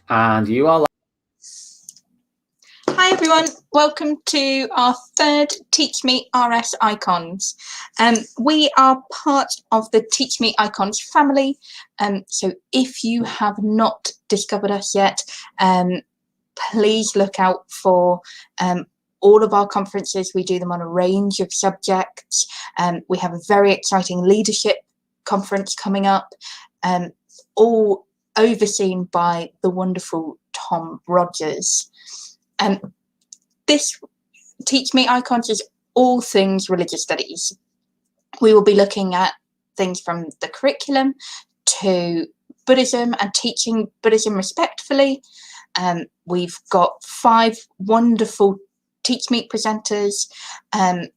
And you are. Hi everyone, welcome to our third Teach Me RS Icons. We are part of the Teach Me Icons family, so if you have not discovered us yet, please look out for all of our conferences. We do them on a range of subjects. We have a very exciting leadership conference coming up, all overseen by the wonderful Tom Rogers. This Teach Me Icons is all things religious studies. We will be looking at things from the curriculum to Buddhism and teaching Buddhism respectfully. We've got 5 wonderful Teach Me presenters, and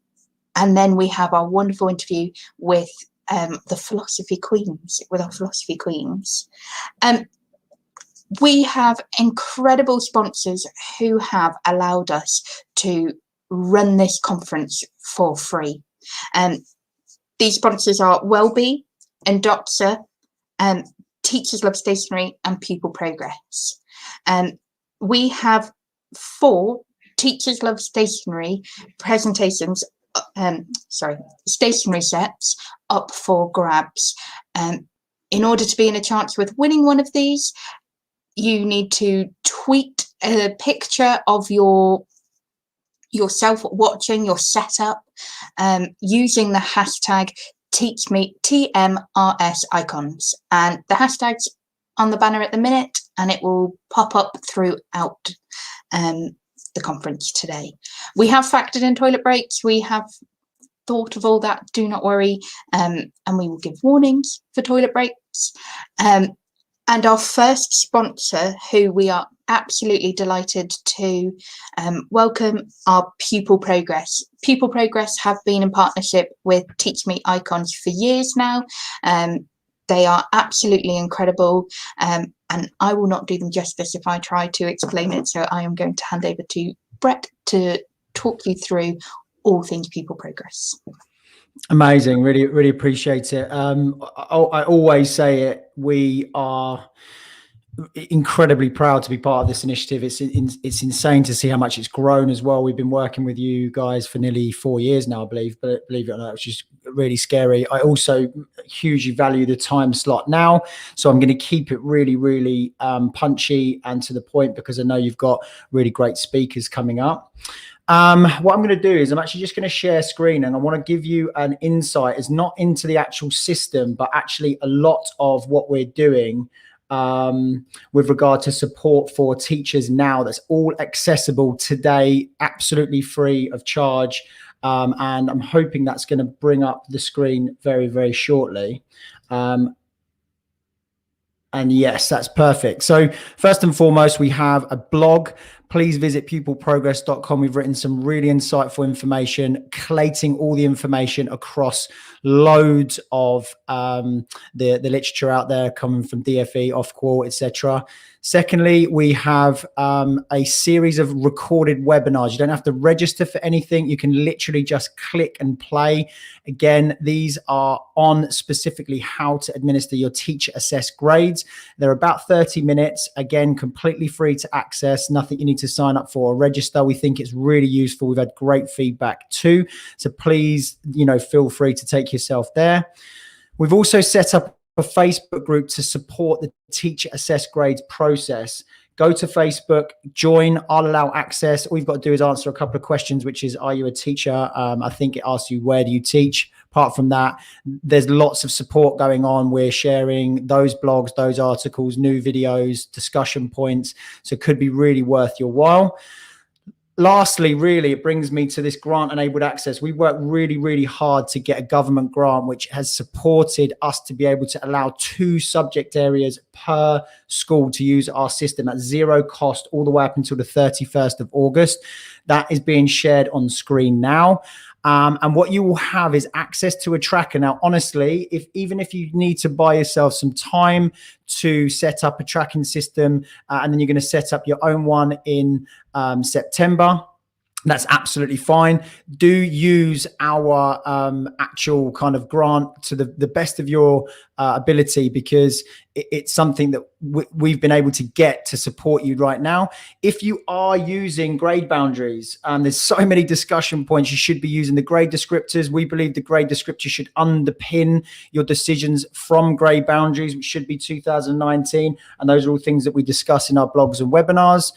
then we have our wonderful interview with the philosophy queens, with our philosophy queens. We have incredible sponsors who have allowed us to run this conference for free. These sponsors are Wellbe, Endopsa, Teachers Love Stationery, and Pupil Progress. We have 4 Teachers Love Stationery presentations, stationery sets up for grabs. In order to be in a chance with winning one of these, you need to tweet a picture of yourself watching your setup using the hashtag TMRSIcons, and the hashtag's on the banner at the minute, and it will pop up throughout the conference today. We have factored in toilet breaks. We have thought of all that, do not worry, and we will give warnings for toilet breaks. And our first sponsor, who we are absolutely delighted to welcome, are Pupil Progress. Pupil Progress have been in partnership with Teach Me Icons for years now. They are absolutely incredible, and I will not do them justice if I try to explain it. So I am going to hand over to Brett to talk you through all things Pupil Progress. Amazing. Really appreciate it. I always say it. We are incredibly proud to be part of this initiative. It's insane to see how much it's grown as well. We've been working with you guys for nearly 4 years now, I believe it or not, which is really scary. I also hugely value the time slot now, so I'm going to keep it really punchy and to the point, because I know you've got really great speakers coming up. What I'm going to do is I'm actually just going to share screen, and I want to give you an insight. It's not into the actual system, but actually a lot of what we're doing with regard to support for teachers now. That's all accessible today, absolutely free of charge. And I'm hoping that's going to bring up the screen very shortly. And yes, that's perfect. So first and foremost, we have a blog. Please visit pupilprogress.com. We've written some really insightful information, collating all the information across loads of the literature out there coming from DFE, Ofqual, etc. Secondly, we have a series of recorded webinars. You don't have to register for anything. You can literally just click and play. Again, these are on specifically how to administer your teacher assessed grades. They're about 30 minutes. Again, completely free to access. Nothing you need to sign up for or register. We think it's really useful. We've had great feedback too. So please, feel free to take yourself there. We've also set up a Facebook group to support the teacher assessed grades process. Go to Facebook, join, I'll allow access. All you've got to do is answer a couple of questions, which is, are you a teacher? I think it asks you, where do you teach? Apart from that, there's lots of support going on. We're sharing those blogs, those articles, new videos, discussion points. So it could be really worth your while. Lastly, really, it brings me to this grant-enabled access. We work really hard to get a government grant which has supported us to be able to allow 2 subject areas per school to use our system at 0 cost all the way up until the 31st of August. That is being shared on screen now. And what you will have is access to a tracker. Now, honestly, even if you need to buy yourself some time to set up a tracking system, and then you're going to set up your own one in September, that's absolutely fine. Do use our actual kind of grant to the best of your ability, because it's something that we've been able to get to support you right now. If you are using grade boundaries, there's so many discussion points. You should be using the grade descriptors. We believe the grade descriptors should underpin your decisions from grade boundaries, which should be 2019. And those are all things that we discuss in our blogs and webinars.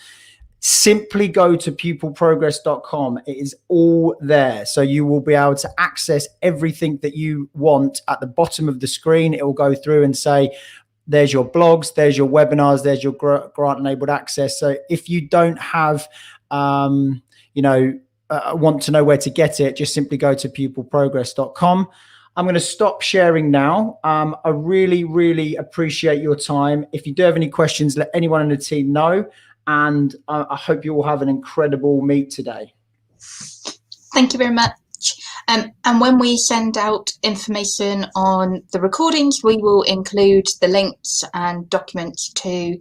Simply go to pupilprogress.com. It is all there. So you will be able to access everything that you want at the bottom of the screen. It will go through and say, there's your blogs, there's your webinars, there's your grant enabled access. So if you don't have, want to know where to get it, just simply go to pupilprogress.com. I'm going to stop sharing now. I really, really appreciate your time. If you do have any questions, let anyone in the team know. And I hope you all have an incredible meet today. Thank you very much. And when we send out information on the recordings, we will include the links and documents to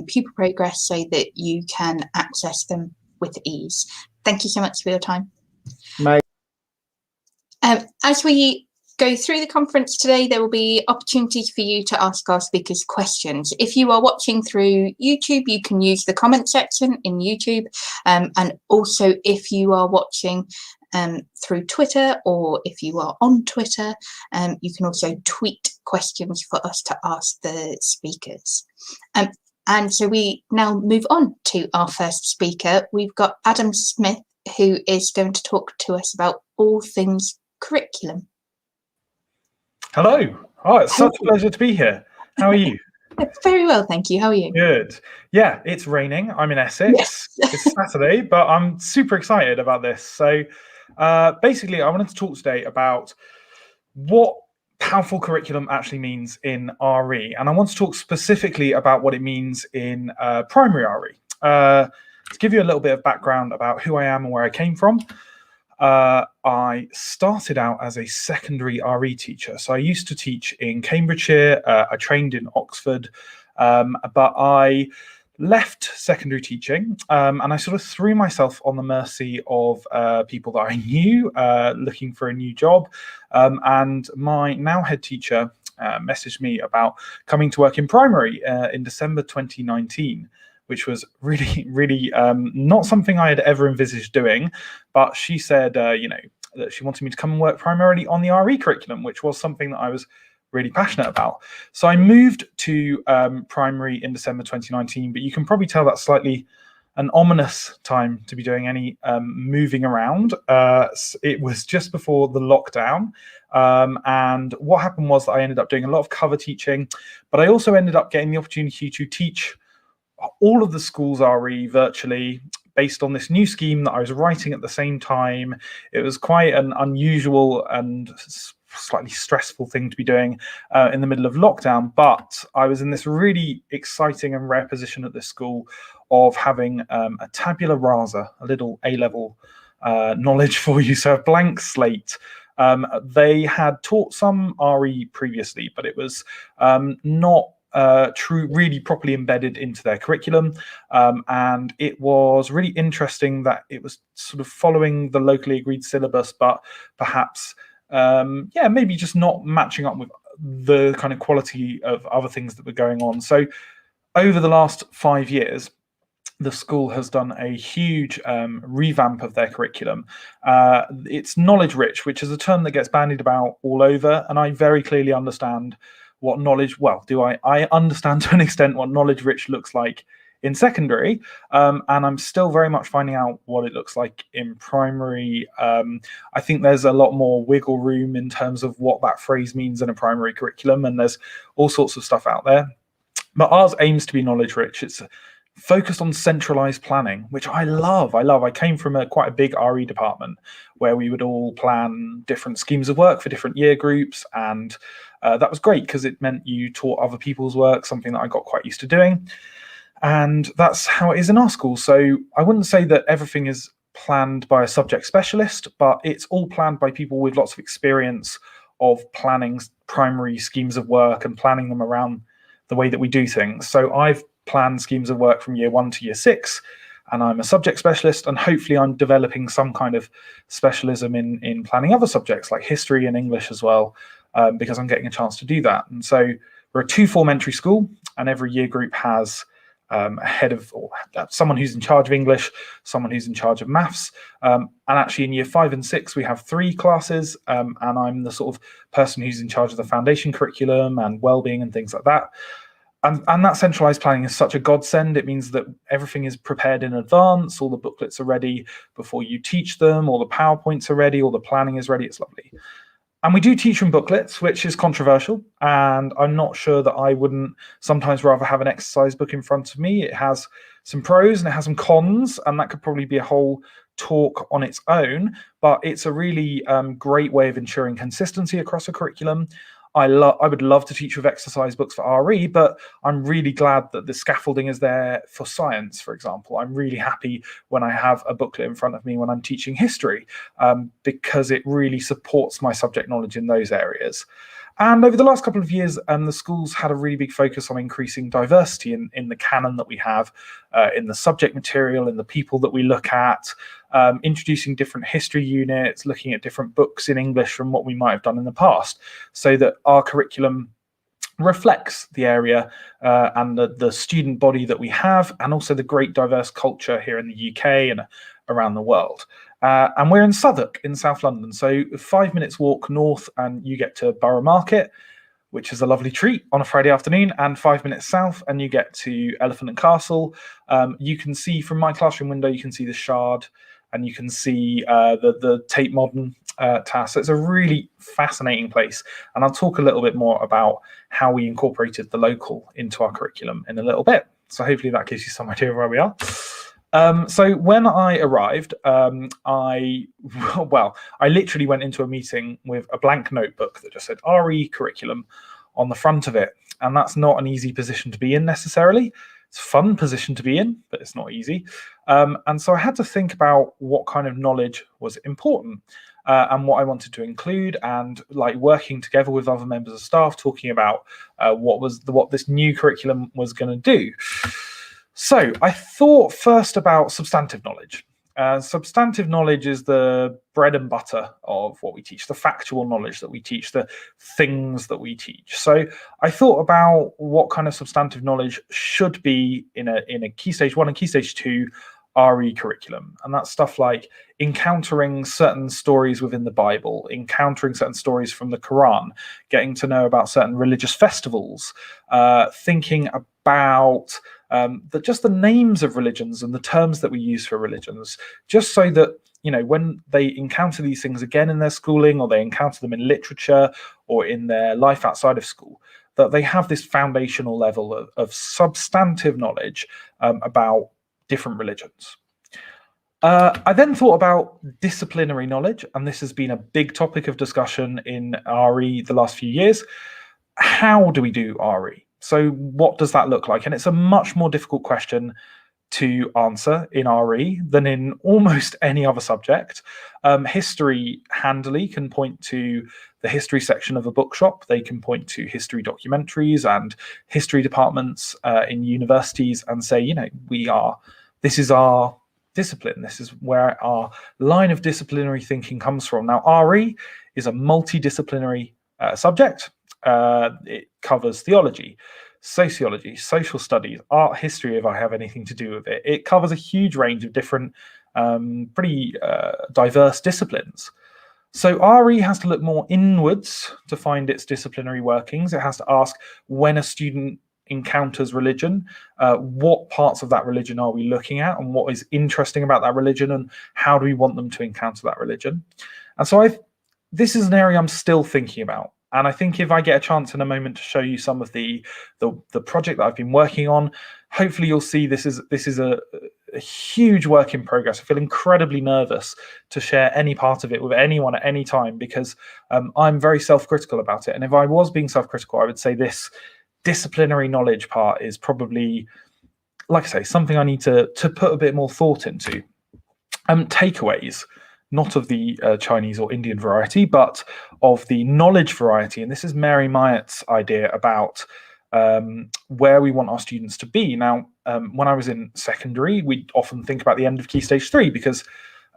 Pupil Progress so that you can access them with ease. Thank you so much for your time. Mate. As we go through the conference today, there will be opportunities for you to ask our speakers questions. If you are watching through YouTube, you can use the comment section in YouTube. And also if you are watching through Twitter, or if you are on Twitter, you can also tweet questions for us to ask the speakers. And so we now move on to our first speaker. We've got Adam Smith, who is going to talk to us about all things curriculum. Hello. Oh, it's such a pleasure to be here. How are you? Very well, thank you. How are you? Good. Yeah, it's raining. I'm in Essex. Yes. It's Saturday, but I'm super excited about this. So basically, I wanted to talk today about what powerful curriculum actually means in RE. And I want to talk specifically about what it means in primary RE. To give you a little bit of background about who I am and where I came from. I started out as a secondary RE teacher. So I used to teach in Cambridgeshire. I trained in Oxford, but I left secondary teaching and I sort of threw myself on the mercy of people that I knew looking for a new job. And my now head teacher messaged me about coming to work in primary in December 2019. Which was really, really not something I had ever envisaged doing. But she said, that she wanted me to come and work primarily on the RE curriculum, which was something that I was really passionate about. So I moved to primary in December 2019, but you can probably tell that's slightly an ominous time to be doing any moving around. It was just before the lockdown. And what happened was that I ended up doing a lot of cover teaching, but I also ended up getting the opportunity to teach all of the schools RE virtually based on this new scheme that I was writing at the same time. It was quite an unusual and slightly stressful thing to be doing in the middle of lockdown, but I was in this really exciting and rare position at this school of having a tabula rasa, a little A-level knowledge for you, so a blank slate. They had taught some RE previously, but it was not really properly embedded into their curriculum, and it was really interesting that it was sort of following the locally agreed syllabus, but perhaps maybe just not matching up with the kind of quality of other things that were going on. So over the last 5 years, the school has done a huge revamp of their curriculum. It's knowledge rich, which is a term that gets bandied about all over, and I very clearly understand what knowledge, I understand to an extent what knowledge rich looks like in secondary, and I'm still very much finding out what it looks like in primary. I think there's a lot more wiggle room in terms of what that phrase means in a primary curriculum, and there's all sorts of stuff out there. But ours aims to be knowledge rich. It's focused on centralized planning, which I love. I came from quite a big RE department where we would all plan different schemes of work for different year groups, and that was great because it meant you taught other people's work, something that I got quite used to doing. And that's how it is in our school. So I wouldn't say that everything is planned by a subject specialist, but it's all planned by people with lots of experience of planning primary schemes of work and planning them around the way that we do things. So I've planned schemes of work from year 1 to year 6, and I'm a subject specialist, and hopefully I'm developing some kind of specialism in planning other subjects like history and English as well, because I'm getting a chance to do that. And so we're a 2-form entry school, and every year group has a head of, or someone who's in charge of English, someone who's in charge of maths, and actually in year 5 and 6 we have 3 classes, and I'm the sort of person who's in charge of the foundation curriculum and well-being and things like that. And that centralized planning is such a godsend. It means that everything is prepared in advance, all the booklets are ready before you teach them, all the PowerPoints are ready, all the planning is ready. It's lovely. And we do teach from booklets, which is controversial. And I'm not sure that I wouldn't sometimes rather have an exercise book in front of me. It has some pros and it has some cons, and that could probably be a whole talk on its own. But it's a really great way of ensuring consistency across a curriculum. I would love to teach with exercise books for RE, but I'm really glad that the scaffolding is there for science, for example. I'm really happy when I have a booklet in front of me when I'm teaching history, because it really supports my subject knowledge in those areas. And over the last couple of years, the school's had a really big focus on increasing diversity in the canon that we have, in the subject material, in the people that we look at, introducing different history units, looking at different books in English from what we might have done in the past, so that our curriculum reflects the area and the student body that we have, and also the great diverse culture here in the UK and around the world. And we're in Southwark in South London, so 5 minutes walk north and you get to Borough Market, which is a lovely treat on a Friday afternoon, and 5 minutes south and you get to Elephant and Castle. You can see from my classroom window, you can see the Shard, and you can see the Tate Modern Tower. So it's a really fascinating place. And I'll talk a little bit more about how we incorporated the local into our curriculum in a little bit. So hopefully that gives you some idea of where we are. So when I arrived, I literally went into a meeting with a blank notebook that just said RE curriculum on the front of it. And that's not an easy position to be in necessarily. It's a fun position to be in, but it's not easy. And so I had to think about what kind of knowledge was important, and what I wanted to include, and like working together with other members of staff, talking about what this new curriculum was going to do. So I thought first about substantive knowledge. Substantive knowledge is the bread and butter of what we teach, the factual knowledge that we teach, the things that we teach. So I thought about what kind of substantive knowledge should be in a Key Stage 1 and Key Stage 2 RE curriculum. And that's stuff like encountering certain stories within the Bible, encountering certain stories from the Quran, getting to know about certain religious festivals, thinking about just the names of religions and the terms that we use for religions, just so that, you know, when they encounter these things again in their schooling, or they encounter them in literature or in their life outside of school, that they have this foundational level of substantive knowledge about different religions. I then thought about disciplinary knowledge, and this has been a big topic of discussion in RE the last few years. How do we do RE? So what does that look like? And it's a much more difficult question to answer in RE than in almost any other subject. History handily can point to the history section of a bookshop. They can point to history documentaries and history departments in universities and say, you know, this is our discipline. This is where our line of disciplinary thinking comes from. Now, RE is a multidisciplinary subject. It covers theology, sociology, social studies, art history, if I have anything to do with it. It covers a huge range of different, pretty diverse disciplines. So RE has to look more inwards to find its disciplinary workings. It has to ask, when a student encounters religion, what parts of that religion are we looking at, and what is interesting about that religion, and how do we want them to encounter that religion? And so this is an area I'm still thinking about. And I think if I get a chance in a moment to show you some of the project that I've been working on, hopefully you'll see this is a huge work in progress. I feel incredibly nervous to share any part of it with anyone at any time, because I'm very self-critical about it. And if I was being self-critical, I would say this disciplinary knowledge part is probably, like I say, something I need to put a bit more thought into. Takeaways, not of the Chinese or Indian variety, but of the knowledge variety. And this is Mary Myatt's idea about where we want our students to be. Now, when I was in secondary, we often think about the end of Key Stage 3 because,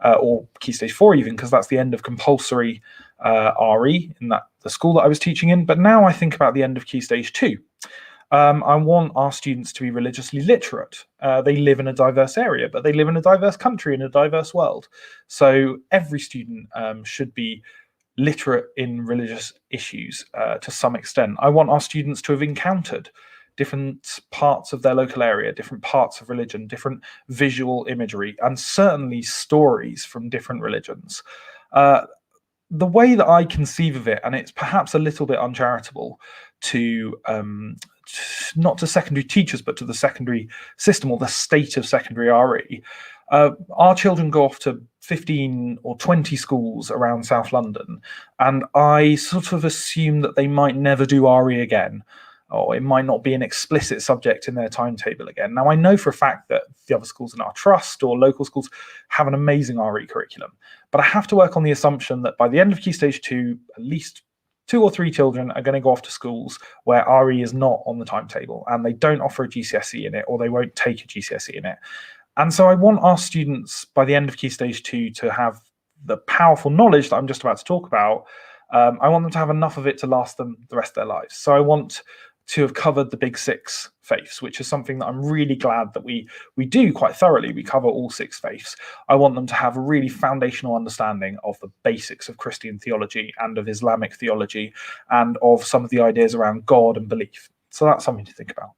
or Key Stage 4 even, because that's the end of compulsory RE in the school that I was teaching in. But now I think about the end of Key Stage 2. I want our students to be religiously literate. They live in a diverse area, but they live in a diverse country, in a diverse world. So every student should be literate in religious issues to some extent. I want our students to have encountered different parts of their local area, different parts of religion, different visual imagery, and certainly stories from different religions. The way that I conceive of it, and it's perhaps a little bit uncharitable to not to secondary teachers, but to the secondary system or the state of secondary RE, our children go off to 15 or 20 schools around South London, and I sort of assume that they might never do RE again, or it might not be an explicit subject in their timetable again. Now, I know for a fact that the other schools in our trust or local schools have an amazing RE curriculum, but I have to work on the assumption that by the end of Key Stage 2, at least 2 or 3 children are going to go off to schools where RE is not on the timetable, and they don't offer a GCSE in it, or they won't take a GCSE in it. And so I want our students by the end of Key Stage 2 to have the powerful knowledge that I'm just about to talk about. I want them to have enough of it to last them the rest of their lives. So I want to have covered the big 6 faiths, which is something that I'm really glad that we do quite thoroughly. We cover all 6 faiths. I want them to have a really foundational understanding of the basics of Christian theology and of Islamic theology and of some of the ideas around God and belief. So that's something to think about.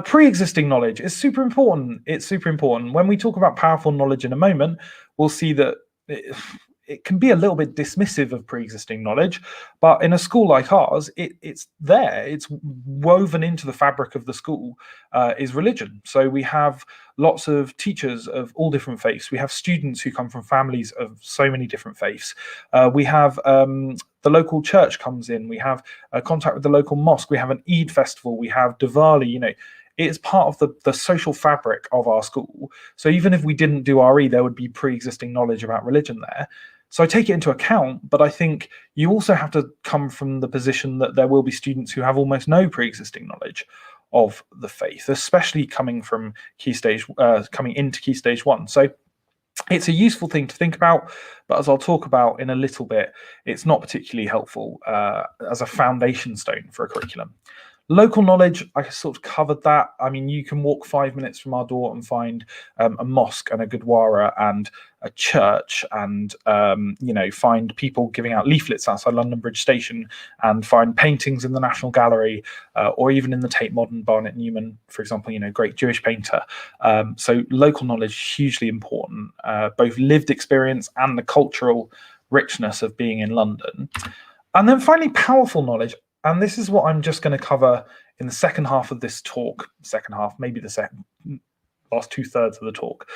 Pre-existing knowledge is super important. It's super important. When we talk about powerful knowledge in a moment, we'll see that it can be a little bit dismissive of pre-existing knowledge, but in a school like ours, it's there. It's woven into the fabric of the school is religion. So we have lots of teachers of all different faiths. We have students who come from families of so many different faiths. We have the local church comes in. We have contact with the local mosque. We have an Eid festival. We have Diwali. It's part of the social fabric of our school. So even if we didn't do RE, there would be pre-existing knowledge about religion there. So I take it into account, but I think you also have to come from the position that there will be students who have almost no pre-existing knowledge of the faith, especially coming into Key Stage 1. So it's a useful thing to think about, but as I'll talk about in a little bit, it's not particularly helpful as a foundation stone for a curriculum. Local knowledge, I sort of covered that. I mean, you can walk 5 minutes from our door and find a mosque and a gurdwara and a church and, find people giving out leaflets outside London Bridge Station and find paintings in the National Gallery or even in the Tate Modern. Barnett Newman, for example, great Jewish painter. So local knowledge is hugely important, both lived experience and the cultural richness of being in London. And then finally, powerful knowledge. And this is what I'm just going to cover in the second half of this talk. Second half, maybe the last 2/3 of the talk.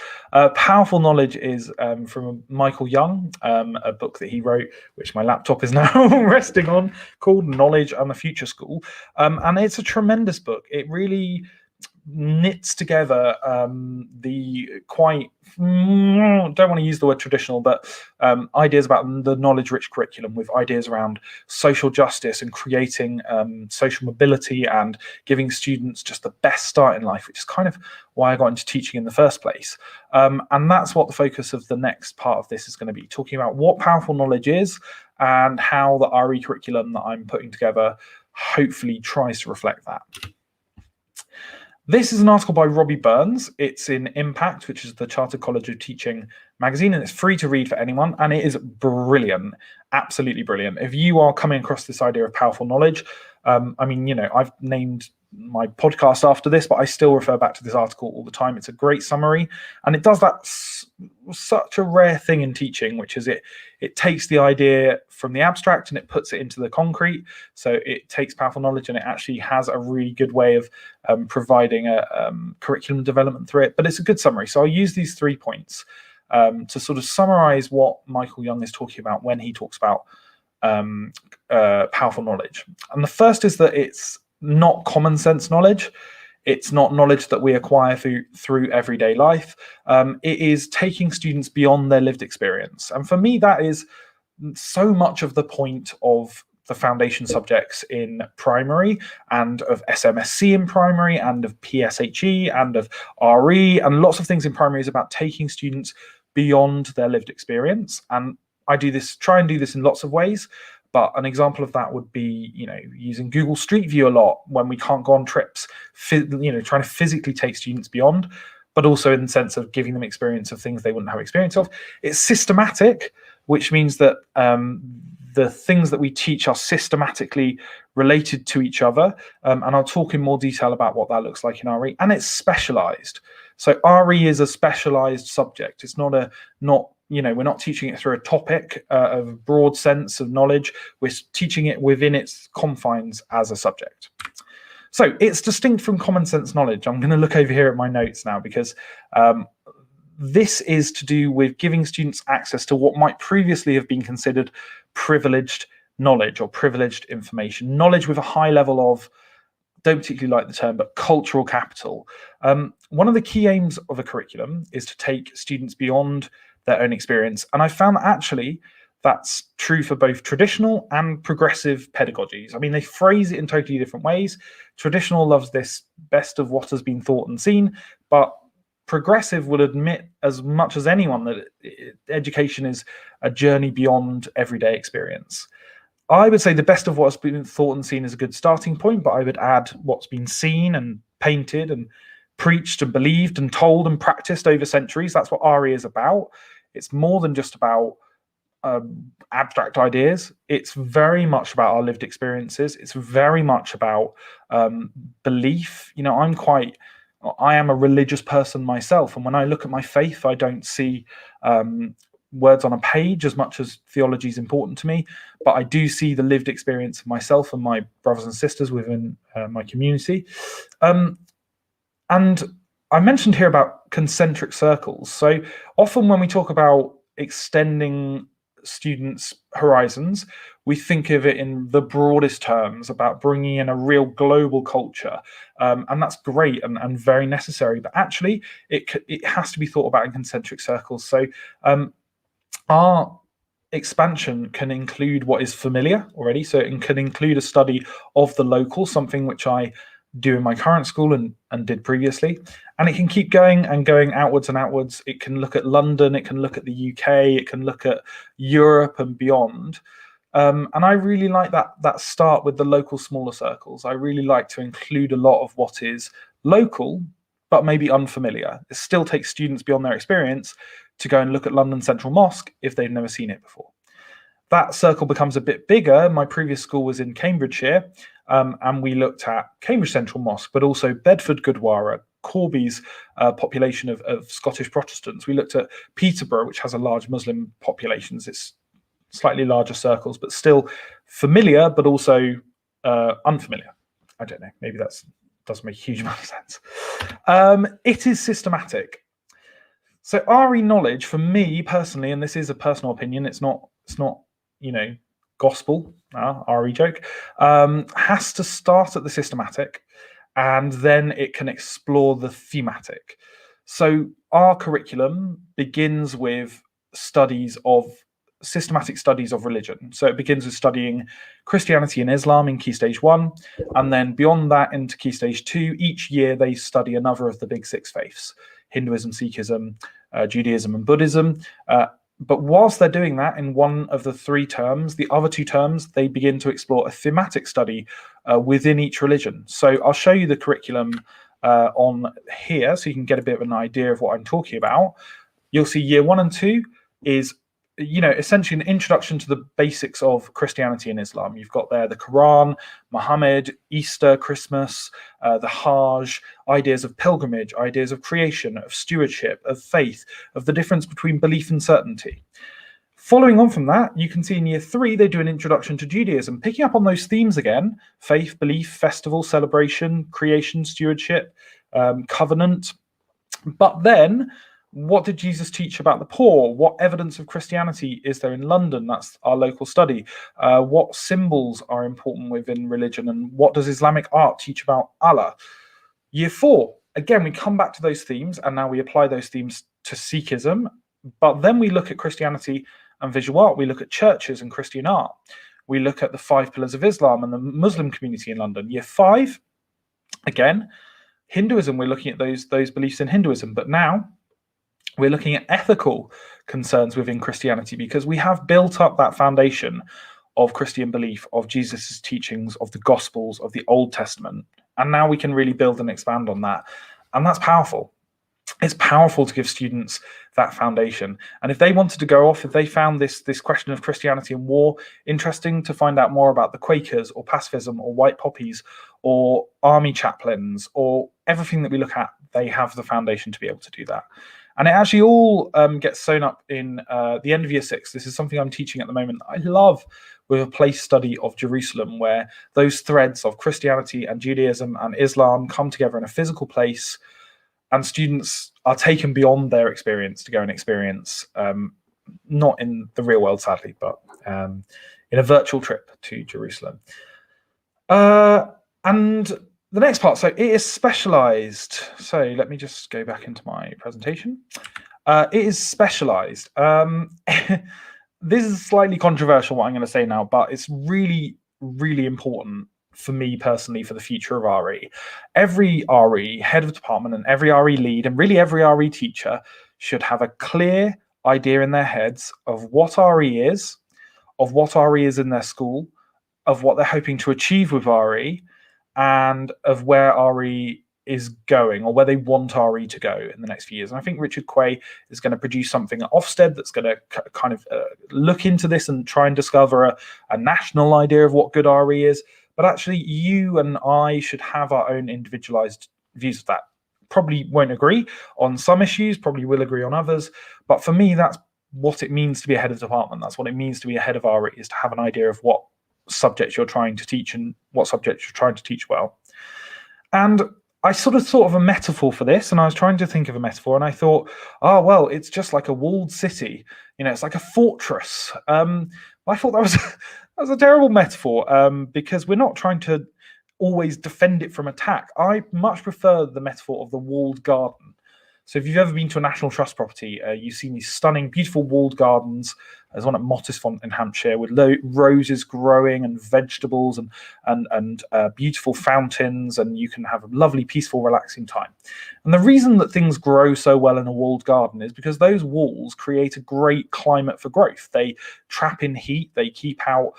Powerful knowledge is from Michael Young, a book that he wrote, which my laptop is now resting on, called Knowledge and the Future School. And it's a tremendous book. It really knits together the quite, don't want to use the word traditional, but ideas about the knowledge-rich curriculum with ideas around social justice and creating social mobility and giving students just the best start in life, which is kind of why I got into teaching in the first place. And that's what the focus of the next part of this is going to be, talking about what powerful knowledge is and how the RE curriculum that I'm putting together hopefully tries to reflect that. This is an article by Robbie Burns. It's in Impact, which is the Chartered College of Teaching magazine, and it's free to read for anyone, and it is brilliant, absolutely brilliant. If you are coming across this idea of powerful knowledge, I've named my podcast after this, but I still refer back to this article all the time. It's a great summary, and it does that such a rare thing in teaching, which is it takes the idea from the abstract and it puts it into the concrete. So it takes powerful knowledge and it actually has a really good way of providing a curriculum development through it. But it's a good summary. So I'll use these 3 points to sort of summarize what Michael Young is talking about when he talks about powerful knowledge. And the first is that it's not common sense knowledge. It's not knowledge that we acquire through everyday life. It is taking students beyond their lived experience. And for me, that is so much of the point of the foundation subjects in primary, and of SMSC in primary, and of PSHE, and of RE, and lots of things in primary is about taking students beyond their lived experience. And I try and do this in lots of ways. But an example of that would be, using Google Street View a lot when we can't go on trips, trying to physically take students beyond, but also in the sense of giving them experience of things they wouldn't have experience of. It's systematic, which means that the things that we teach are systematically related to each other. And I'll talk in more detail about what that looks like in RE. And it's specialized. So RE is a specialized subject. It's we're not teaching it through a topic of a broad sense of knowledge. We're teaching it within its confines as a subject. So it's distinct from common sense knowledge. I'm going to look over here at my notes now, because this is to do with giving students access to what might previously have been considered privileged knowledge or privileged information. Knowledge with a high level of, don't particularly like the term, but cultural capital. One of the key aims of a curriculum is to take students beyond their own experience. And I found that actually that's true for both traditional and progressive pedagogies. I mean, they phrase it in totally different ways. Traditional loves this best of what has been thought and seen, but progressive will admit as much as anyone that education is a journey beyond everyday experience. I would say the best of what's been thought and seen is a good starting point, but I would add what's been seen and painted and preached and believed and told and practiced over centuries. That's what RE is about. It's more than just about abstract ideas. It's very much about our lived experiences. It's very much about belief. I am a religious person myself, and when I look at my faith, I don't see words on a page as much as theology is important to me, but I do see the lived experience of myself and my brothers and sisters within my community. And I mentioned here about concentric circles. So often when we talk about extending students' horizons, we think of it in the broadest terms about bringing in a real global culture. And that's great and very necessary, but actually it has to be thought about in concentric circles. So our expansion can include what is familiar already. So it can include a study of the local, something which I do in my current school and did previously. And it can keep going and going outwards and outwards. It can look at London, it can look at the UK, it can look at Europe and beyond. And I really like that start with the local smaller circles. I really like to include a lot of what is local, but maybe unfamiliar. It still takes students beyond their experience to go and look at London Central Mosque if they've never seen it before. That circle becomes a bit bigger. My previous school was in Cambridgeshire, and we looked at Cambridge Central Mosque, but also Bedford Gurdwara, Corby's population of Scottish Protestants. We looked at Peterborough, which has a large Muslim population. It's slightly larger circles, but still familiar, but also unfamiliar. I don't know, maybe that doesn't make a huge amount of sense. It is systematic. So RE knowledge, for me personally, and this is a personal opinion, it's not gospel, RE joke, has to start at the systematic, and then it can explore the thematic. So our curriculum begins with systematic studies of religion. So it begins with studying Christianity and Islam in Key Stage 1, and then beyond that into Key Stage 2, each year they study another of the big six faiths: Hinduism, Sikhism, Judaism and Buddhism. But whilst they're doing that in one of the 3 terms, the other 2 terms, they begin to explore a thematic study within each religion. So I'll show you the curriculum on here so you can get a bit of an idea of what I'm talking about. You'll see year 1 and 2 is essentially an introduction to the basics of Christianity and Islam. You've got there the Quran, Muhammad, Easter, Christmas, the Hajj, ideas of pilgrimage, ideas of creation, of stewardship, of faith, of the difference between belief and certainty. Following on from that, you can see in year 3, they do an introduction to Judaism, picking up on those themes again: faith, belief, festival, celebration, creation, stewardship, covenant. But then, what did Jesus teach about the poor? What evidence of Christianity is there in London? That's our local study. What symbols are important within religion? And what does Islamic art teach about Allah? Year 4, again, we come back to those themes, and now we apply those themes to Sikhism. But then we look at Christianity and visual art. We look at churches and Christian art. we look at the 5 pillars of Islam and the Muslim community in London. Year 5, again, Hinduism, we're looking at those beliefs in Hinduism, but now we're looking at ethical concerns within Christianity, because we have built up that foundation of Christian belief, of Jesus's teachings, of the Gospels, of the Old Testament, and now we can really build and expand on that, and that's powerful. It's powerful to give students that foundation. And if they wanted to go off, if they found this question of Christianity and war interesting, to find out more about the Quakers or pacifism or white poppies or army chaplains or everything that we look at, they have the foundation to be able to do that. And it actually all gets sewn up in the end of year 6. This is something I'm teaching at the moment. I love, with a place study of Jerusalem, where those threads of Christianity and Judaism and Islam come together in a physical place, and students are taken beyond their experience to go and experience, not in the real world, sadly, but in a virtual trip to Jerusalem. And the next part, so it is specialized. So let me just go back into my presentation. It is specialized. This is slightly controversial, what I'm going to say now, but it's really, really important for me personally for the future of RE. Every RE head of department and every RE lead and really every RE teacher should have a clear idea in their heads of what RE is, of what RE is in their school, of what they're hoping to achieve with RE, and of where RE is going, or where they want RE to go in the next few years. And I think Richard Quay is going to produce something at Ofsted that's going to kind of look into this and try and discover a national idea of what good RE is. But actually, you and I should have our own individualized views of that. Probably won't agree on some issues, probably will agree on others. But for me, that's what it means to be a head of department. That's what it means to be a head of RE, is to have an idea of what subjects you're trying to teach and what subjects you're trying to teach well. And I sort of thought of a metaphor for this, and I was trying to think of a metaphor, and I thought, oh, well, it's just like a walled city. You know, it's like a fortress. I thought that was a terrible metaphor, because we're not trying to always defend it from attack. I much prefer the metaphor of the walled garden. So if you've ever been to a National Trust property, you've seen these stunning, beautiful walled gardens. There's one at Mottisfont in Hampshire with roses growing and vegetables and beautiful fountains, and you can have a lovely, peaceful, relaxing time. And the reason that things grow so well in a walled garden is because those walls create a great climate for growth. They trap in heat, they keep out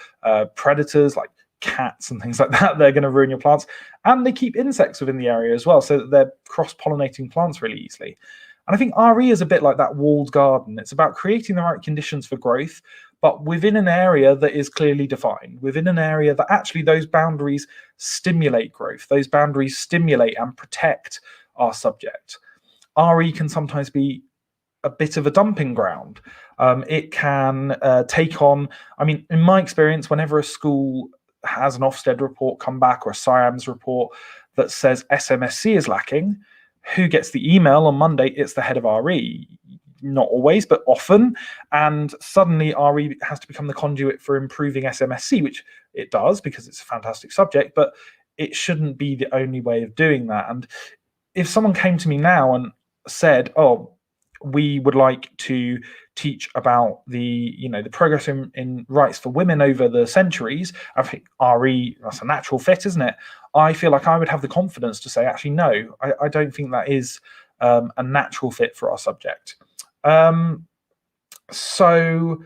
predators like cats and things like that. They're going to ruin your plants, and they keep insects within the area as well, so that they're cross-pollinating plants really easily. And I think RE is a bit like that walled garden. It's about creating the right conditions for growth, but within an area that is clearly defined, within an area that actually those boundaries stimulate growth, those boundaries stimulate and protect our subject. RE can sometimes be a bit of a dumping ground. It can take on, I mean, in my experience, whenever a school has an Ofsted report come back or a SIAMS report that says SMSC is lacking, who gets the email on Monday? It's the head of RE. Not always, but often. And suddenly RE has to become the conduit for improving SMSC, which it does because it's a fantastic subject, but it shouldn't be the only way of doing that. And if someone came to me now and said, oh, we would like to teach about the progress in rights for women over the centuries, I think RE, that's a natural fit, isn't it? I feel like I would have the confidence to say, actually, no, I don't think that is a natural fit for our subject. So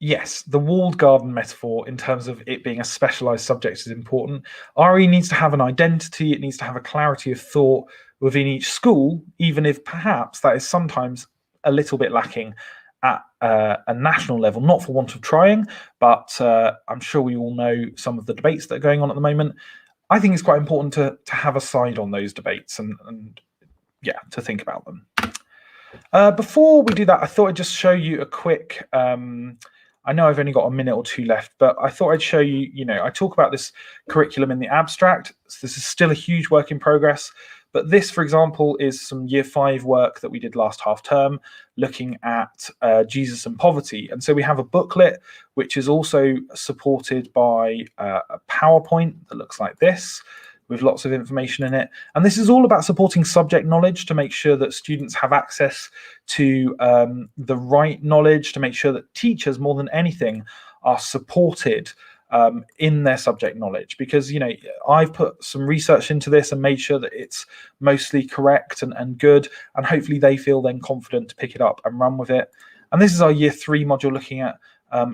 yes, the walled garden metaphor in terms of it being a specialized subject is important. RE needs to have an identity. It needs to have a clarity of thought within each school, even if perhaps that is sometimes a little bit lacking at a national level, not for want of trying, but I'm sure we all know some of the debates that are going on at the moment. I think it's quite important to have a side on those debates and yeah, to think about them. Before we do that, I thought I'd just show you a quick, I know I've only got a minute or two left, but I thought I'd show you, I talk about this curriculum in the abstract. So this is still a huge work in progress. But this, for example, is some year 5 work that we did last half term, looking at Jesus and poverty. And so we have a booklet, which is also supported by a PowerPoint that looks like this, with lots of information in it. And this is all about supporting subject knowledge to make sure that students have access to the right knowledge, to make sure that teachers, more than anything, are supported in their subject knowledge, because I've put some research into this and made sure that it's mostly correct and good, and hopefully they feel then confident to pick it up and run with it. And this is our year 3 module looking at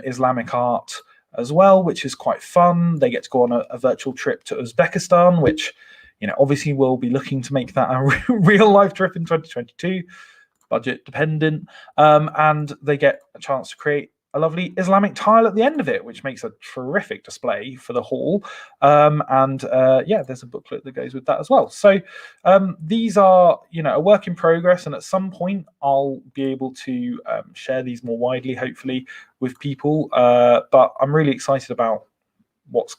Islamic art as well, which is quite fun. They get to go on a virtual trip to Uzbekistan, which obviously we'll be looking to make that a real life trip in 2022, budget dependent, and they get a chance to create a lovely Islamic tile at the end of it, which makes a terrific display for the hall. There's a booklet that goes with that as well. So these are, a work in progress, and at some point I'll be able to share these more widely, hopefully, with people. But I'm really excited about what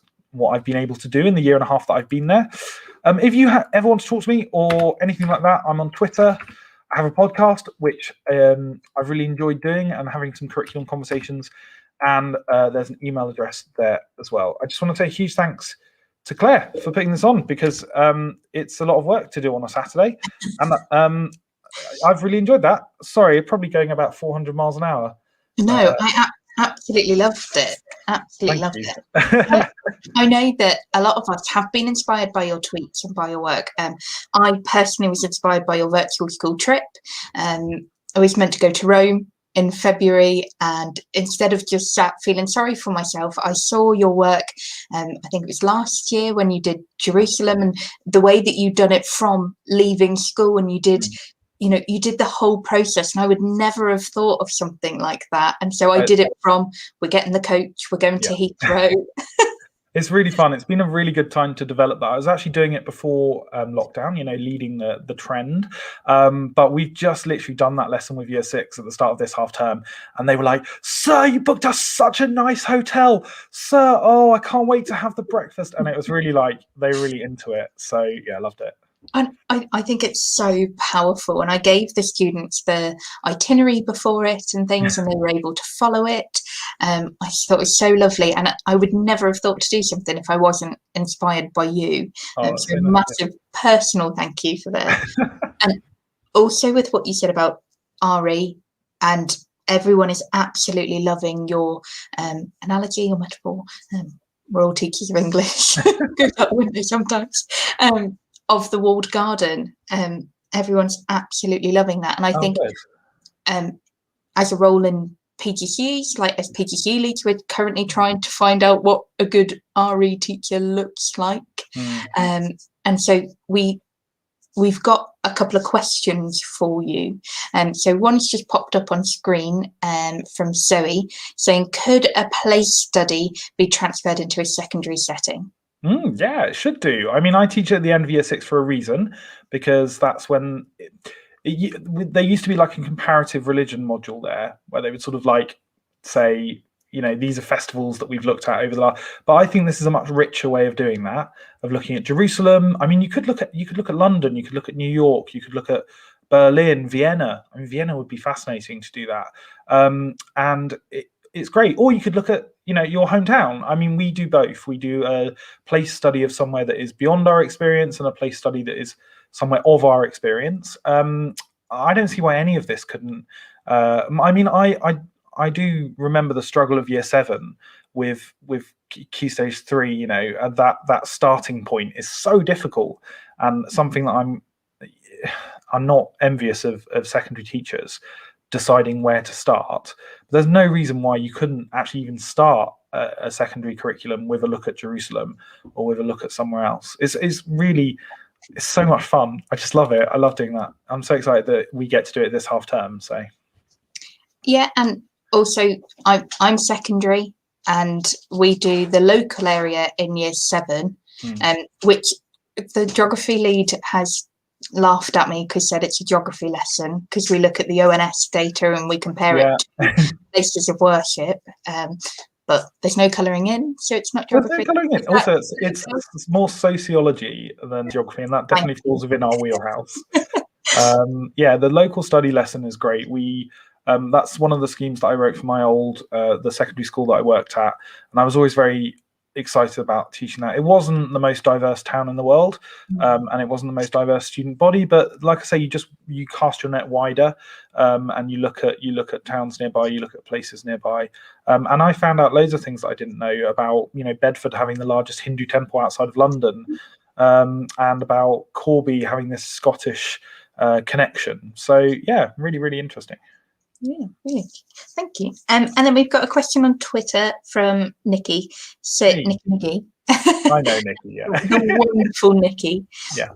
I've been able to do in the year and a half that I've been there. If you ever want to talk to me or anything like that, I'm on Twitter. I have a podcast, which I've really enjoyed doing and having some curriculum conversations. And there's an email address there as well. I just want to say a huge thanks to Claire for putting this on, because it's a lot of work to do on a Saturday. And I've really enjoyed that. Sorry, probably going about 400 miles an hour. No, I absolutely loved it. Absolutely loved it. I know that a lot of us have been inspired by your tweets and by your work. I personally was inspired by your virtual school trip. I was meant to go to Rome in February, and instead of just sat feeling sorry for myself, I saw your work. I think it was last year when you did Jerusalem, and the way that you'd done it from leaving school, and you did you did the whole process, and I would never have thought of something like that. And so I did it from, we're getting the coach, we're going to Heathrow. It's really fun. It's been a really good time to develop that. I was actually doing it before lockdown, leading the trend. But we've just literally done that lesson with year 6 at the start of this half term. And they were like, "Sir, you booked us such a nice hotel. Sir, oh, I can't wait to have the breakfast." And it was really they were really into it. So yeah, I loved it. And I think it's so powerful, and I gave the students the itinerary before it and things, and they were able to follow it. I just thought it was so lovely, and I would never have thought to do something if I wasn't inspired by you. So a massive personal thank you for that. And also with what you said about RE, and everyone is absolutely loving your analogy or metaphor. We're all teachers of English. Go out the window sometimes. Of the walled garden, everyone's absolutely loving that. And I think as a role in PGCs, like as PGC leads, we're currently trying to find out what a good RE teacher looks like. And so we've got a couple of questions for you. So one's just popped up on screen from Zoe saying, could a place study be transferred into a secondary setting? Yeah, it should do. I mean, I teach at the end of year 6 for a reason, because that's when there used to be like a comparative religion module there, where they would sort of say, these are festivals that we've looked at over the last. But I think this is a much richer way of doing that, of looking at Jerusalem. I mean, you could look at London, you could look at New York, you could look at Berlin, Vienna. I mean, Vienna would be fascinating to do that, and it's great. Or you could look at your hometown. I mean, we do both. We do a place study of somewhere that is beyond our experience, and a place study that is somewhere of our experience. I don't see why any of this couldn't. I mean, I do remember the struggle of year 7 with Key Stage 3. That starting point is so difficult, and something that I'm not envious of secondary teachers deciding where to start. But there's no reason why you couldn't actually even start a secondary curriculum with a look at Jerusalem or with a look at somewhere else. It's so much fun. I just love it. I love doing that. I'm so excited that we get to do it this half term. So yeah, and also I'm secondary, and we do the local area in year 7, which the geography lead has laughed at me because said it's a geography lesson, because we look at the ONS data and we compare it to places of worship, but there's no colouring in, so it's not geography. There's no colouring in. Also, it's more sociology than geography, and that definitely falls within our wheelhouse. The local study lesson is great. That's one of the schemes that I wrote for my old the secondary school that I worked at, and I was always very excited about teaching that. It wasn't the most diverse town in the world, and it wasn't the most diverse student body, but like I say, you cast your net wider, and you look at towns nearby, you look at places nearby, and I found out loads of things that I didn't know about, Bedford having the largest Hindu temple outside of London, and about Corby having this Scottish connection. So yeah, really, really interesting. Yeah, really. Thank you. And then we've got a question on Twitter from Nikki. So Hey. Nikki McGee. I know Nikki, yeah. The wonderful Nikki. Yeah.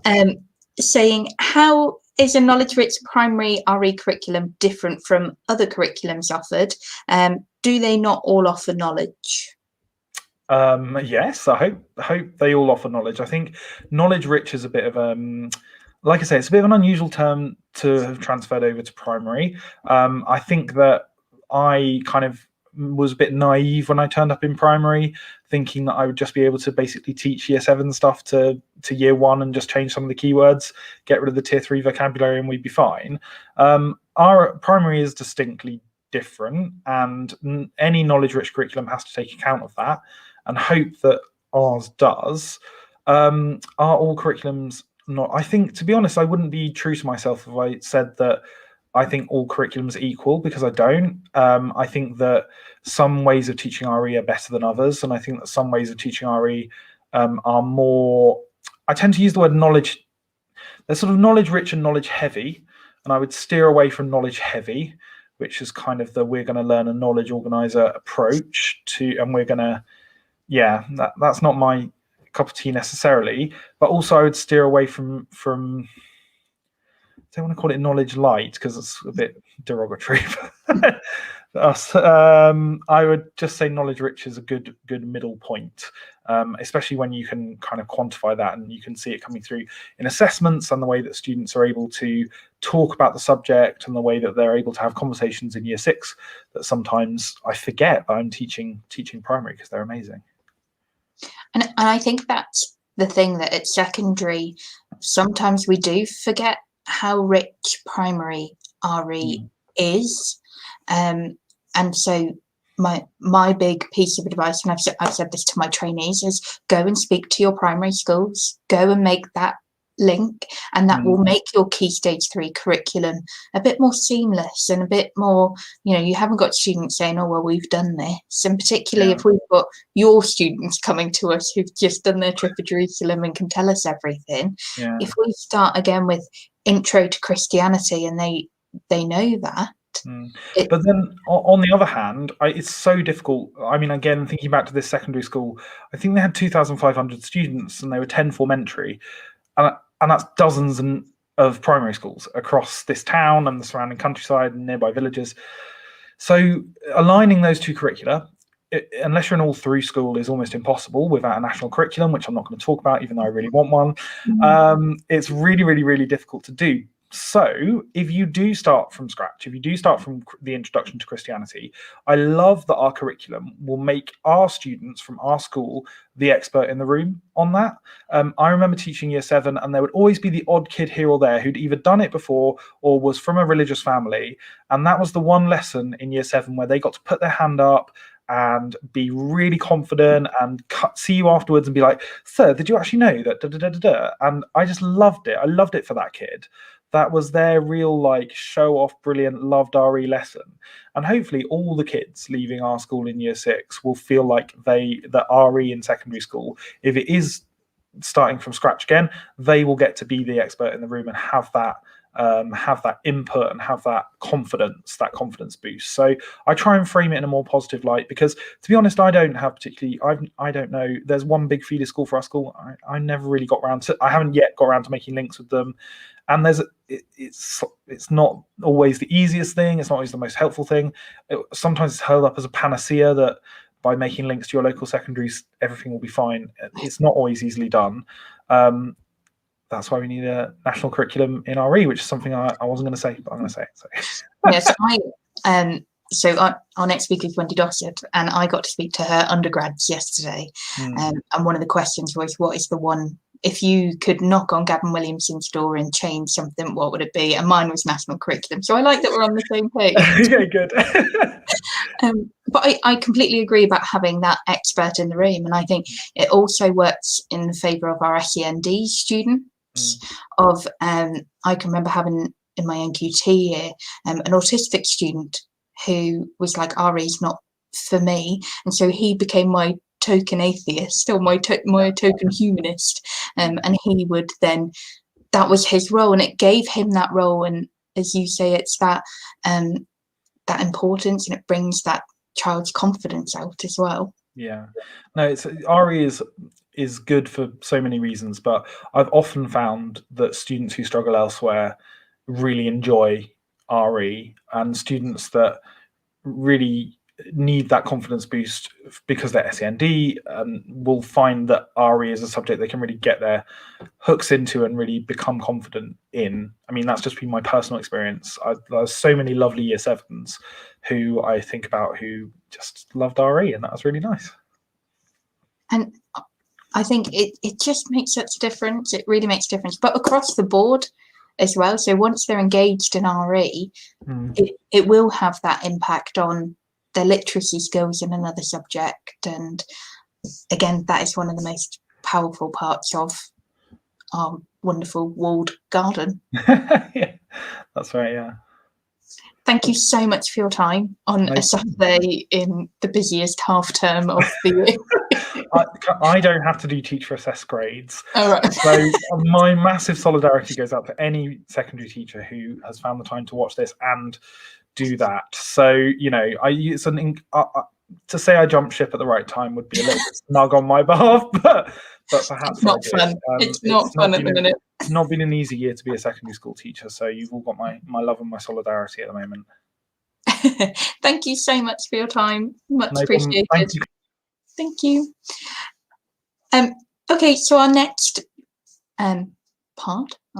Saying, how is a knowledge-rich primary RE curriculum different from other curriculums offered? Do they not all offer knowledge? Yes, I hope they all offer knowledge. I think knowledge-rich is a bit of like I say, it's a bit of an unusual term to have transferred over to primary. I think that I kind of was a bit naive when I turned up in primary, thinking that I would just be able to basically teach year 7 stuff to year 1 and just change some of the keywords, get rid of the tier 3 vocabulary, and we'd be fine. Our primary is distinctly different, and any knowledge-rich curriculum has to take account of that, and hope that ours does. Are all curriculums not? I think, to be honest, I wouldn't be true to myself if I said that I think all curriculums are equal, because I don't. I think that some ways of teaching RE are better than others, and I think that some ways of teaching RE are more, I tend to use the word knowledge, they're sort of knowledge rich and knowledge heavy, and I would steer away from knowledge heavy, which is kind of the we're going to learn a knowledge organizer approach to, and we're going to, that's not my cup of tea necessarily. But also I would steer away from I don't want to call it knowledge light because it's a bit derogatory. I would just say knowledge rich is a good middle point, especially when you can kind of quantify that and you can see it coming through in assessments and the way that students are able to talk about the subject and the way that they're able to have conversations in year 6 that sometimes I forget that I'm teaching primary, because they're amazing. And I think that's the thing, that at secondary sometimes we do forget how rich primary RE is, and so my big piece of advice, and I've said this to my trainees, is go and speak to your primary schools, go and make that link, and that will make your key stage 3 curriculum a bit more seamless and a bit more, you haven't got students saying, oh well, we've done this, and particularly if we've got your students coming to us who've just done their trip of Jerusalem and can tell us everything. If we start again with intro to Christianity and they know that. But then on the other hand, it's so difficult. I mean, again, thinking back to this secondary school, I think they had 2,500 students and they were 10 form entry, and that's dozens of primary schools across this town and the surrounding countryside and nearby villages. So aligning those two curricula, unless you're an all-through school, is almost impossible without a national curriculum, which I'm not going to talk about, even though I really want one. It's really, really, really difficult to do. So if you do start from scratch, if you do start from the introduction to Christianity, I love that our curriculum will make our students from our school the expert in the room on that. I remember teaching year 7, and there would always be the odd kid here or there who'd either done it before or was from a religious family. And that was the one lesson in year 7 where they got to put their hand up and be really confident and see you afterwards and be like, sir, did you actually know that? And I just loved it. I loved it for that kid. That was their real, like, show off, brilliant, loved RE lesson. And hopefully all the kids leaving our school in year 6 will feel like that RE in secondary school, if it is starting from scratch again, they will get to be the expert in the room and have that input and have that confidence boost. So I try and frame it in a more positive light, because to be honest, I don't know, there's one big feeder school for our school. I never really I haven't yet got around to making links with them. And it's not always the easiest thing. It's not always the most helpful thing. Sometimes it's held up as a panacea that by making links to your local secondaries, everything will be fine. It's not always easily done. That's why we need a national curriculum in RE, which is something I wasn't going to say, but I'm going to say it. So. Yes, so our next speaker is Wendy Dosset, and I got to speak to her undergrads yesterday. And one of the questions was, what is the one, if you could knock on Gavin Williamson's door and change something, what would it be? And mine was national curriculum. So I like that we're on the same page. Okay, good. but I completely agree about having that expert in the room, and I think it also works in favour of our SEND students. Of I can remember having in my NQT year an autistic student who was like, RE is not for me, and so he became my token atheist or my token humanist, and he would then, that was his role, and it gave him that role. And as you say, it's that that importance, and it brings that child's confidence out as well. Yeah, no, it's RE is good for so many reasons, but I've often found that students who struggle elsewhere really enjoy RE, and students that really need that confidence boost because they're SEND will find that RE is a subject they can really get their hooks into and really become confident in. I mean, that's just been my personal experience. There's so many lovely year sevens who I think about who just loved RE, and that was really nice. And I think it just makes such a difference. It really makes a difference, but across the board as well. So once they're engaged in RE, it will have that impact on their literacy skills in another subject. And again, that is one of the most powerful parts of our wonderful walled garden. Yeah, that's right. Yeah. Thank you so much for your time on a Saturday in the busiest half term of the year. I don't have to do teacher assessed grades. All right. So my massive solidarity goes out to any secondary teacher who has found the time to watch this and do that. So, you know, to say I jumped ship at the right time would be a little bit snug on my behalf, but perhaps it's not fun. It's not fun at the minute. It's not been an easy year to be a secondary school teacher, so you've all got my love and my solidarity at the moment. Thank you so much for your time. Much appreciated. Thank you. Okay, so our next our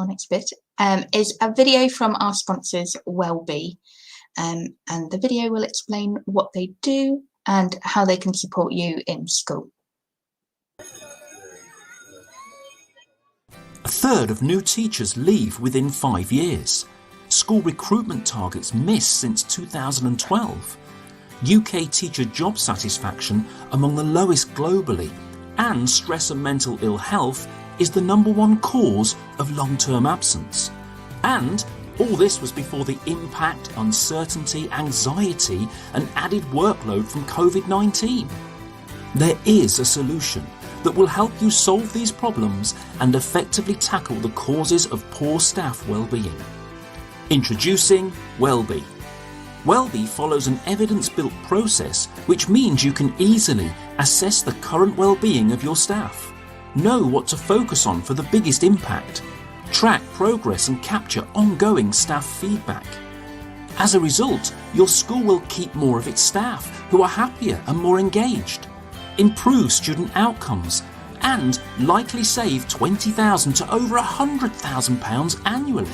next bit is a video from our sponsors, Wellbe. And the video will explain what they do and how they can support you in school. A third of new teachers leave within 5 years. School recruitment targets missed since 2012. UK teacher job satisfaction among the lowest globally, and stress and mental ill health is the #1 cause of long-term absence. And all this was before the impact, uncertainty, anxiety and added workload from COVID-19. There is a solution that will help you solve these problems and effectively tackle the causes of poor staff well-being. Introducing Wellbe. Wellbe follows an evidence-built process, which means you can easily assess the current well-being of your staff, know what to focus on for the biggest impact, track progress and capture ongoing staff feedback. As a result, your school will keep more of its staff who are happier and more engaged, improve student outcomes, and likely save £20,000 to over £100,000 annually.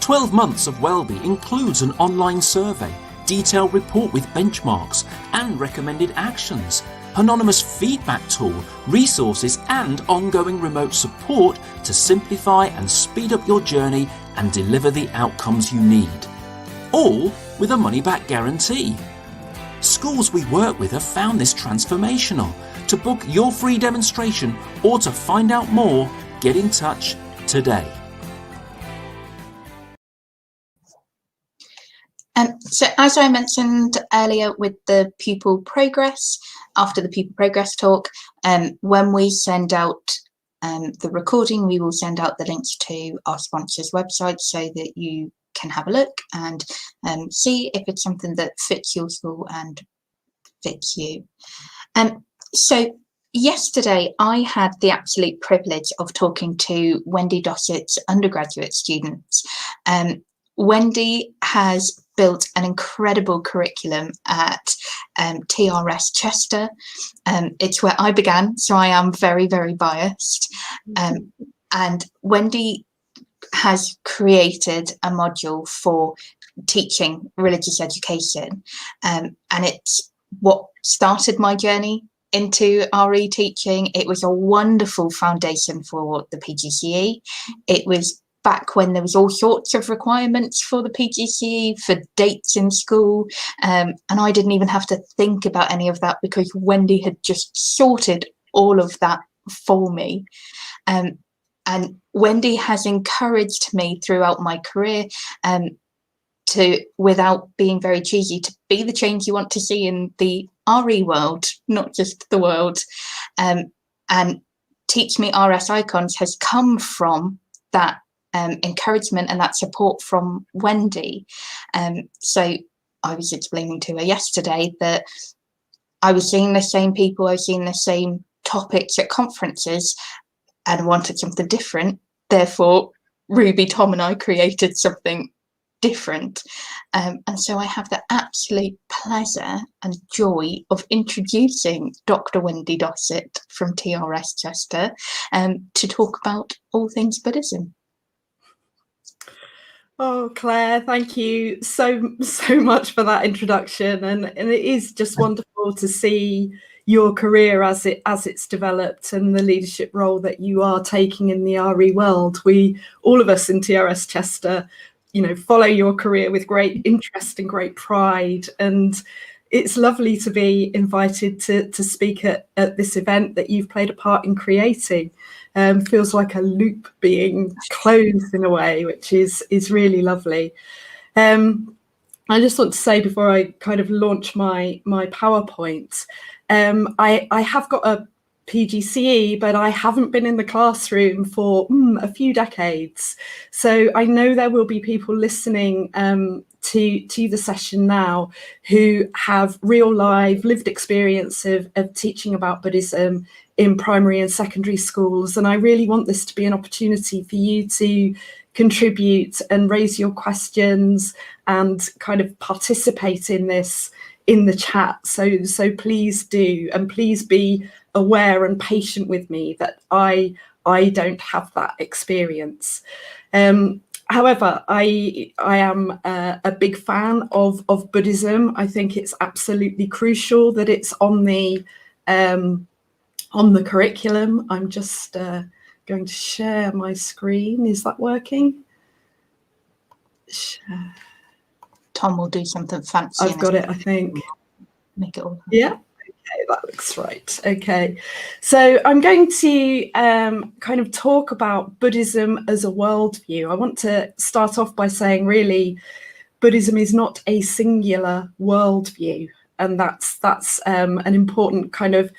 12 months of Wellbe includes an online survey, detailed report with benchmarks and recommended actions, anonymous feedback tool, resources and ongoing remote support to simplify and speed up your journey and deliver the outcomes you need. All with a money-back guarantee. Schools we work with have found this transformational. To book your free demonstration or to find out more, get in touch today. So as I mentioned earlier with the pupil progress, after the pupil progress talk, when we send out the recording, we will send out the links to our sponsors' websites so that you can have a look and see if it's something that fits your school and fits you. So yesterday I had the absolute privilege of talking to Wendy Dosset's undergraduate students. Wendy has built an incredible curriculum at TRS Chester. It's where I began, so I am very, very biased. And Wendy has created a module for teaching religious education. And it's what started my journey into RE teaching. It was a wonderful foundation for the PGCE. It was back when there was all sorts of requirements for the PGCE, for dates in school, and I didn't even have to think about any of that because Wendy had just sorted all of that for me. And Wendy has encouraged me throughout my career to, without being very cheesy, to be the change you want to see in the RE world, not just the world. And Teach Me TMRSIcons has come from that encouragement and that support from Wendy. So I was explaining to her yesterday that I was seeing the same people, I was seeing the same topics at conferences and wanted something different. Therefore, Ruby, Tom and I created something different. And so I have the absolute pleasure and joy of introducing Dr. Wendy Dosset from TRS Chester to talk about all things Buddhism. Oh, Claire, thank you so much for that introduction. And it is just wonderful to see your career as it's developed and the leadership role that you are taking in the RE world. We, all of us in TRS Chester, follow your career with great interest and great pride. And it's lovely to be invited to speak at this event that you've played a part in creating. Feels like a loop being closed in a way, which is really lovely. I just want to say before I kind of launch my PowerPoint, I have got a PGCE, but I haven't been in the classroom for a few decades. So I know there will be people listening to the session now who have real live lived experience of teaching about Buddhism in primary and secondary schools. And I really want this to be an opportunity for you to contribute and raise your questions and kind of participate in this in the chat. So please do, and please be aware and patient with me that I don't have that experience. However, I am a big fan of Buddhism. I think it's absolutely crucial that it's on the curriculum. I'm just going to share my screen. Is that working? Share. Tom will do something fancy. I've got it, I think. Make it all. Yeah. Okay, that looks right. Okay, so I'm going to kind of talk about Buddhism as a worldview. I want to start off by saying, really, Buddhism is not a singular worldview, and that's an important kind of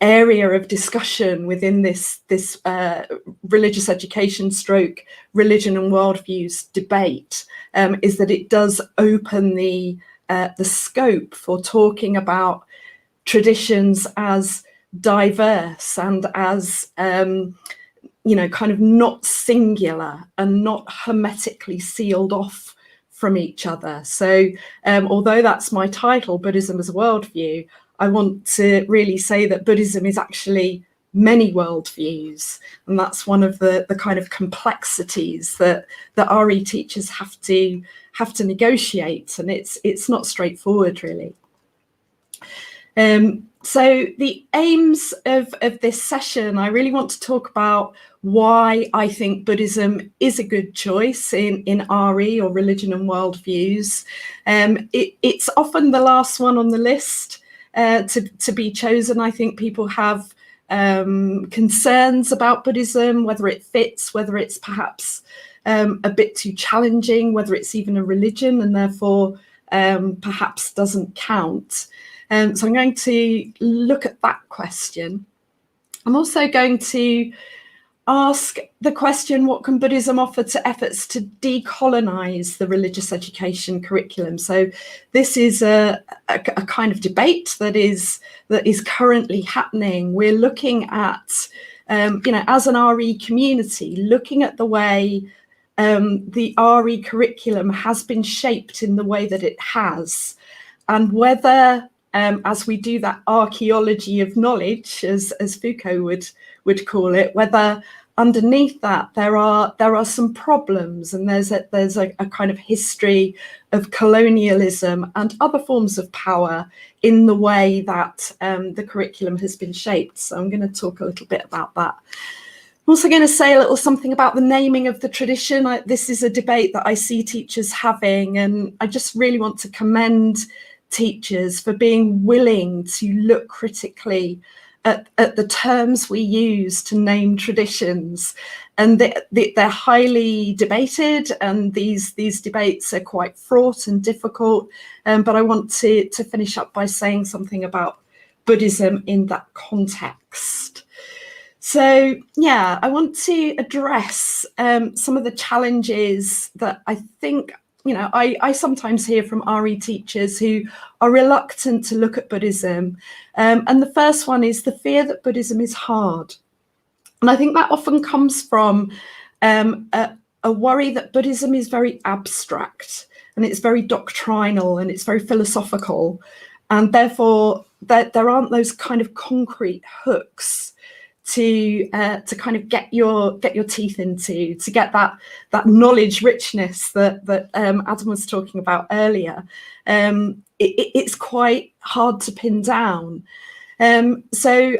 area of discussion within this religious education stroke religion and worldviews debate, is that it does open the scope for talking about traditions as diverse and as kind of not singular and not hermetically sealed off from each other. So although that's my title, Buddhism as a Worldview, I want to really say that Buddhism is actually many worldviews, and that's one of the kind of complexities that RE teachers have to negotiate, and it's not straightforward, really. So the aims of this session, I really want to talk about why I think Buddhism is a good choice in RE, or religion and worldviews. It's often the last one on the list to be chosen. I think people have concerns about Buddhism, whether it fits, whether it's perhaps a bit too challenging, whether it's even a religion and therefore perhaps doesn't count. So I'm going to look at that question. I'm also going to ask the question, what can Buddhism offer to efforts to decolonize the religious education curriculum? So this is a kind of debate that is currently happening. We're looking at, as an RE community, looking at the way the RE curriculum has been shaped in the way that it has, and whether as we do that archaeology of knowledge, as Foucault would call it, whether underneath that there are some problems, and there's a kind of history of colonialism and other forms of power in the way that the curriculum has been shaped. So I'm going to talk a little bit about that. I'm also going to say a little something about the naming of the tradition. This is a debate that I see teachers having, and I just really want to commend teachers for being willing to look critically at the terms we use to name traditions. And they're highly debated, and these debates are quite fraught and difficult. But I want to finish up by saying something about Buddhism in that context. So, yeah, I want to address some of the challenges that I think, I sometimes hear from RE teachers who are reluctant to look at Buddhism. And the first one is the fear that Buddhism is hard. And I think that often comes from a worry that Buddhism is very abstract, and it's very doctrinal, and it's very philosophical. And therefore, there aren't those kind of concrete hooks to kind of get your teeth into, to get that knowledge richness that Adam was talking about earlier. It's quite hard to pin down. So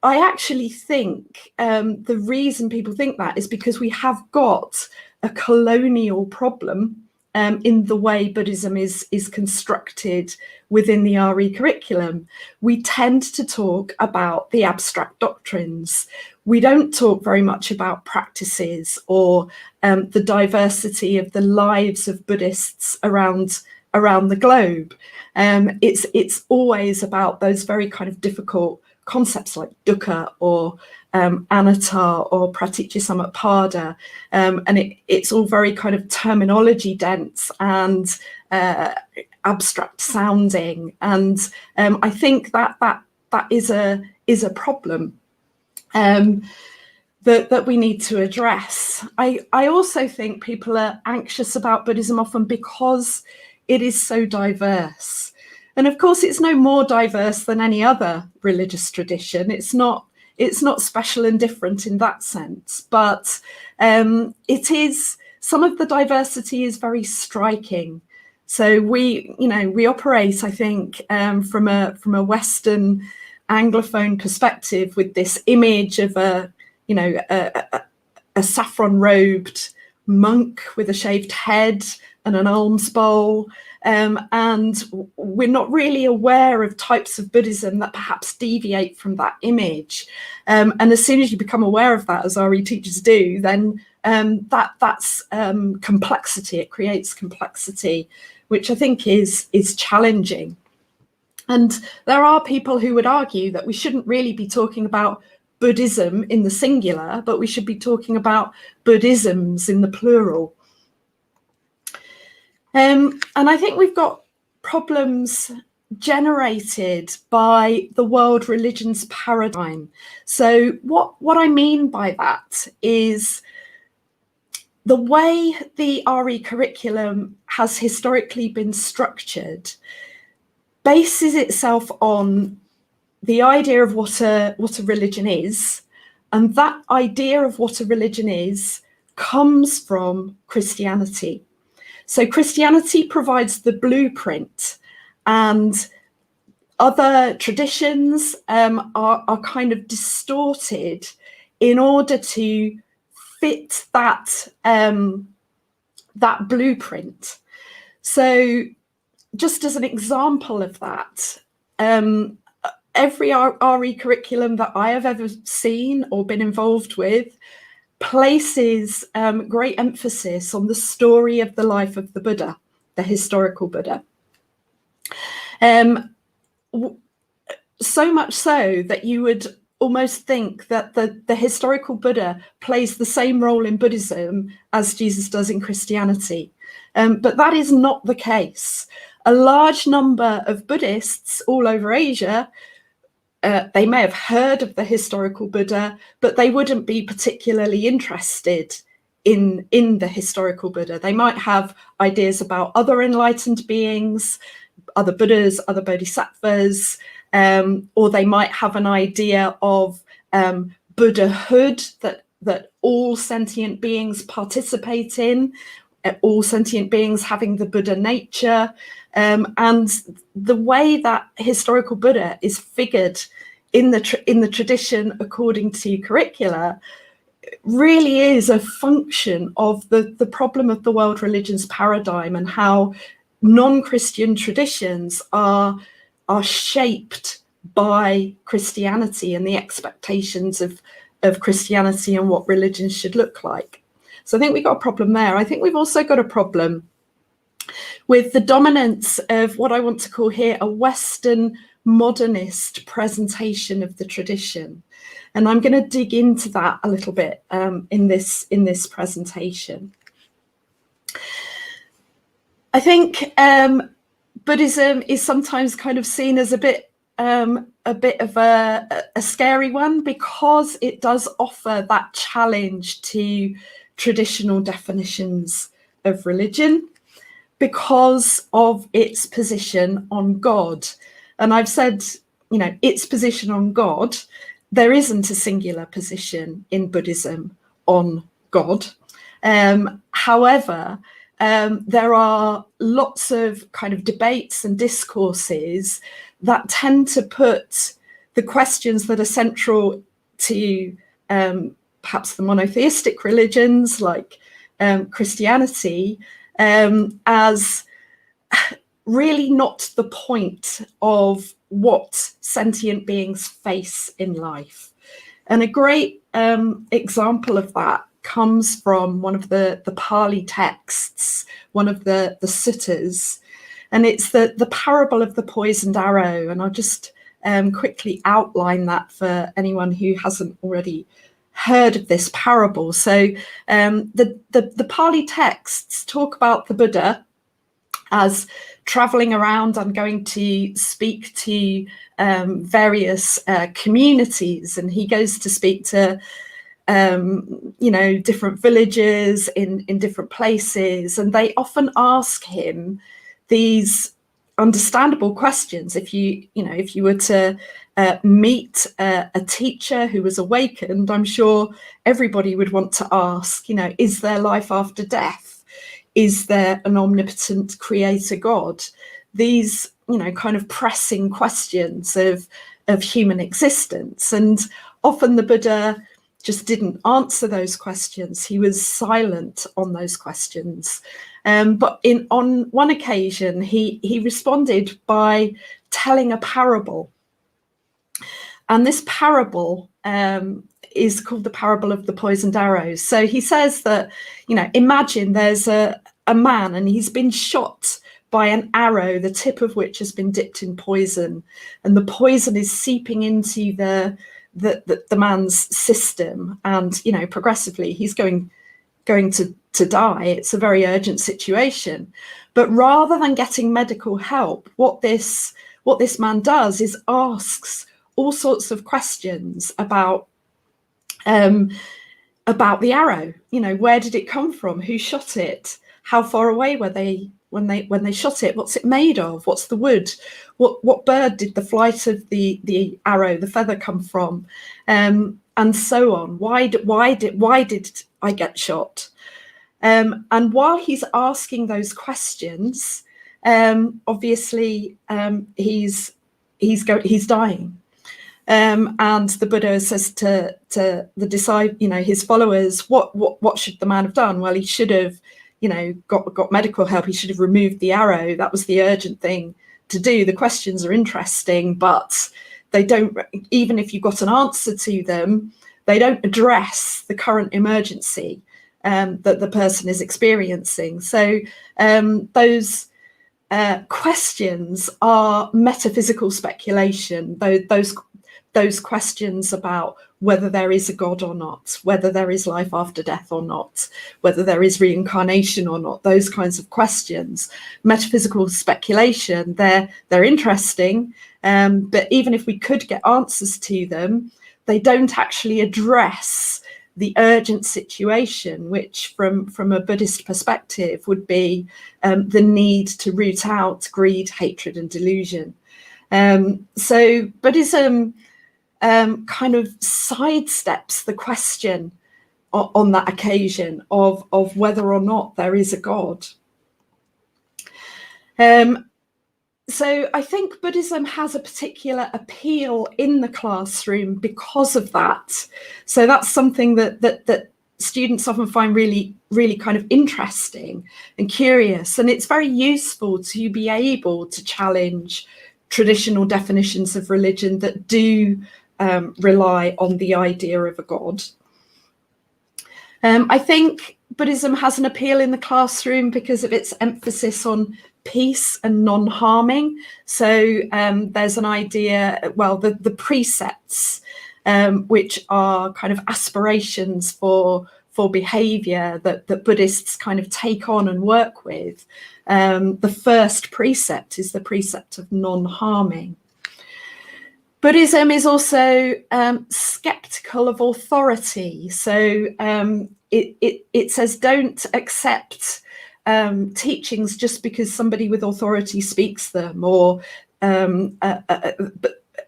I actually think the reason people think that is because we have got a colonial problem in the way Buddhism is constructed within the RE curriculum. We tend to talk about the abstract doctrines. We don't talk very much about practices or the diversity of the lives of Buddhists around the globe. It's always about those very kind of difficult concepts like dukkha or anatta or praticcasamuppada, and it's all very kind of terminology dense and abstract sounding, and I think that is a problem that we need to address. I also think people are anxious about Buddhism often because it is so diverse. And of course, it's no more diverse than any other religious tradition. It's not special and different in that sense, but it is, some of the diversity is very striking. So we operate, I think, from a Western Anglophone perspective with this image of a saffron-robed monk with a shaved head and an alms bowl. And we're not really aware of types of Buddhism that perhaps deviate from that image. And as soon as you become aware of that, as RE teachers do, then that's complexity. It creates complexity, which I think is challenging. And there are people who would argue that we shouldn't really be talking about Buddhism in the singular, but we should be talking about Buddhisms in the plural. And I think we've got problems generated by the world religions paradigm. So what I mean by that is the way the RE curriculum has historically been structured bases itself on the idea of what a religion is, and that idea of what a religion is comes from Christianity. So Christianity provides the blueprint, and other traditions are kind of distorted in order to fit that blueprint. So just as an example of that, every RE curriculum that I have ever seen or been involved with places great emphasis on the story of the life of the Buddha, the historical Buddha. So much so that you would almost think that the historical Buddha plays the same role in Buddhism as Jesus does in Christianity. But that is not the case. A large number of Buddhists all over Asia, they may have heard of the historical Buddha, but they wouldn't be particularly interested in the historical Buddha. They might have ideas about other enlightened beings, other Buddhas, other bodhisattvas, or they might have an idea of Buddhahood that all sentient beings participate in, all sentient beings having the Buddha nature. And the way that historical Buddha is figured in the tradition according to curricula really is a function of the problem of the world religions paradigm, and how non-Christian traditions are shaped by Christianity and the expectations of Christianity and what religion should look like. So I think we've got a problem there. I think we've also got a problem with the dominance of what I want to call here a Western modernist presentation of the tradition. And I'm going to dig into that a little bit in this presentation. I think Buddhism is sometimes kind of seen as a bit of a scary one, because it does offer that challenge to traditional definitions of religion, because of its position on God. And I've said, you know, its position on God, there isn't a singular position in Buddhism on God. However, there are lots of kind of debates and discourses that tend to put the questions that are central to perhaps the monotheistic religions like Christianity as really not the point of what sentient beings face in life. And a great example of that comes from one of the Pali texts, one of the suttas, and it's the parable of the poisoned arrow. And I'll just quickly outline that for anyone who hasn't already heard of this parable. So the Pali texts talk about the Buddha as traveling around and going to speak to various communities, and he goes to speak to you know, different villages in different places, and they often ask him these understandable questions. If you were to meet a teacher who was awakened, I'm sure everybody would want to ask, you know, is there life after death? Is there an omnipotent creator God? These, you know, kind of pressing questions of human existence. And often the Buddha just didn't answer those questions. He was silent on those questions. But on one occasion, he responded by telling a parable. And this parable is called the parable of the poisoned arrows. So he says that, you know, imagine there's a man and he's been shot by an arrow, the tip of which has been dipped in poison, and the poison is seeping into the man's system, and, you know, progressively he's going to die. It's a very urgent situation. But rather than getting medical help, what this man does is asks all sorts of questions about the arrow. You know, where did it come from? Who shot it? How far away were they when they shot it? What's it made of? What's the wood? What bird did the flight of the arrow, the feather, come from? And so on. Why did I get shot? And while he's asking those questions, obviously he's dying. And the Buddha says to the disciple, you know, his followers, what should the man have done? Well, he should have, you know, got medical help. He should have removed the arrow. That was the urgent thing to do. The questions are interesting, but they don't, even if you got an answer to them, they don't address the current emergency that the person is experiencing. So those questions are metaphysical speculation. Those questions about whether there is a God or not, whether there is life after death or not, whether there is reincarnation or not, those kinds of questions, metaphysical speculation, they're interesting, but even if we could get answers to them, they don't actually address the urgent situation, which from a Buddhist perspective would be the need to root out greed, hatred, and delusion. So Buddhism kind of sidesteps the question on that occasion of whether or not there is a God. So I think Buddhism has a particular appeal in the classroom because of that. So that's something that students often find really kind of interesting and curious, and it's very useful to be able to challenge traditional definitions of religion that do rely on the idea of a god. I think Buddhism has an appeal in the classroom because of its emphasis on peace and non-harming. So there's an idea, well, the precepts, which are kind of aspirations for behavior that Buddhists kind of take on and work with. The first precept is the precept of non-harming. Buddhism is also skeptical of authority. So it says don't accept teachings just because somebody with authority speaks them, or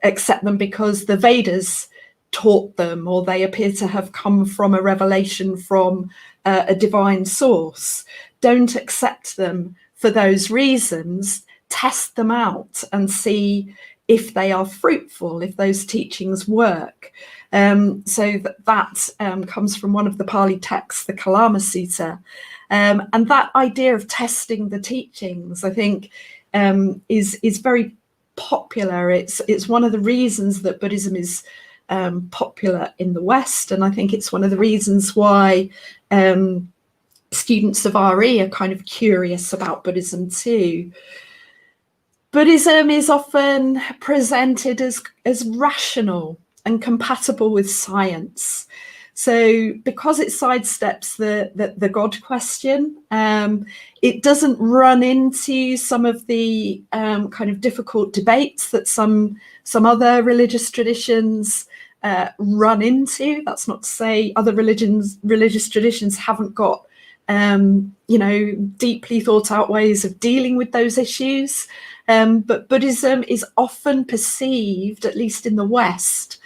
accept them because the Vedas taught them, or they appear to have come from a revelation from a divine source. Don't accept them for those reasons. Test them out and see if they are fruitful, if those teachings work. So that comes from one of the Pali texts, the Kalama Sutta. And that idea of testing the teachings, I think, is very popular. It's one of the reasons that Buddhism is popular in the West, and I think it's one of the reasons why students of RE are kind of curious about Buddhism too. Buddhism is often presented as rational and compatible with science. So because it sidesteps the God question, it doesn't run into some of the kind of difficult debates that some other religious traditions run into. That's not to say other religious traditions haven't got deeply thought out ways of dealing with those issues. But Buddhism is often perceived, at least in the West,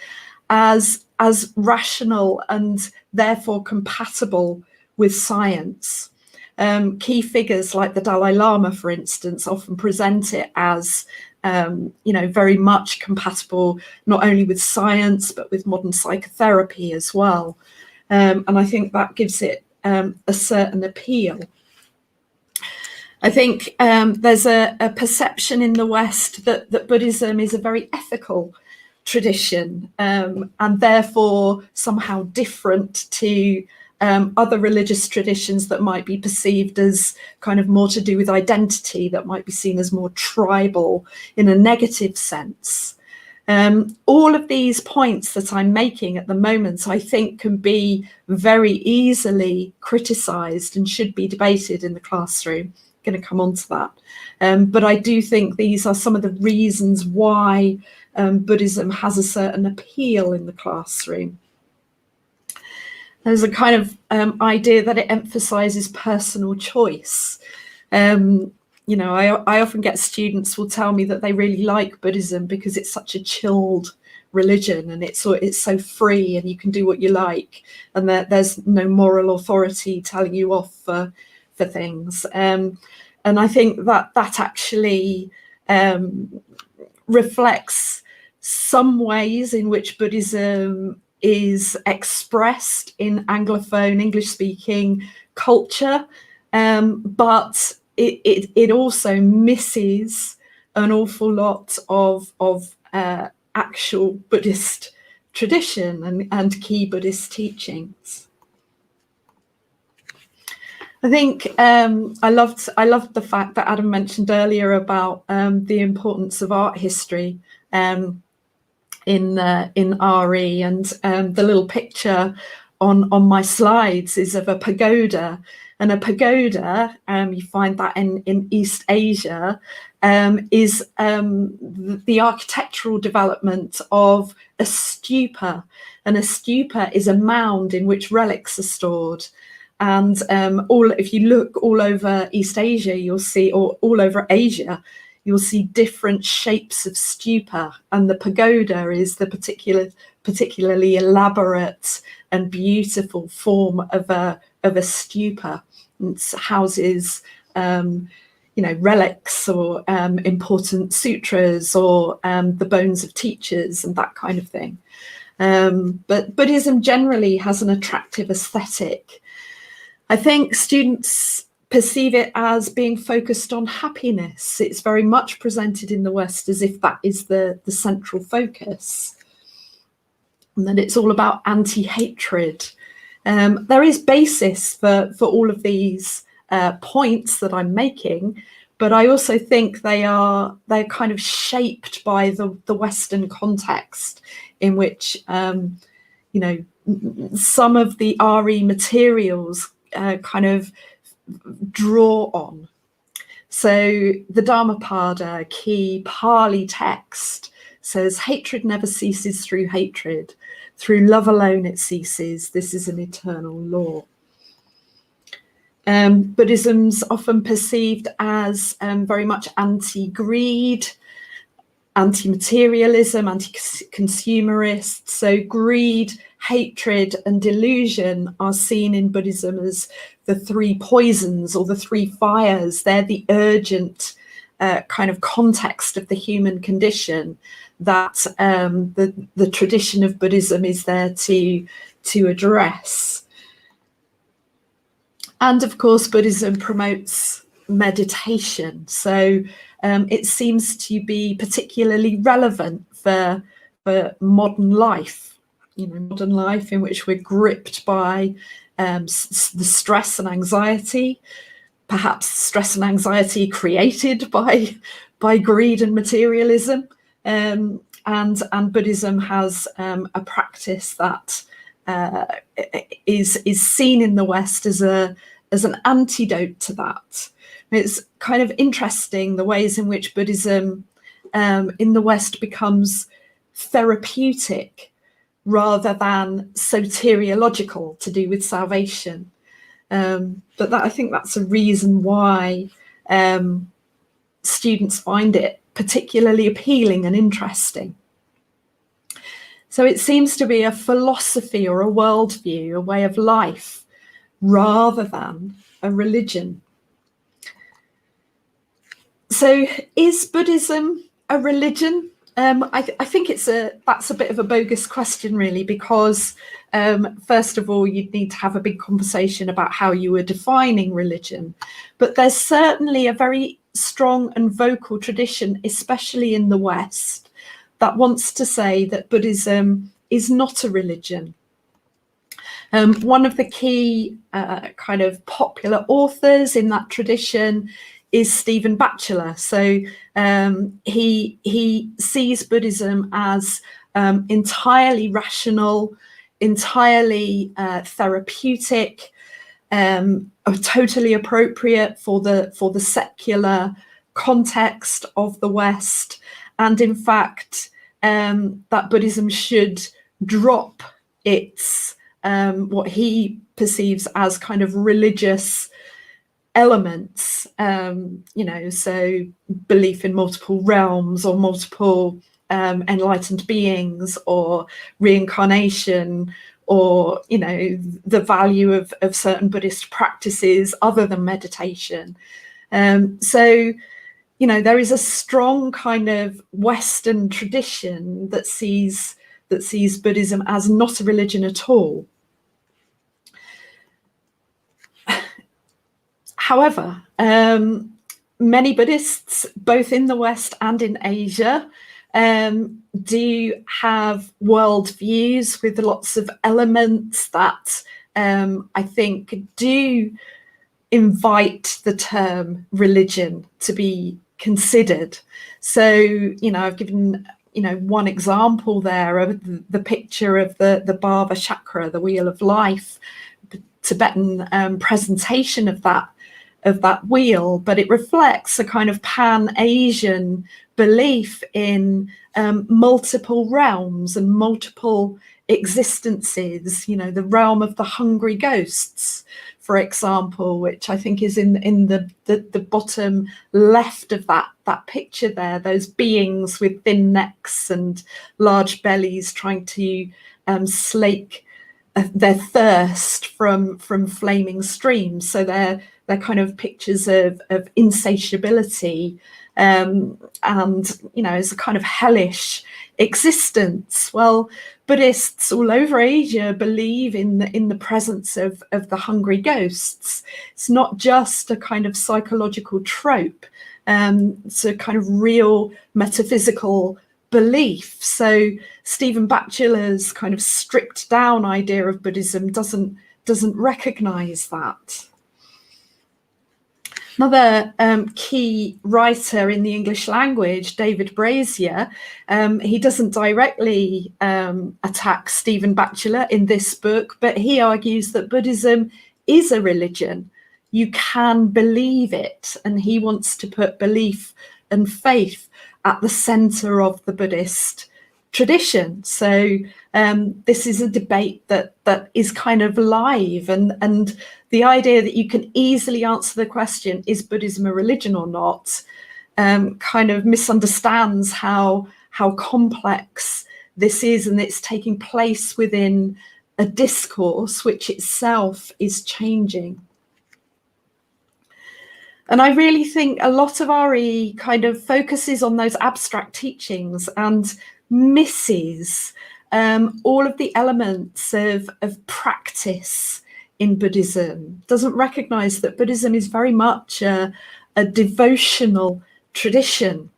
as rational and therefore compatible with science. Key figures like the Dalai Lama, for instance, often present it as very much compatible not only with science but with modern psychotherapy as well. And I think that gives it a certain appeal. I think there's a perception in the West that Buddhism is a very ethical tradition, and therefore somehow different to other religious traditions that might be perceived as kind of more to do with identity, that might be seen as more tribal in a negative sense. All of these points that I'm making at the moment, I think, can be very easily criticised and should be debated in the classroom. I'm going to come on to that. But I do think these are some of the reasons why Buddhism has a certain appeal in the classroom. There's a kind of idea that it emphasises personal choice. I often get students will tell me that they really like Buddhism because it's such a chilled religion, and it's so free and you can do what you like, and there's no moral authority telling you off for things. And I think that actually reflects some ways in which Buddhism is expressed in Anglophone, English-speaking culture, but it also misses an awful lot of actual Buddhist tradition and key Buddhist teachings. I think I loved the fact that Adam mentioned earlier about the importance of art history in RE, and the little picture on my slides is of a pagoda. And a pagoda, you find that in East Asia, is the architectural development of a stupa. And a stupa is a mound in which relics are stored. And if you look all over East Asia, you'll see, or all over Asia, you'll see different shapes of stupa. And the pagoda is the particularly elaborate and beautiful form of a stupa. It houses relics or important sutras or the bones of teachers and that kind of thing. But Buddhism generally has an attractive aesthetic. I think students perceive it as being focused on happiness. It's very much presented in the West as if that is the central focus, and that it's all about anti-hatred. There is basis for all of these points that I'm making, but I also think they're kind of shaped by the Western context in which some of the RE materials kind of draw on. So the Dhammapada, key Pali text, says hatred never ceases through hatred. Through love alone it ceases. This is an eternal law. Buddhism's often perceived as very much anti-greed, anti-materialism, anti-consumerist. So greed, hatred and delusion are seen in Buddhism as the three poisons or the three fires. They're the urgent kind of context of the human condition that the tradition of Buddhism is there to address. And of course, Buddhism promotes meditation. So it seems to be particularly relevant for modern life, modern life in which we're gripped by the stress and anxiety, perhaps stress and anxiety created by greed and materialism. And Buddhism has a practice that is seen in the West as an antidote to that. It's kind of interesting the ways in which Buddhism in the West becomes therapeutic rather than soteriological, to do with salvation. But I think that's a reason why students find it particularly appealing and interesting. So it seems to be a philosophy or a worldview, a way of life, rather than a religion. So is Buddhism a religion? I think that's a bit of a bogus question, really, because first of all, you'd need to have a big conversation about how you were defining religion. But there's certainly a very strong and vocal tradition, especially in the West, that wants to say that Buddhism is not a religion. One of the key kind of popular authors in that tradition is Stephen Bachelor. So he sees Buddhism as entirely rational, entirely therapeutic, totally appropriate for the secular context of the West, and in fact that Buddhism should drop its what he perceives as kind of religious elements, so belief in multiple realms or multiple enlightened beings or reincarnation, or the value of certain Buddhist practices other than meditation. So there is a strong kind of Western tradition that sees Buddhism as not a religion at all. However, many Buddhists, both in the West and in Asia, do have worldviews with lots of elements that I think do invite the term religion to be considered. So, I've given one example there of the picture of the Bhava Chakra, the wheel of life, Tibetan presentation of that wheel, but it reflects a kind of pan-Asian belief in multiple realms and multiple existences. The realm of the hungry ghosts, for example, which I think is in the bottom left of that picture there, those beings with thin necks and large bellies trying to slake their thirst from flaming streams. So they're they're kind of pictures of insatiability, and as a kind of hellish existence. Well, Buddhists all over Asia believe in the presence of the hungry ghosts. It's not just a kind of psychological trope. It's a kind of real metaphysical belief. So Stephen Batchelor's kind of stripped down idea of Buddhism doesn't recognize that. Another key writer in the English language, David Brazier, he doesn't directly attack Stephen Batchelor in this book, but he argues that Buddhism is a religion. You can believe it, and he wants to put belief and faith at the center of the Buddhist tradition. So this is a debate that is kind of live, and the idea that you can easily answer the question, is Buddhism a religion or not, kind of misunderstands how complex this is, and it's taking place within a discourse which itself is changing. And I really think a lot of RE kind of focuses on those abstract teachings and misses all of the elements of practice in Buddhism. Doesn't recognize that Buddhism is very much a devotional tradition,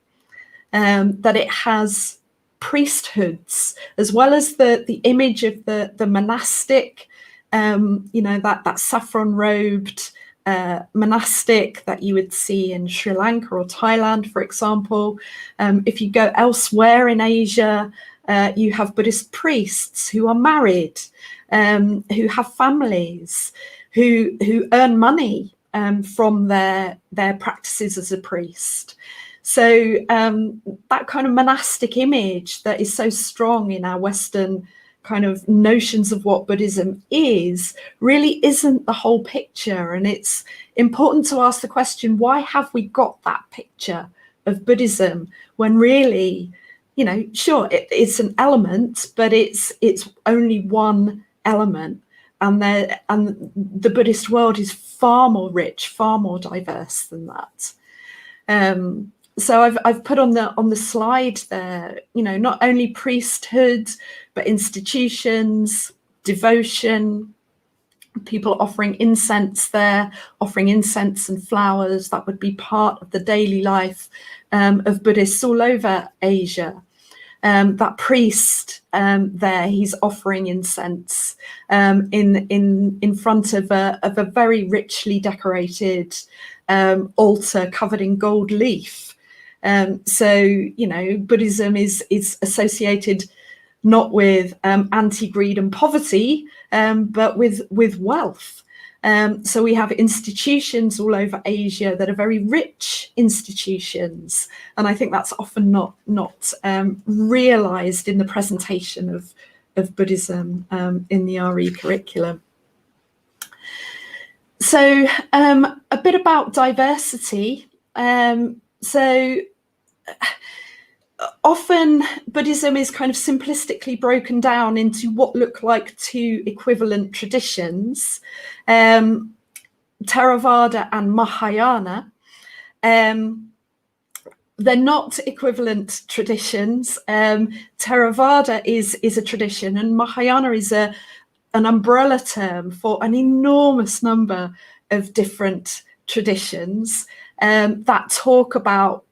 that it has priesthoods, as well as the image of the monastic, that saffron-robed monastic that you would see in Sri Lanka or Thailand, for example. If you go elsewhere in Asia, you have Buddhist priests who are married, who have families, who earn money from their practices as a priest. So that kind of monastic image that is so strong in our Western kind of notions of what Buddhism is really isn't the whole picture. And it's important to ask the question, why have we got that picture of Buddhism when really, sure, it's an element, but it's only one element. And the Buddhist world is far more rich, far more diverse than that. So I've put on the slide there, not only priesthood, but institutions, devotion, people offering incense there, offering incense and flowers. That would be part of the daily life of Buddhists all over Asia. That priest there, he's offering incense in front of a very richly decorated altar covered in gold leaf. So Buddhism is associated not with anti-greed and poverty, but with wealth. So we have institutions all over Asia that are very rich institutions, and I think that's often not realized in the presentation of Buddhism in the RE curriculum. So a bit about diversity. So often Buddhism is kind of simplistically broken down into what look like two equivalent traditions, Theravada and Mahayana. They're not equivalent traditions. Theravada is a tradition, and Mahayana is an umbrella term for an enormous number of different traditions that talk about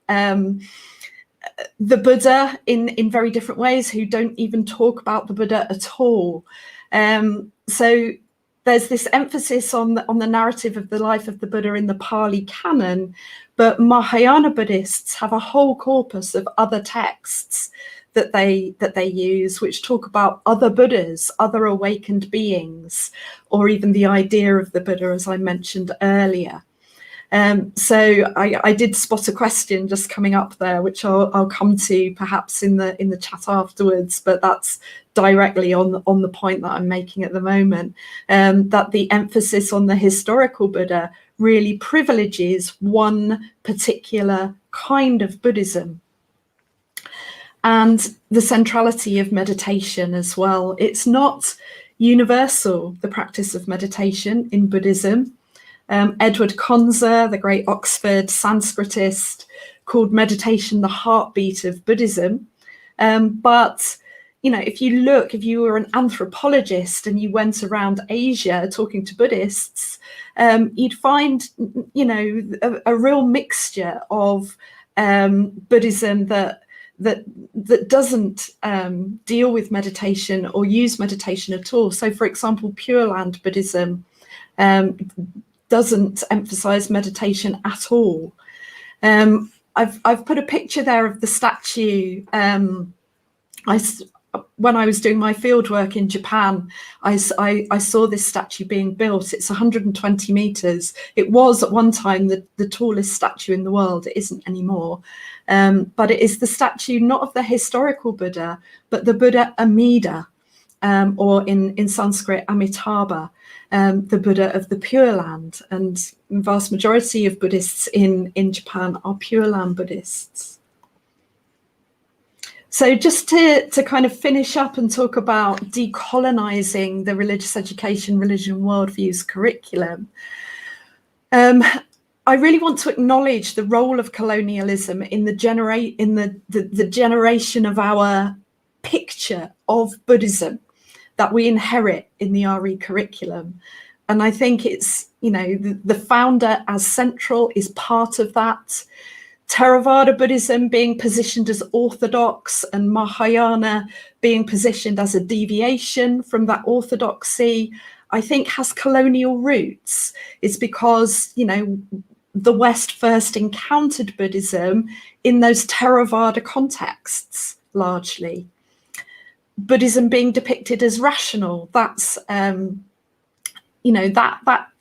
the Buddha in very different ways, who don't even talk about the Buddha at all. So there's this emphasis on the narrative of the life of the Buddha in the Pali canon, but Mahayana Buddhists have a whole corpus of other texts that they use, which talk about other Buddhas, other awakened beings, or even the idea of the Buddha, as I mentioned earlier. So I did spot a question just coming up there, which I'll come to perhaps in the chat afterwards, but that's directly on the point that I'm making at the moment, that the emphasis on the historical Buddha really privileges one particular kind of Buddhism. And the centrality of meditation as well. It's not universal, the practice of meditation in Buddhism. Edward Conzer, the great Oxford Sanskritist, called meditation the heartbeat of Buddhism. But if you were an anthropologist and you went around Asia talking to Buddhists, you'd find, a real mixture of Buddhism that doesn't deal with meditation or use meditation at all. So, for example, Pure Land Buddhism doesn't emphasize meditation at all. I've put a picture there of the statue. When I was doing my fieldwork in Japan, I saw this statue being built. It's 120 meters. It was at one time the tallest statue in the world. It isn't anymore. But it is the statue not of the historical Buddha, but the Buddha Amida, or in Sanskrit, Amitabha, the Buddha of the Pure Land. And the vast majority of Buddhists in Japan are Pure Land Buddhists. So just to kind of finish up and talk about decolonizing the religious education, religion worldviews curriculum, I really want to acknowledge the role of colonialism in the generation of our picture of Buddhism that we inherit in the RE curriculum. And I think it's, the founder as central is part of that. Theravada Buddhism being positioned as orthodox and Mahayana being positioned as a deviation from that orthodoxy, I think has colonial roots. It's because, the West first encountered Buddhism in those Theravada contexts, largely. Buddhism being depicted as rational, that's, that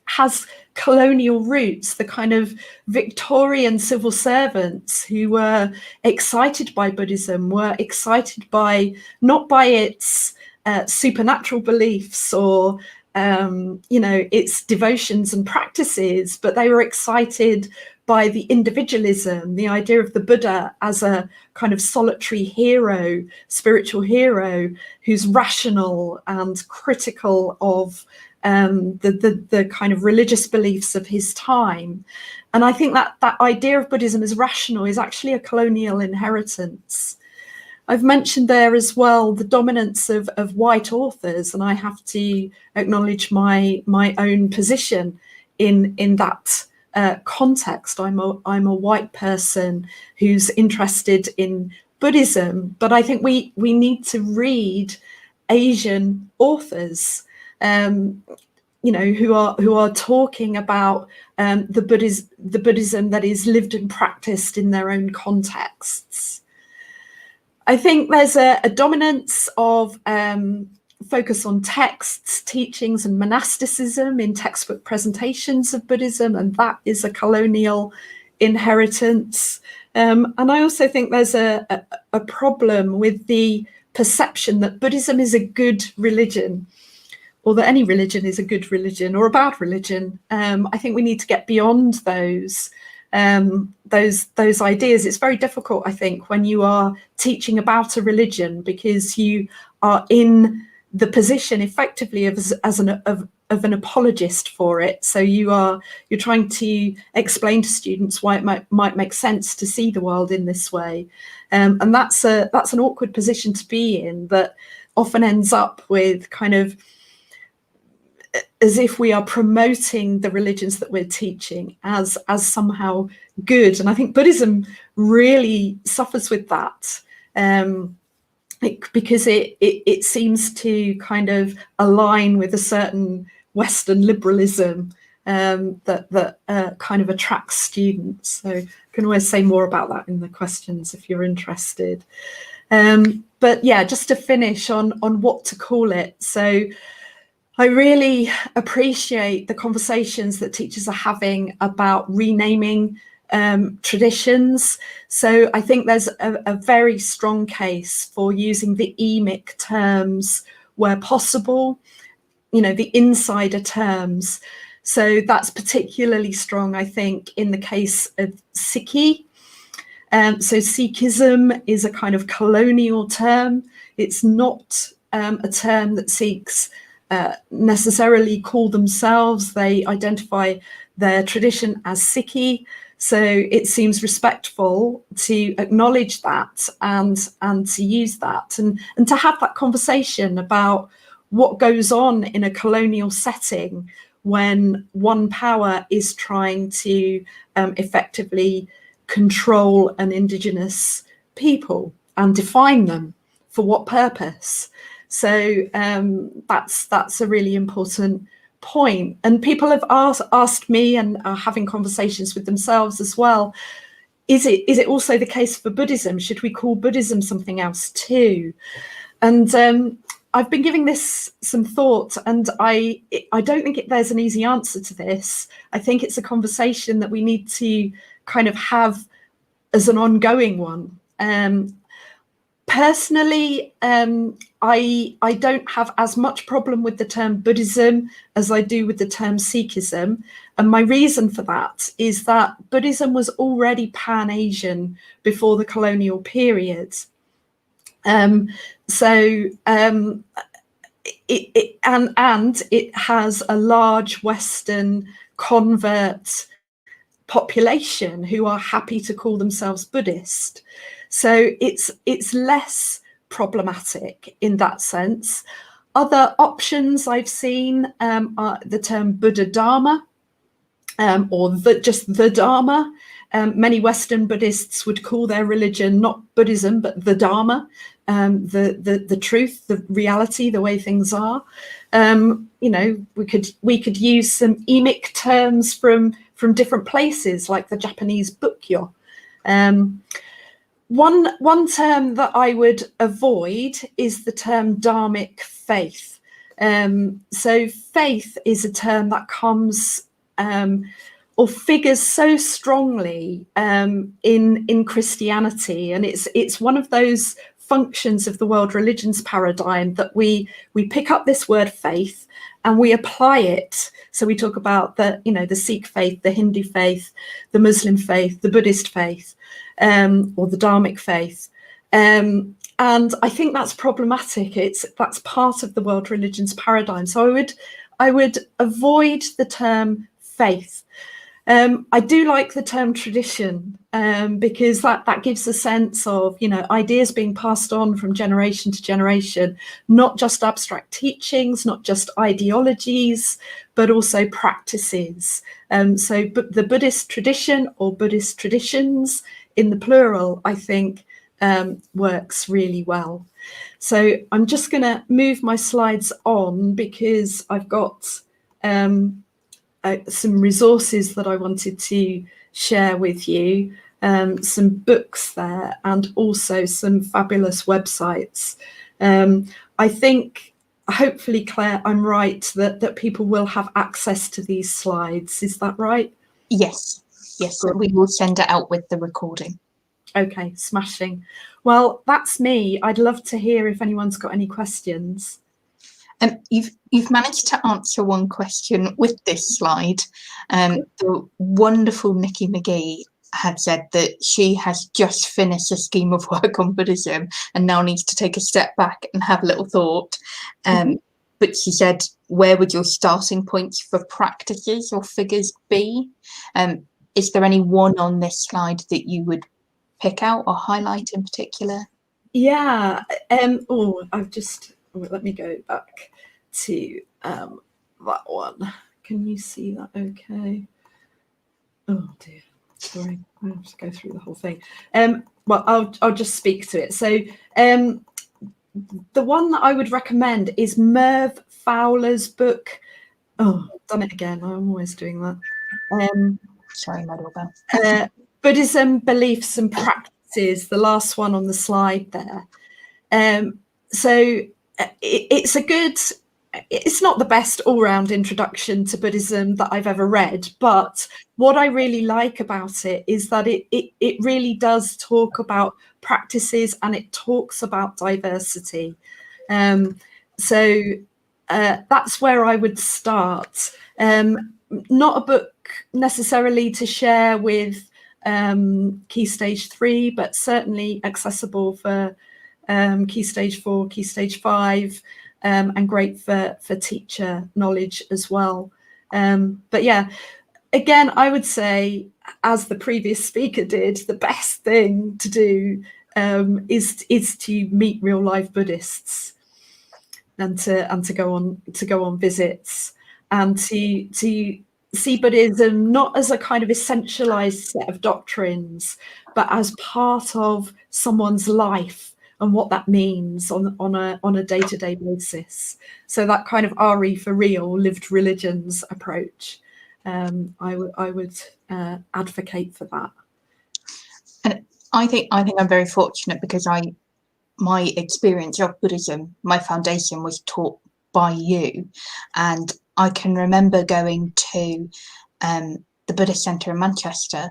has colonial roots. The kind of Victorian civil servants who were excited by Buddhism were excited not by its supernatural beliefs or its devotions and practices, but they were excited by the individualism, the idea of the Buddha as a kind of solitary hero, spiritual hero, who's rational and critical of the kind of religious beliefs of his time. And I think that idea of Buddhism as rational is actually a colonial inheritance. I've mentioned there as well the dominance of white authors, and I have to acknowledge my own position in that context. I'm a white person who's interested in Buddhism, but I think we need to read Asian authors, who are talking about the Buddhism that is lived and practiced in their own contexts. I think there's a dominance of focus on texts, teachings, and monasticism in textbook presentations of Buddhism, and that is a colonial inheritance. And I also think there's a problem with the perception that Buddhism is a good religion, or that any religion is a good religion or a bad religion. I think we need to get beyond those ideas. It's very difficult, I think, when you are teaching about a religion, because you are in the position effectively of an apologist for it. So you're trying to explain to students why it might make sense to see the world in this way, and that's an awkward position to be in, that often ends up with kind of as if we are promoting the religions that we're teaching as somehow good. And I think Buddhism really suffers with that, because it seems to kind of align with a certain Western liberalism that kind of attracts students. So I can always say more about that in the questions if you're interested. But yeah, just to finish on what to call it. So I really appreciate the conversations that teachers are having about renaming traditions. So I think there's a very strong case for using the emic terms where possible, the insider terms. So that's particularly strong, I think, in the case of Sikhi. So Sikhism is a kind of colonial term. It's not a term that Sikhs necessarily call themselves. They identify their tradition as Sikhi. So it seems respectful to acknowledge that and to use that and to have that conversation about what goes on in a colonial setting when one power is trying to effectively control an indigenous people and define them for what purpose. So that's a really important point. And people have asked me and are having conversations with themselves as well. Is it also the case for Buddhism? Should we call Buddhism something else too? And I've been giving this some thought, and I don't think there's an easy answer to this. I think it's a conversation that we need to kind of have as an ongoing one. Personally, I don't have as much problem with the term Buddhism as I do with the term Sikhism. And my reason for that is that Buddhism was already Pan-Asian before the colonial period. It has a large Western convert population who are happy to call themselves Buddhist. So it's less problematic in that sense. Other options I've seen are the term Buddha Dharma, or just the Dharma. Many Western Buddhists would call their religion not Buddhism, but the Dharma, the truth, the reality, the way things are. We could use some emic terms from different places, like the Japanese Bukkyo. One term that I would avoid is the term dharmic faith. So faith is a term that comes or figures so strongly in Christianity, and it's one of those functions of the world religions paradigm that we pick up this word faith and we apply it. So we talk about the Sikh faith, the Hindu faith, the Muslim faith, the Buddhist faith, or the Dharmic faith. And I think that's problematic. That's part of the world religions paradigm. So I would avoid the term faith. I do like the term tradition because that gives a sense of, ideas being passed on from generation to generation, not just abstract teachings, not just ideologies, but also practices. So the Buddhist tradition, or Buddhist traditions in the plural, I think works really well. So I'm just going to move my slides on because I've got some resources that I wanted to share with you, some books there, and also some fabulous websites. I think, hopefully, Claire, I'm right that people will have access to these slides. Is that right? Yes, we will send it out with the recording. Okay, smashing. Well, that's me. I'd love to hear if anyone's got any questions. You've managed to answer one question with this slide. The wonderful Nikki McGee had said that she has just finished a scheme of work on Buddhism and now needs to take a step back and have a little thought. But she said, where would your starting points for practices or figures be? Is there any one on this slide that you would pick out or highlight in particular? Yeah. Let me go back to that one. Can you see that okay? Oh dear, sorry, I have to go through the whole thing. Well, I'll just speak to it. So the one that I would recommend is Merv Fowler's book. Oh, done it again. I'm always doing that. Sorry, my doorbell. Buddhism, Beliefs and Practices, the last one on the slide there. So it's not the best all-round introduction to Buddhism that I've ever read, but what I really like about it is that it really does talk about practices, and it talks about diversity. So that's where I would start. Not a book necessarily to share with Key Stage 3, but certainly accessible for Key Stage 4, Key Stage 5, and great for teacher knowledge as well. But yeah, again, I would say, as the previous speaker did, the best thing to do is to meet real life Buddhists and to go on visits and to see Buddhism not as a kind of essentialized set of doctrines, but as part of someone's life and what that means on a day-to-day basis. So that kind of RE for real, lived religions approach. I would advocate for that. And I think I'm very fortunate because my experience of Buddhism, my foundation was taught by you, and I can remember going to the Buddhist Centre in Manchester,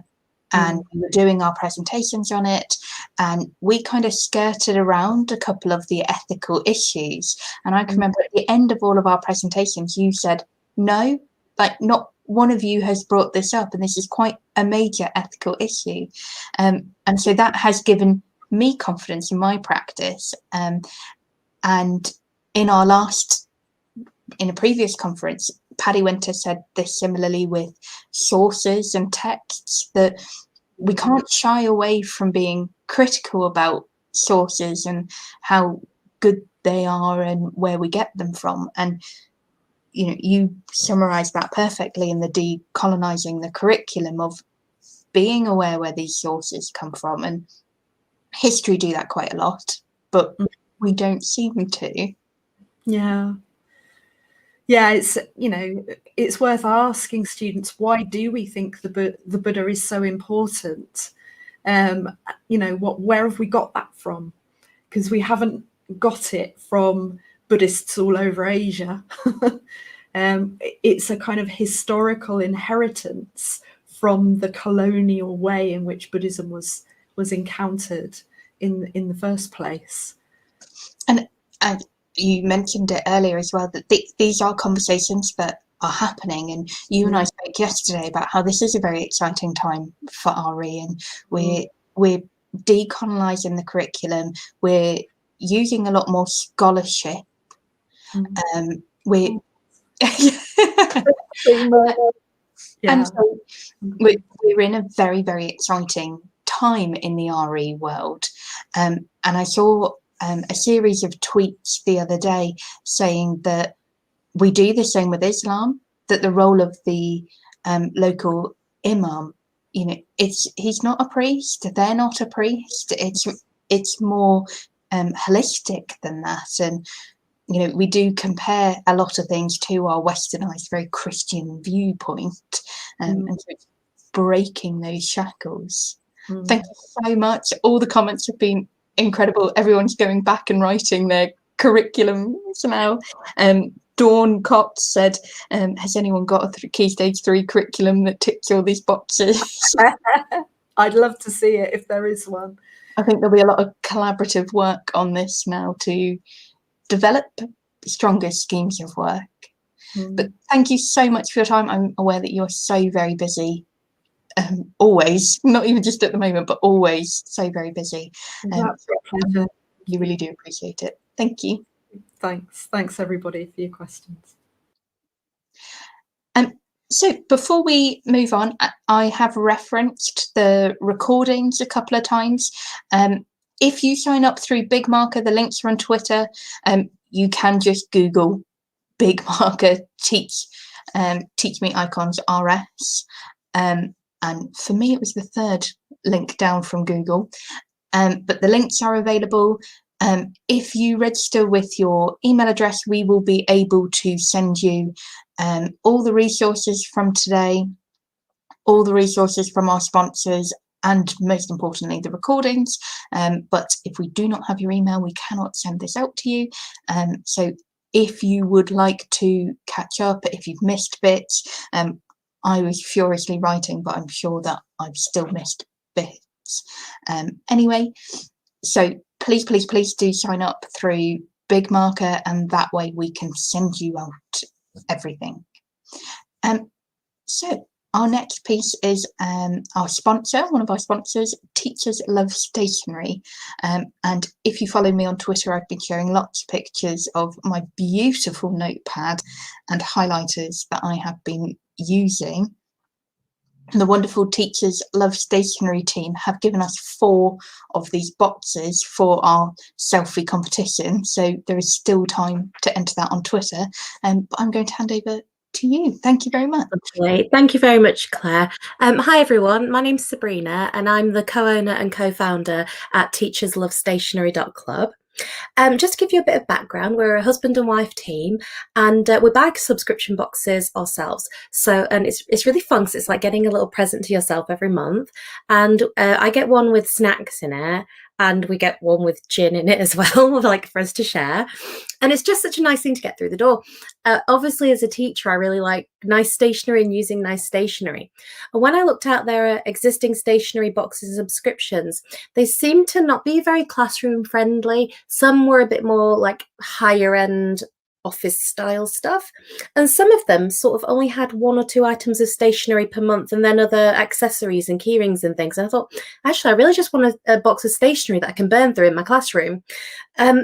and we were doing our presentations on it, and we kind of skirted around a couple of the ethical issues. And I can remember at the end of all of our presentations, you said, no, like not one of you has brought this up, and this is quite a major ethical issue. And so that has given me confidence in my practice. And in a previous conference, Paddy Winter said this similarly with sources and texts, that we can't shy away from being critical about sources and how good they are and where we get them from. And you summarized that perfectly in the decolonizing the curriculum of being aware where these sources come from. And history do that quite a lot, but we don't seem to. Yeah, it's worth asking students, why do we think the Buddha is so important? Where have we got that from? Because we haven't got it from Buddhists all over Asia. It's a kind of historical inheritance from the colonial way in which Buddhism was encountered in the first place. And you mentioned it earlier as well, that these are conversations that are happening, and you and I spoke yesterday about how this is a very exciting time for RE, and we're decolonizing the curriculum, we're using a lot more scholarship, and so we're in a very, very exciting time in the RE world. And I saw a series of tweets the other day saying that we do the same with Islam, that the role of the local imam, he's not a priest, they're not a priest, it's more holistic than that. And we do compare a lot of things to our westernized, very Christian viewpoint, and so it's breaking those shackles. Thank you so much. All the comments have been incredible. Everyone's going back and writing their curriculums now. Dawn Cox said, has anyone got a Key Stage 3 curriculum that ticks all these boxes? I'd love to see it if there is one. I think there'll be a lot of collaborative work on this now to develop stronger schemes of work. But thank you so much for your time. I'm aware that you're so very busy. Always, not even just at the moment, but always so very busy. You really do appreciate it. Thank you. Thanks everybody for your questions. So before we move on, I have referenced the recordings a couple of times. If you sign up through Big Marker, the links are on Twitter. You can just Google Big Marker Teach Me Icons RS. And for me, it was the third link down from Google. But the links are available. If you register with your email address, we will be able to send you all the resources from today, all the resources from our sponsors, and most importantly, the recordings. But if we do not have your email, we cannot send this out to you. So if you would like to catch up, if you've missed bits, I was furiously writing, but I'm sure that I've still missed bits. Anyway, so please do sign up through Big Marker, and that way we can send you out everything. So our next piece is our sponsor, one of our sponsors, Teachers Love Stationery. And if you follow me on Twitter, I've been sharing lots of pictures of my beautiful notepad and highlighters that I have been using. the wonderful Teachers Love Stationery team have given us 4 of these boxes for our selfie competition. So there is still time to enter that on Twitter. But I'm going to hand over to you. Thank you very much. Lovely. Thank you very much, Claire. Hi, everyone. My name's Sabrina, and I'm the co-owner and co-founder at teacherslovestationery.club. Just to give you a bit of background, we're a husband and wife team, and we buy subscription boxes ourselves. And it's really fun because it's like getting a little present to yourself every month. And I get one with snacks in it, and we get one with gin in it as well, like for us to share. And it's just such a nice thing to get through the door. Obviously, as a teacher, I really like nice stationery and using nice stationery. And when I looked out their existing stationery boxes and subscriptions, they seem to not be very classroom friendly. Some were a bit more like higher end office style stuff, and some of them sort of only had 1 or 2 items of stationery per month, and then other accessories and key rings and things. And I thought, actually, I really just want a box of stationery that I can burn through in my classroom.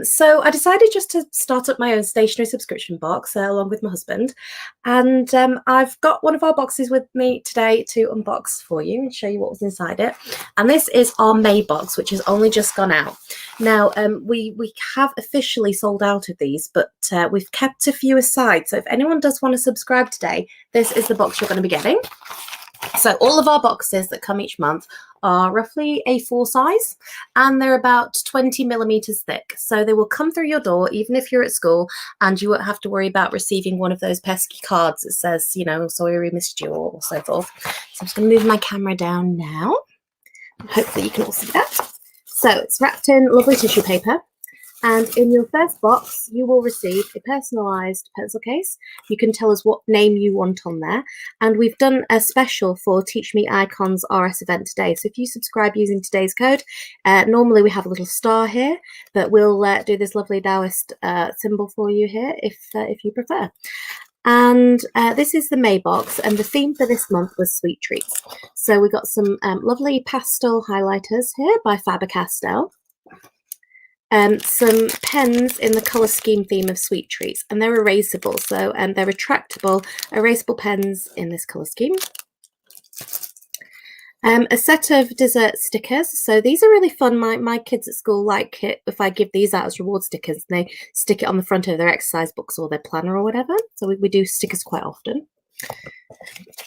So I decided just to start up my own stationery subscription box along with my husband, and I've got one of our boxes with me today to unbox for you and show you what was inside it. And this is our May box, which has only just gone out. Now, we have officially sold out of these, but we've kept a few aside. So if anyone does want to subscribe today, this is the box you're going to be getting. So all of our boxes that come each month are roughly A4 size, and they're about 20 millimeters thick. So they will come through your door, even if you're at school, and you won't have to worry about receiving one of those pesky cards that says, you know, sorry we missed you, or so forth. So I'm just going to move my camera down now. Hopefully you can all see that. So it's wrapped in lovely tissue paper. And in your first box, you will receive a personalised pencil case. You can tell us what name you want on there. And we've done a special for Teach Me Icons RS event today. So if you subscribe using today's code, normally we have a little star here, but we'll do this lovely Taoist symbol for you here if you prefer. And this is the May box, and the theme for this month was sweet treats. So we got some lovely pastel highlighters here by Faber-Castell. Some pens in the colour scheme theme of sweet treats, and they're erasable, so they're retractable, erasable pens in this colour scheme. A set of dessert stickers. So these are really fun. My kids at school like it if I give these out as reward stickers, and they stick it on the front of their exercise books or their planner or whatever. So we do stickers quite often.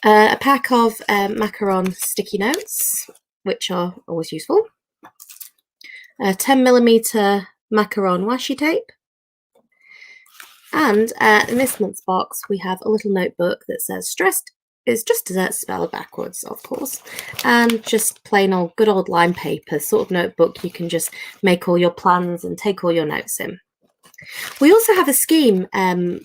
A pack of macaron sticky notes, which are always useful. 10mm macaron washi tape. And in this month's box, we have a little notebook that says stressed is just dessert spelled backwards, of course, and just plain old good old line paper, sort of notebook you can just make all your plans and take all your notes in. We also have a scheme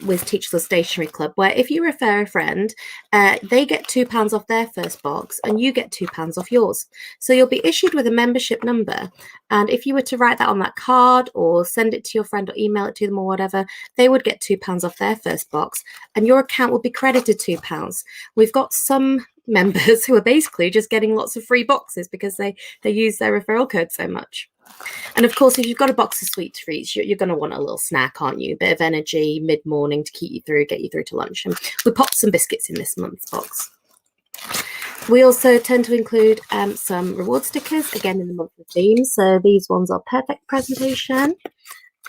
with Teachers Love Stationery Club where if you refer a friend, they get £2 off their first box and you get £2 off yours. So you'll be issued with a membership number, and if you were to write that on that card or send it to your friend or email it to them or whatever, they would get £2 off their first box and your account will be credited £2. We've got some members who are basically just getting lots of free boxes because they use their referral code so much. And of course, if you've got a box of sweet treats, you're going to want a little snack, aren't you? A bit of energy mid-morning to keep you through, get you through to lunch. And we popped some biscuits in this month's box. We also tend to include some reward stickers, again in the monthly theme. So these ones are perfect presentation,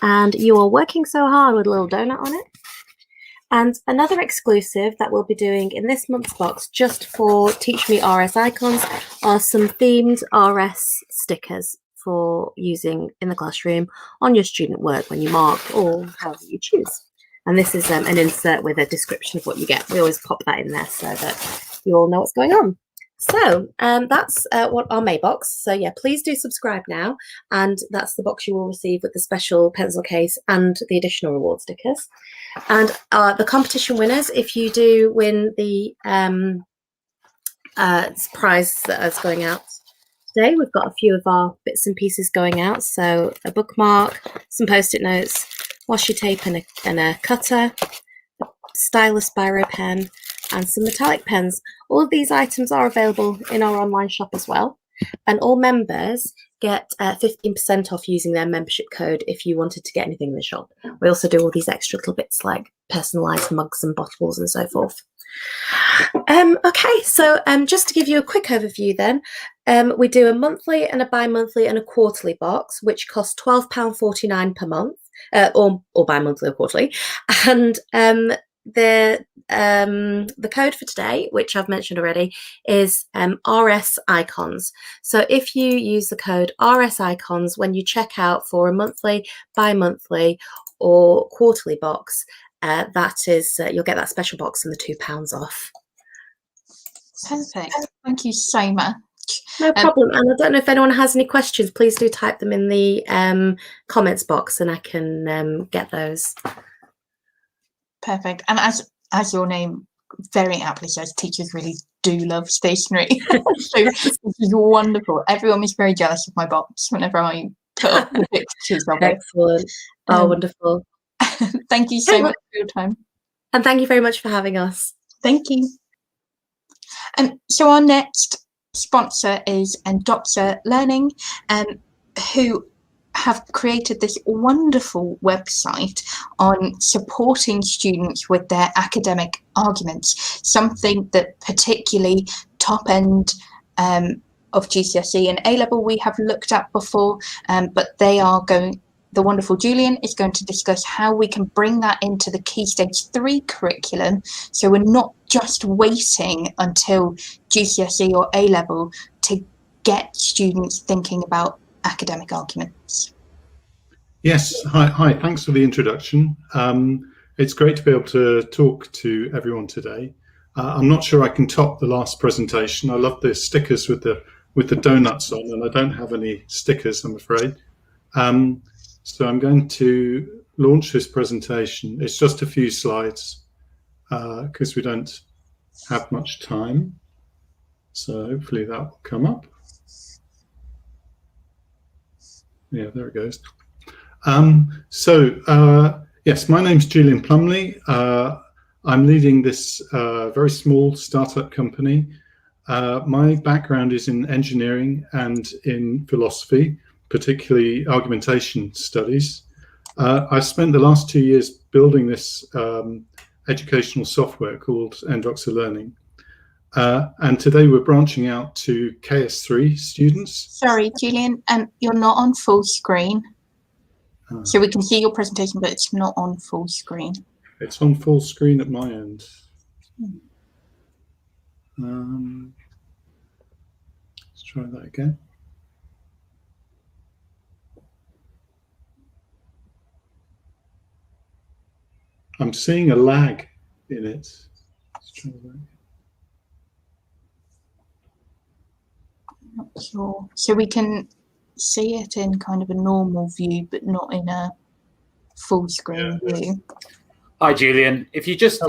and you are working so hard with a little donut on it. And another exclusive that we'll be doing in this month's box just for Teach Me RS Icons are some themed RS stickers for using in the classroom on your student work when you mark or however you choose. And this is an insert with a description of what you get. We always pop that in there so that you all know what's going on. So that's what our May box. So yeah, please do subscribe now. And that's the box you will receive with the special pencil case and the additional reward stickers. And the competition winners, if you do win the prize that is going out today, we've got a few of our bits and pieces going out. So a bookmark, some post-it notes, washi tape and a cutter, a stylus biro pen, and some metallic pens. All of these items are available in our online shop as well. And all members get 15% off using their membership code if you wanted to get anything in the shop. We also do all these extra little bits like personalised mugs and bottles and so forth. Okay, so just to give you a quick overview then, we do a monthly and a bi-monthly and a quarterly box, which costs £12.49 per month, or bi-monthly or quarterly. And the code for today, which I've mentioned already, is RSIcons. So if you use the code RSIcons when you check out for a monthly, bi-monthly or quarterly box, that is you'll get that special box and the £2 off. Perfect. Thank you so much. No problem. And I don't know if anyone has any questions, please do type them in the comments box and I can get those. Perfect. And as your name very aptly says, teachers really do love stationery. So this is wonderful. Everyone was very jealous of my box whenever I put up the pictures of it. Excellent. Oh, wonderful. Thank you so much for your time. And thank you very much for having us. Thank you. So our next sponsor is Untitled Learning, who have created this wonderful website on supporting students with their academic arguments, something that particularly top end of GCSE and A-level we have looked at before, but the wonderful Julian is going to discuss how we can bring that into the Key Stage 3 curriculum, so we're not just waiting until GCSE or A-level to get students thinking about academic arguments. Yes, hi, thanks for the introduction. It's great to be able to talk to everyone today. I'm not sure I can top the last presentation. I love the stickers with the donuts on, and I don't have any stickers, I'm afraid. So I'm going to launch this presentation. It's just a few slides because we don't have much time. So hopefully that will come up. Yeah, there it goes. Yes, my name's Julian Plumley. I'm leading this very small startup company. My background is in engineering and in philosophy, particularly argumentation studies. I've spent the last 2 years building this educational software called Untitled Learning. And today we're branching out to KS3 students. Sorry, Julian, you're not on full screen. So we can see your presentation, but it's not on full screen. It's on full screen at my end. Let's try that again. I'm seeing a lag in it. Let's try that. Not sure. So we can see it in kind of a normal view, but not in a full screen view. Hi, Julian. If you just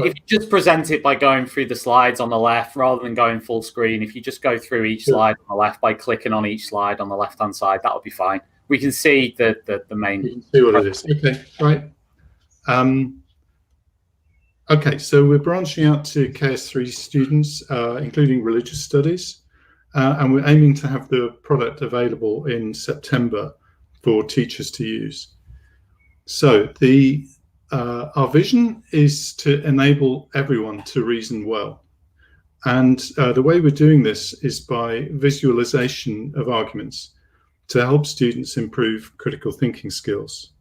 present it by going through the slides on the left rather than going full screen, if you just go through each slide on the left by clicking on each slide on the left-hand side, that would be fine. We can see the main. You can see what it is. Okay, right. Okay, so we're branching out to KS3 students, including religious studies, and we're aiming to have the product available in September for teachers to use. So our vision is to enable everyone to reason well. And the way we're doing this is by visualization of arguments to help students improve critical thinking skills.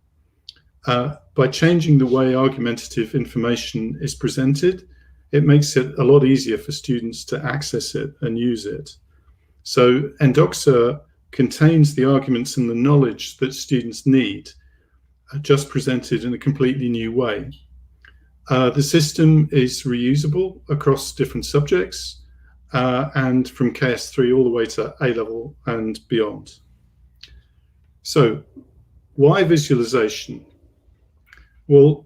By changing the way argumentative information is presented, it makes it a lot easier for students to access it and use it. So Endoxa contains the arguments and the knowledge that students need, just presented in a completely new way. The system is reusable across different subjects and from KS3 all the way to A-level and beyond. So why visualization? Well,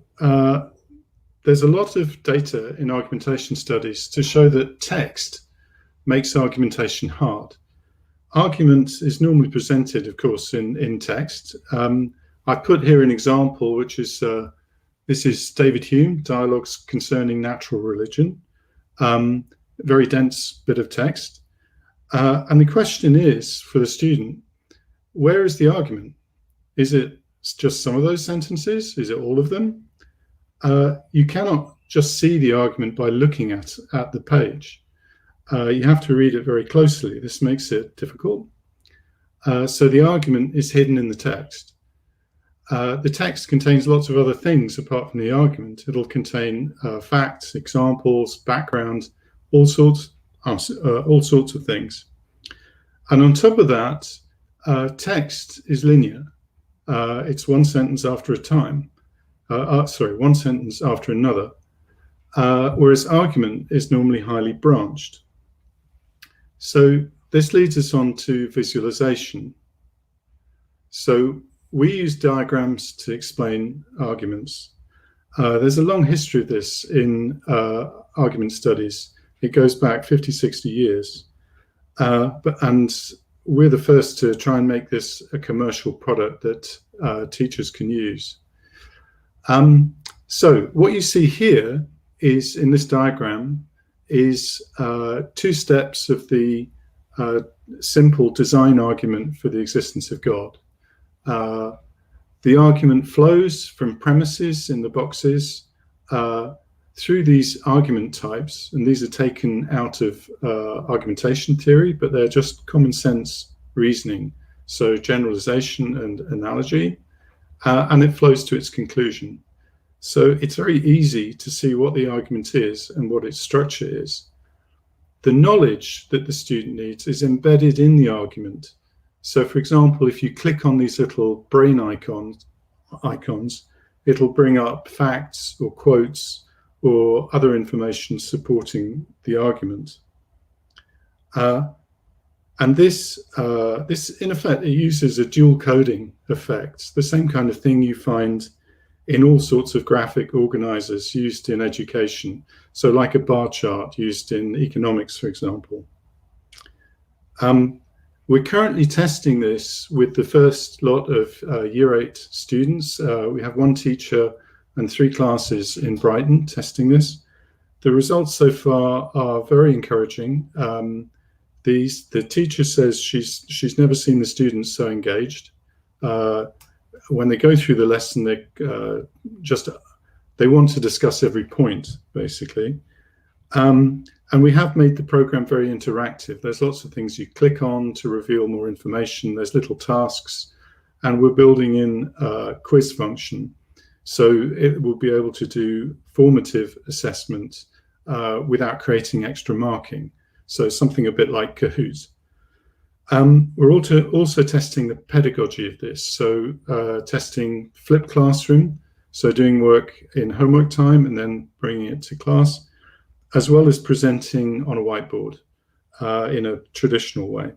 there's a lot of data in argumentation studies to show that text makes argumentation hard. Argument is normally presented, of course, in text. I put here an example, which is, this is David Hume, Dialogues Concerning Natural Religion, very dense bit of text. And the question is, for the student, where is the argument? Is it just some of those sentences? Is it all of them? You cannot just see the argument by looking at the page. You have to read it very closely. This makes it difficult. So the argument is hidden in the text. The text contains lots of other things apart from the argument. It'll contain facts, examples, background, all sorts of things. And on top of that, text is linear. It's one sentence after a time. One sentence after another. Whereas argument is normally highly branched. So this leads us on to visualization. So we use diagrams to explain arguments. There's a long history of this in argument studies. It goes back 50, 60 years. And we're the first to try and make this a commercial product that teachers can use. So what you see here is, in this diagram, is 2 steps of the simple design argument for the existence of God. The argument flows from premises in the boxes through these argument types, and these are taken out of argumentation theory, but they're just common sense reasoning, so generalization and analogy, and it flows to its conclusion. So it's very easy to see what the argument is and what its structure is. The knowledge that the student needs is embedded in the argument. So, for example, if you click on these little brain icons, it'll bring up facts or quotes or other information supporting the argument. And this, in effect, it uses a dual coding effect, the same kind of thing you find in all sorts of graphic organizers used in education. So like a bar chart used in economics, for example. We're currently testing this with the first lot of Year 8 students. We have 1 teacher and 3 classes in Brighton testing this. The results so far are very encouraging. The teacher says she's never seen the students so engaged. When they go through the lesson, they want to discuss every point, basically. And we have made the program very interactive. There's lots of things you click on to reveal more information. There's little tasks, and we're building in a quiz function. So it will be able to do formative assessment without creating extra marking. So something a bit like Kahoot. We're also testing the pedagogy of this. So testing flipped classroom, so doing work in homework time and then bringing it to class, as well as presenting on a whiteboard in a traditional way.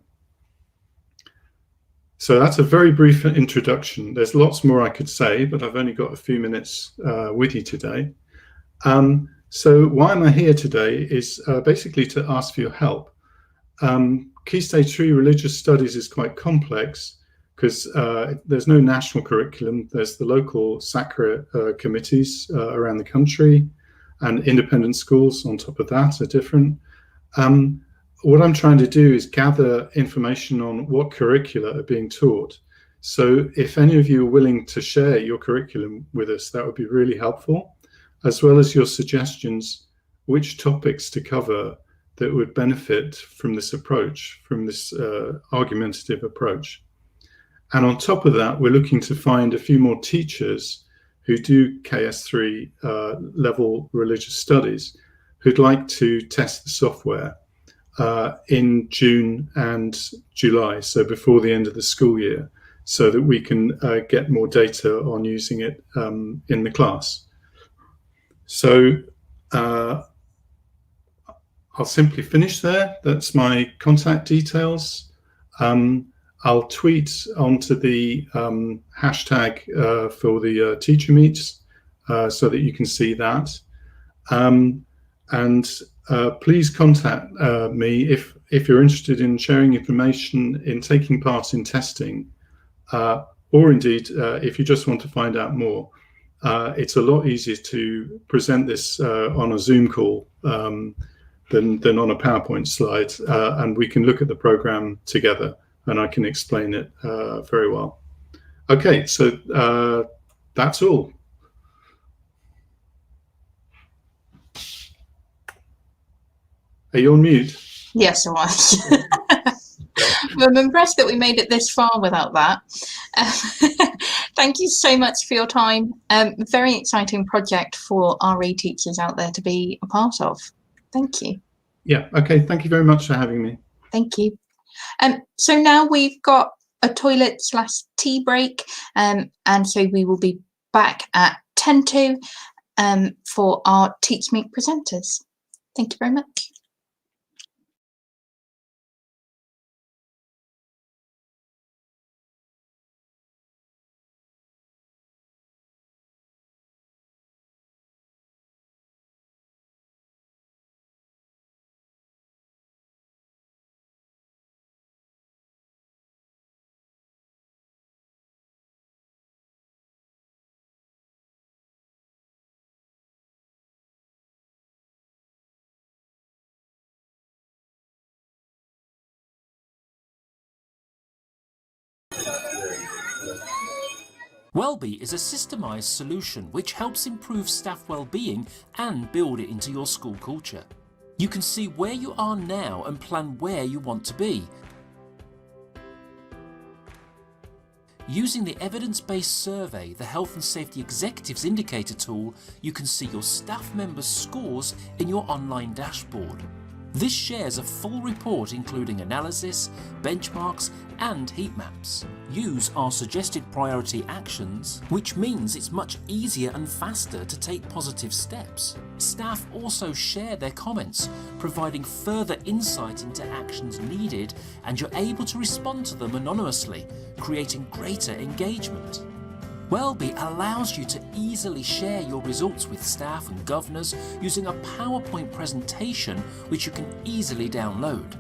So that's a very brief introduction. There's lots more I could say, but I've only got a few minutes with you today. So why am I here today is basically to ask for your help. Key Stage 3 religious studies is quite complex because there's no national curriculum. There's the local SACRA committees around the country, and independent schools on top of that are different. What I'm trying to do is gather information on what curricula are being taught. So if any of you are willing to share your curriculum with us, that would be really helpful, as well as your suggestions, which topics to cover that would benefit from this approach, from this argumentative approach. And on top of that, we're looking to find a few more teachers who do KS3 level religious studies who'd like to test the software in June and July, so before the end of the school year, so that we can get more data on using it in the class. So I'll simply finish there. That's my contact details. I'll tweet onto the hashtag for the teacher meets so that you can see that. And please contact me if you're interested in sharing information, in taking part in testing, or indeed if you just want to find out more. It's a lot easier to present this on a Zoom call than on a PowerPoint slide, and we can look at the program together and I can explain it very well. Okay, so that's all. Are you on mute? Yes, I was. I'm impressed that we made it this far without that. Thank you so much for your time. Very exciting project for RE teachers out there to be a part of. Thank you. Yeah, okay. Thank you very much for having me. Thank you. So now we've got a toilet/tea break, and so we will be back at 10 to for our Teach Meet presenters. Thank you very much. Wellbe is a systemized solution which helps improve staff well-being and build it into your school culture. You can see where you are now and plan where you want to be. Using the evidence-based survey, the Health and Safety Executives Indicator tool, you can see your staff members' scores in your online dashboard. This shares a full report including analysis, benchmarks and heat maps. Use our suggested priority actions, which means it's much easier and faster to take positive steps. Staff also share their comments, providing further insight into actions needed, and you're able to respond to them anonymously, creating greater engagement. Wellbe allows you to easily share your results with staff and governors using a PowerPoint presentation which you can easily download.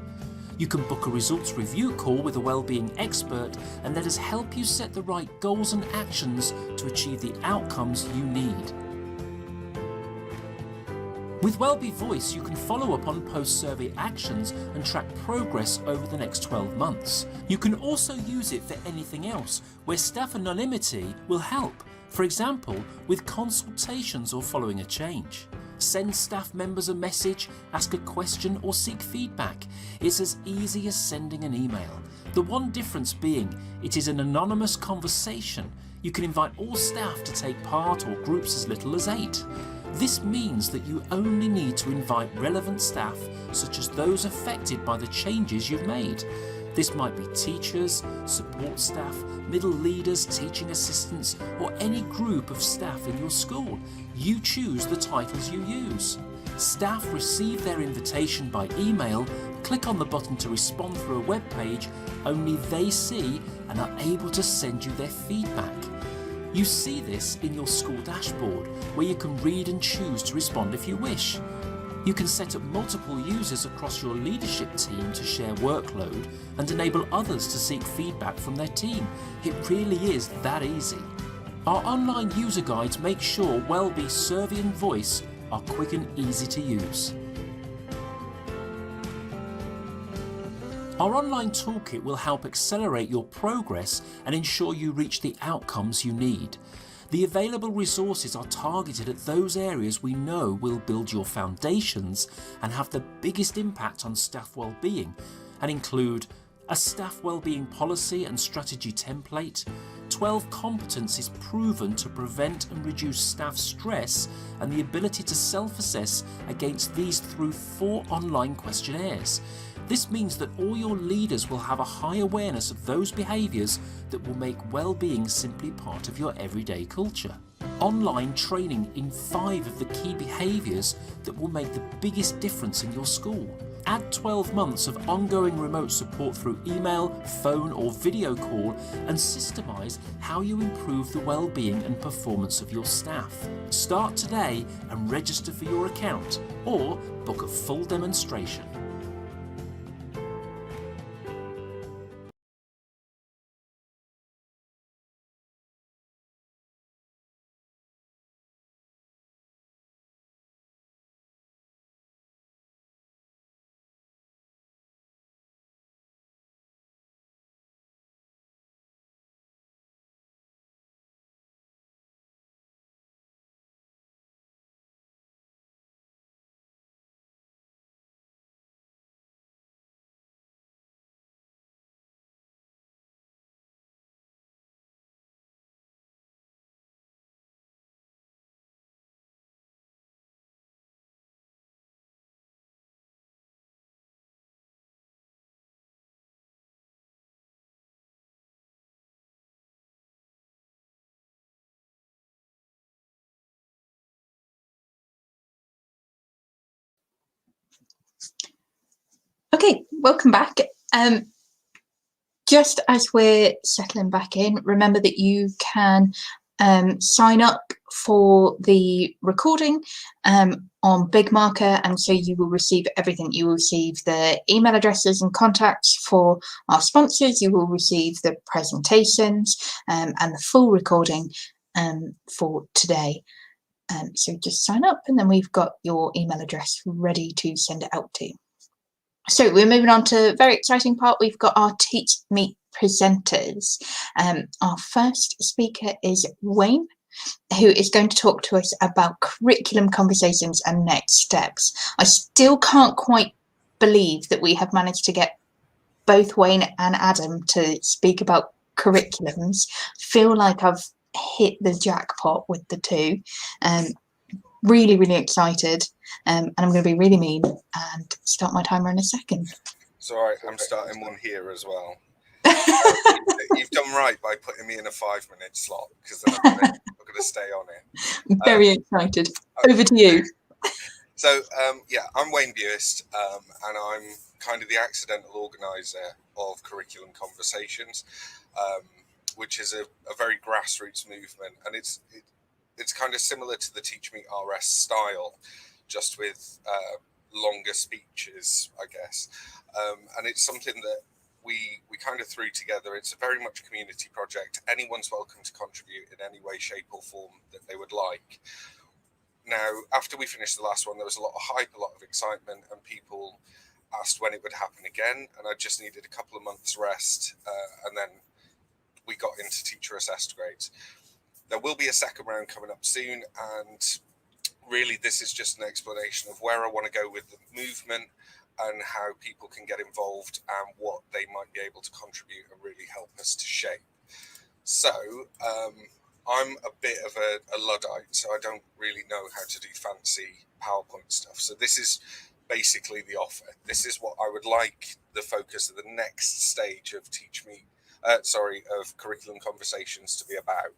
You can book a results review call with a wellbeing expert and let us help you set the right goals and actions to achieve the outcomes you need. With Wellbe Voice, you can follow up on post-survey actions and track progress over the next 12 months. You can also use it for anything else, where staff anonymity will help. For example, with consultations or following a change. Send staff members a message, ask a question or seek feedback. It's as easy as sending an email. The one difference being, it is an anonymous conversation. You can invite all staff to take part or groups as little as 8. This means that you only need to invite relevant staff, such as those affected by the changes you've made. This might be teachers, support staff, middle leaders, teaching assistants, or any group of staff in your school. You choose the titles you use. Staff receive their invitation by email, click on the button to respond through a web page, only they see and are able to send you their feedback. You see this in your school dashboard, where you can read and choose to respond if you wish. You can set up multiple users across your leadership team to share workload and enable others to seek feedback from their team. It really is that easy. Our online user guides make sure Wellbe Survey and Voice are quick and easy to use. Our online toolkit will help accelerate your progress and ensure you reach the outcomes you need. The available resources are targeted at those areas we know will build your foundations and have the biggest impact on staff well-being, and include a staff well-being policy and strategy template, 12 competencies proven to prevent and reduce staff stress, and the ability to self-assess against these through 4 online questionnaires. This means that all your leaders will have a high awareness of those behaviours that will make well-being simply part of your everyday culture. Online training in 5 of the key behaviours that will make the biggest difference in your school. Add 12 months of ongoing remote support through email, phone or video call, and systemize how you improve the well-being and performance of your staff. Start today and register for your account, or book a full demonstration. Okay, welcome back. Just as we're settling back in, remember that you can sign up for the recording on Big Marker, and so you will receive everything. You will receive the email addresses and contacts for our sponsors. You will receive the presentations and the full recording for today. So just sign up, and then we've got your email address ready to send it out to. So we're moving on to a very exciting part. We've got our Teach Meet presenters. Our first speaker is Wayne, who is going to talk to us about curriculum conversations and next steps. I still can't quite believe that we have managed to get both Wayne and Adam to speak about curriculums. Feel like I've hit the jackpot with the two. Really, really excited. And I'm going to be really mean and start my timer in a second. It's all right, I'm starting one here as well. You've done right by putting me in a 5-minute slot, because then I'm going to stay on it. Very excited. Over to you. So, I'm Wayne Buist, and I'm kind of the accidental organizer of Curriculum Conversations, which is a very grassroots movement, and it's kind of similar to the Teach Meet RS style, just with longer speeches, I guess. And it's something that we kind of threw together. It's a very much a community project. Anyone's welcome to contribute in any way, shape or form that they would like. Now, after we finished the last one, there was a lot of hype, a lot of excitement, and people asked when it would happen again. And I just needed a couple of months rest, and then we got into teacher assessed grades. There will be a second round coming up soon, and really this is just an explanation of where I want to go with the movement and how people can get involved and what they might be able to contribute and really help us to shape. So I'm a bit of a Luddite, so I don't really know how to do fancy PowerPoint stuff. So this is basically the offer. This is what I would like the focus of the next stage of of Curriculum Conversations to be about.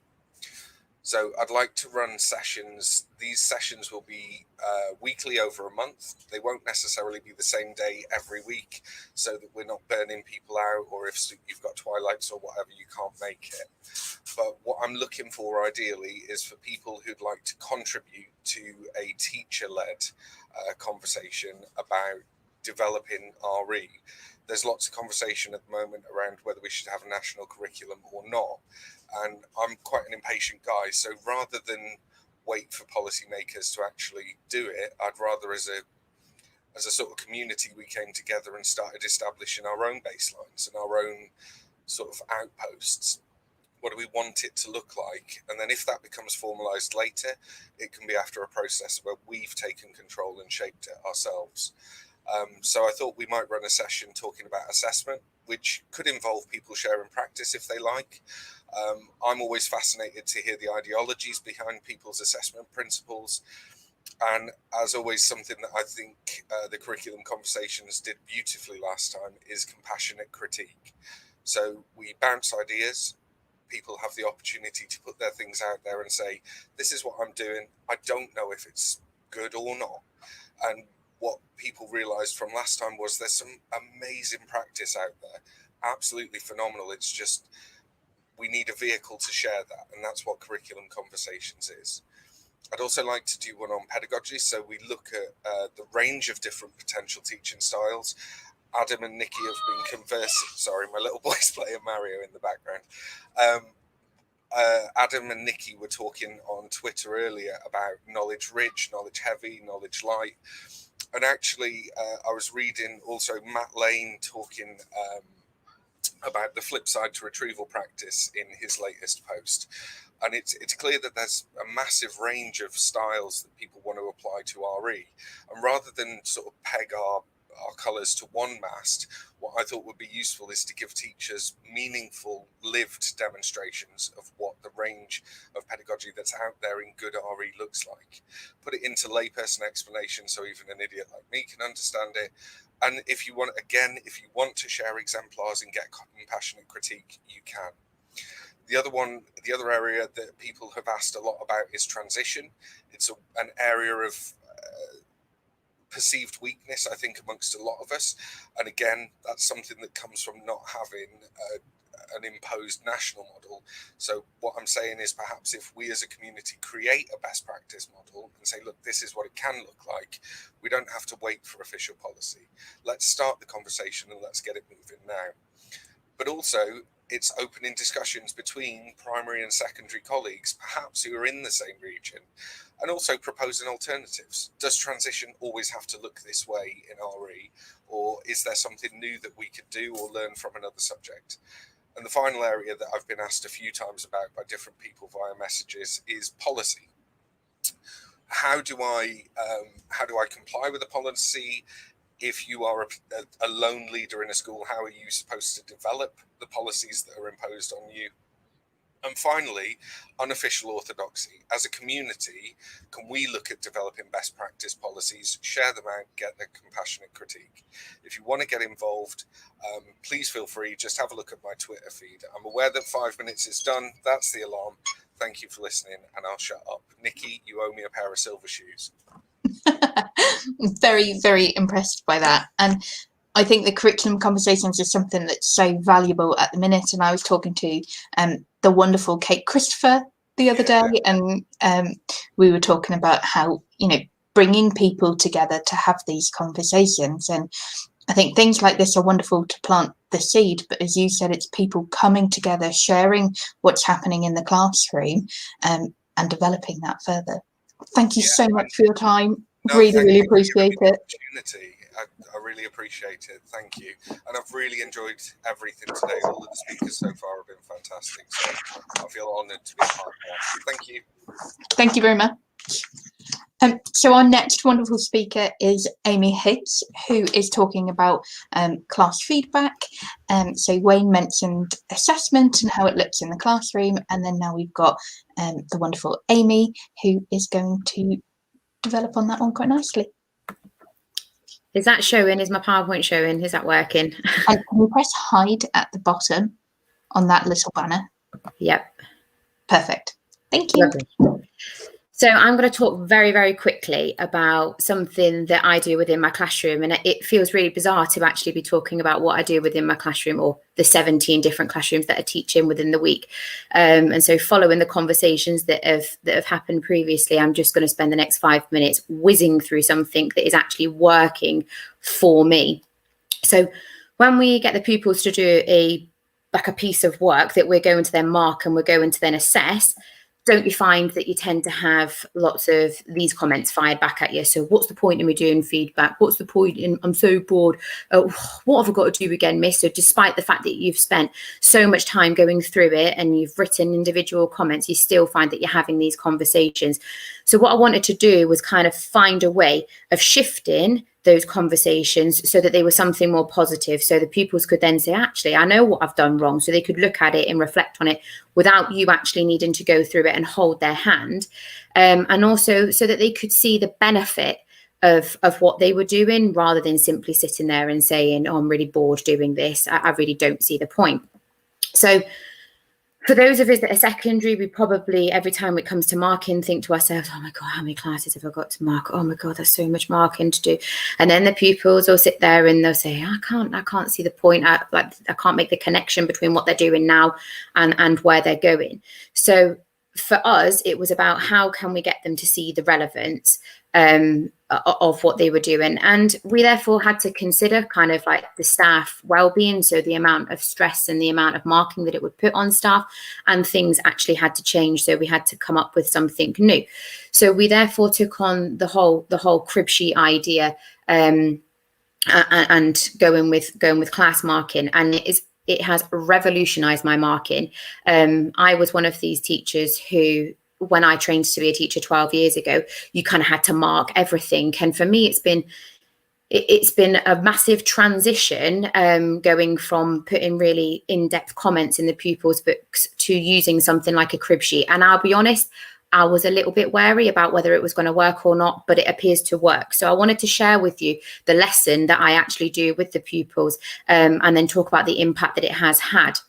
So I'd like to run sessions. These sessions will be weekly over a month. They won't necessarily be the same day every week, so that we're not burning people out, or if you've got twilights or whatever, you can't make it. But what I'm looking for ideally is for people who'd like to contribute to a teacher-led conversation about developing RE. There's lots of conversation at the moment around whether we should have a national curriculum or not. And I'm quite an impatient guy, so rather than wait for policymakers to actually do it, I'd rather as a sort of community we came together and started establishing our own baselines and our own sort of outposts. What do we want it to look like? And then if that becomes formalized later, it can be after a process where we've taken control and shaped it ourselves. So I thought we might run a session talking about assessment, which could involve people sharing practice if they like. I'm always fascinated to hear the ideologies behind people's assessment principles. And as always, something that I think the Curriculum Conversations did beautifully last time is compassionate critique. So we bounce ideas. People have the opportunity to put their things out there and say, this is what I'm doing. I don't know if it's good or not. And what people realized from last time was there's some amazing practice out there. Absolutely phenomenal. It's just, we need a vehicle to share that. And that's what Curriculum Conversations is. I'd also like to do one on pedagogy. So we look at the range of different potential teaching styles. Adam and Nikki have been conversing. Sorry, my little boy's playing Mario in the background. Adam and Nikki were talking on Twitter earlier about knowledge rich, knowledge heavy, knowledge light. And actually, I was reading also Matt Lane talking about the flip side to retrieval practice in his latest post. And it's clear that there's a massive range of styles that people want to apply to RE. And rather than sort of peg our colours to one mast, what I thought would be useful is to give teachers meaningful lived demonstrations of what the range of pedagogy that's out there in good RE looks like. Put it into layperson explanation so even an idiot like me can understand it. And if you want to share exemplars and get compassionate critique, you can. The other area that people have asked a lot about is transition. It's an area of perceived weakness, I think, amongst a lot of us. And again, that's something that comes from not having an imposed national model. So what I'm saying is, perhaps if we as a community create a best practice model and say, look, this is what it can look like, we don't have to wait for official policy. Let's start the conversation and let's get it moving now. But also, it's opening discussions between primary and secondary colleagues, perhaps who are in the same region, and also proposing alternatives. Does transition always have to look this way in RE, or is there something new that we could do or learn from another subject? And the final area that I've been asked a few times about by different people via messages is policy. How do I comply with a policy? If you are a lone leader in a school, how are you supposed to develop the policies that are imposed on you? And finally, unofficial orthodoxy. As a community, can we look at developing best practice policies, share them out, get a compassionate critique? If you want to get involved, please feel free. Just have a look at my Twitter feed. I'm aware that 5 minutes is done. That's the alarm. Thank you for listening, and I'll shut up. Nikki, you owe me a pair of silver shoes. Very, very impressed by that. And I think the curriculum conversations is something that's so valuable at the minute. And I was talking to the wonderful Kate Christopher the other day, and we were talking about how, bringing people together to have these conversations. And I think things like this are wonderful to plant the seed. But as you said, it's people coming together, sharing what's happening in the classroom, and developing that further. Thank you so much for your time. No, really appreciate it. I really appreciate it. Thank you. And I've really enjoyed everything today. All of the speakers so far have been fantastic. So I feel honoured to be a part of that. Thank you. Thank you very much. So our next wonderful speaker is Amy Hicks, who is talking about class feedback. So Wayne mentioned assessment and how it looks in the classroom. And then now we've got the wonderful Amy, who is going to develop on that one quite nicely. Is that showing? Is my PowerPoint showing? Is that working? And can you press hide at the bottom on that little banner? Yep. Perfect. Thank you. Lovely. So I'm going to talk very, very quickly about something that I do within my classroom. And it feels really bizarre to actually be talking about what I do within my classroom, or the 17 different classrooms that I teach in within the week. And so following the conversations that have happened previously, I'm just going to spend the next 5 minutes whizzing through something that is actually working for me. So when we get the pupils to do a piece of work that we're going to then mark and we're going to then assess, don't you find that you tend to have lots of these comments fired back at you? So what's the point in me doing feedback? What's the point in, I'm so bored. What have I got to do again, miss? So despite the fact that you've spent so much time going through it and you've written individual comments, you still find that you're having these conversations. So what I wanted to do was kind of find a way of shifting those conversations so that they were something more positive, so the pupils could then say, actually, I know what I've done wrong. So they could look at it and reflect on it without you actually needing to go through it and hold their hand. And also so that they could see the benefit of what they were doing, rather than simply sitting there and saying, oh, I'm really bored doing this. I really don't see the point. So for those of us that are secondary, we probably, every time it comes to marking, think to ourselves, oh my God, how many classes have I got to mark? Oh my God, there's so much marking to do. And then the pupils will sit there and they'll say, I can't see the point. I can't make the connection between what they're doing now and where they're going. So for us, it was about how can we get them to see the relevance of what they were doing. And we therefore had to consider kind of like the staff well-being, so the amount of stress and the amount of marking that it would put on staff, and things actually had to change. So we had to come up with something new. So we therefore took on the whole crib sheet idea and going with class marking, and it has revolutionized my marking. I was one of these teachers who, when I trained to be a teacher 12 years ago, you kind of had to mark everything. And for me, it's been a massive transition, going from putting really in-depth comments in the pupils' books to using something like a crib sheet. And I'll be honest, I was a little bit wary about whether it was going to work or not, but it appears to work. So I wanted to share with you the lesson that I actually do with the pupils, and then talk about the impact that it has had.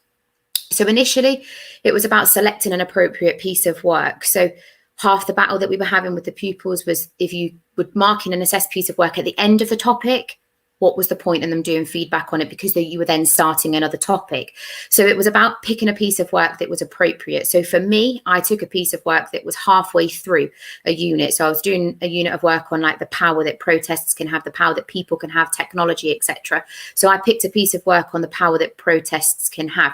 So initially, it was about selecting an appropriate piece of work. So half the battle that we were having with the pupils was if you would mark in an assessed piece of work at the end of the topic, what was the point in them doing feedback on it, because you were then starting another topic. So it was about picking a piece of work that was appropriate. So for me, I took a piece of work that was halfway through a unit. So I was doing a unit of work on like the power that protests can have, the power that people can have, technology, etc. So I picked a piece of work on the power that protests can have.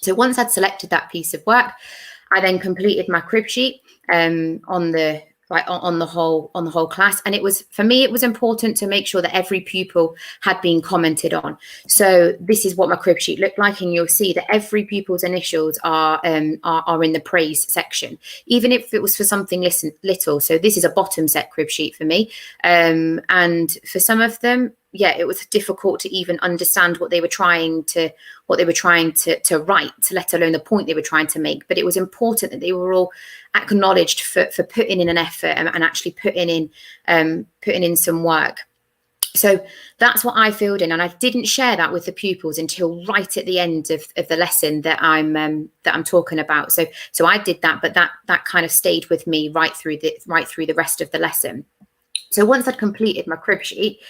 So once I'd selected that piece of work, I then completed my crib sheet on the whole class. And it was, for me, it was important to make sure that every pupil had been commented on. So this is what my crib sheet looked like, and you'll see that every pupil's initials are in the praise section, even if it was for something little. So this is a bottom set crib sheet for me, and for some of them, yeah, it was difficult to even understand what they were trying to write, let alone the point they were trying to make. But it was important that they were all acknowledged for putting in an effort and actually putting in some work. So that's what I filled in, and I didn't share that with the pupils until right at the end of the lesson that I'm talking about. So I did that, but that kind of stayed with me right through the rest of the lesson. So once I'd completed my crib sheet,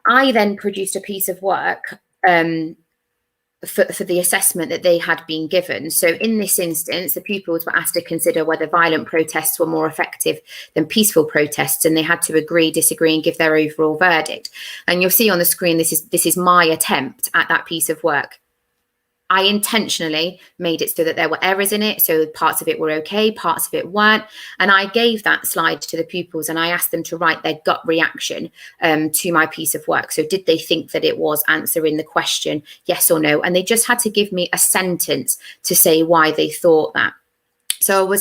I then produced a piece of work for the assessment that they had been given. So in this instance, the pupils were asked to consider whether violent protests were more effective than peaceful protests, and they had to agree, disagree, and give their overall verdict. And you'll see on the screen, this is my attempt at that piece of work. I intentionally made it so that there were errors in it. So parts of it were okay, parts of it weren't. And I gave that slide to the pupils and I asked them to write their gut reaction to my piece of work. So did they think that it was answering the question, yes or no? And they just had to give me a sentence to say why they thought that. So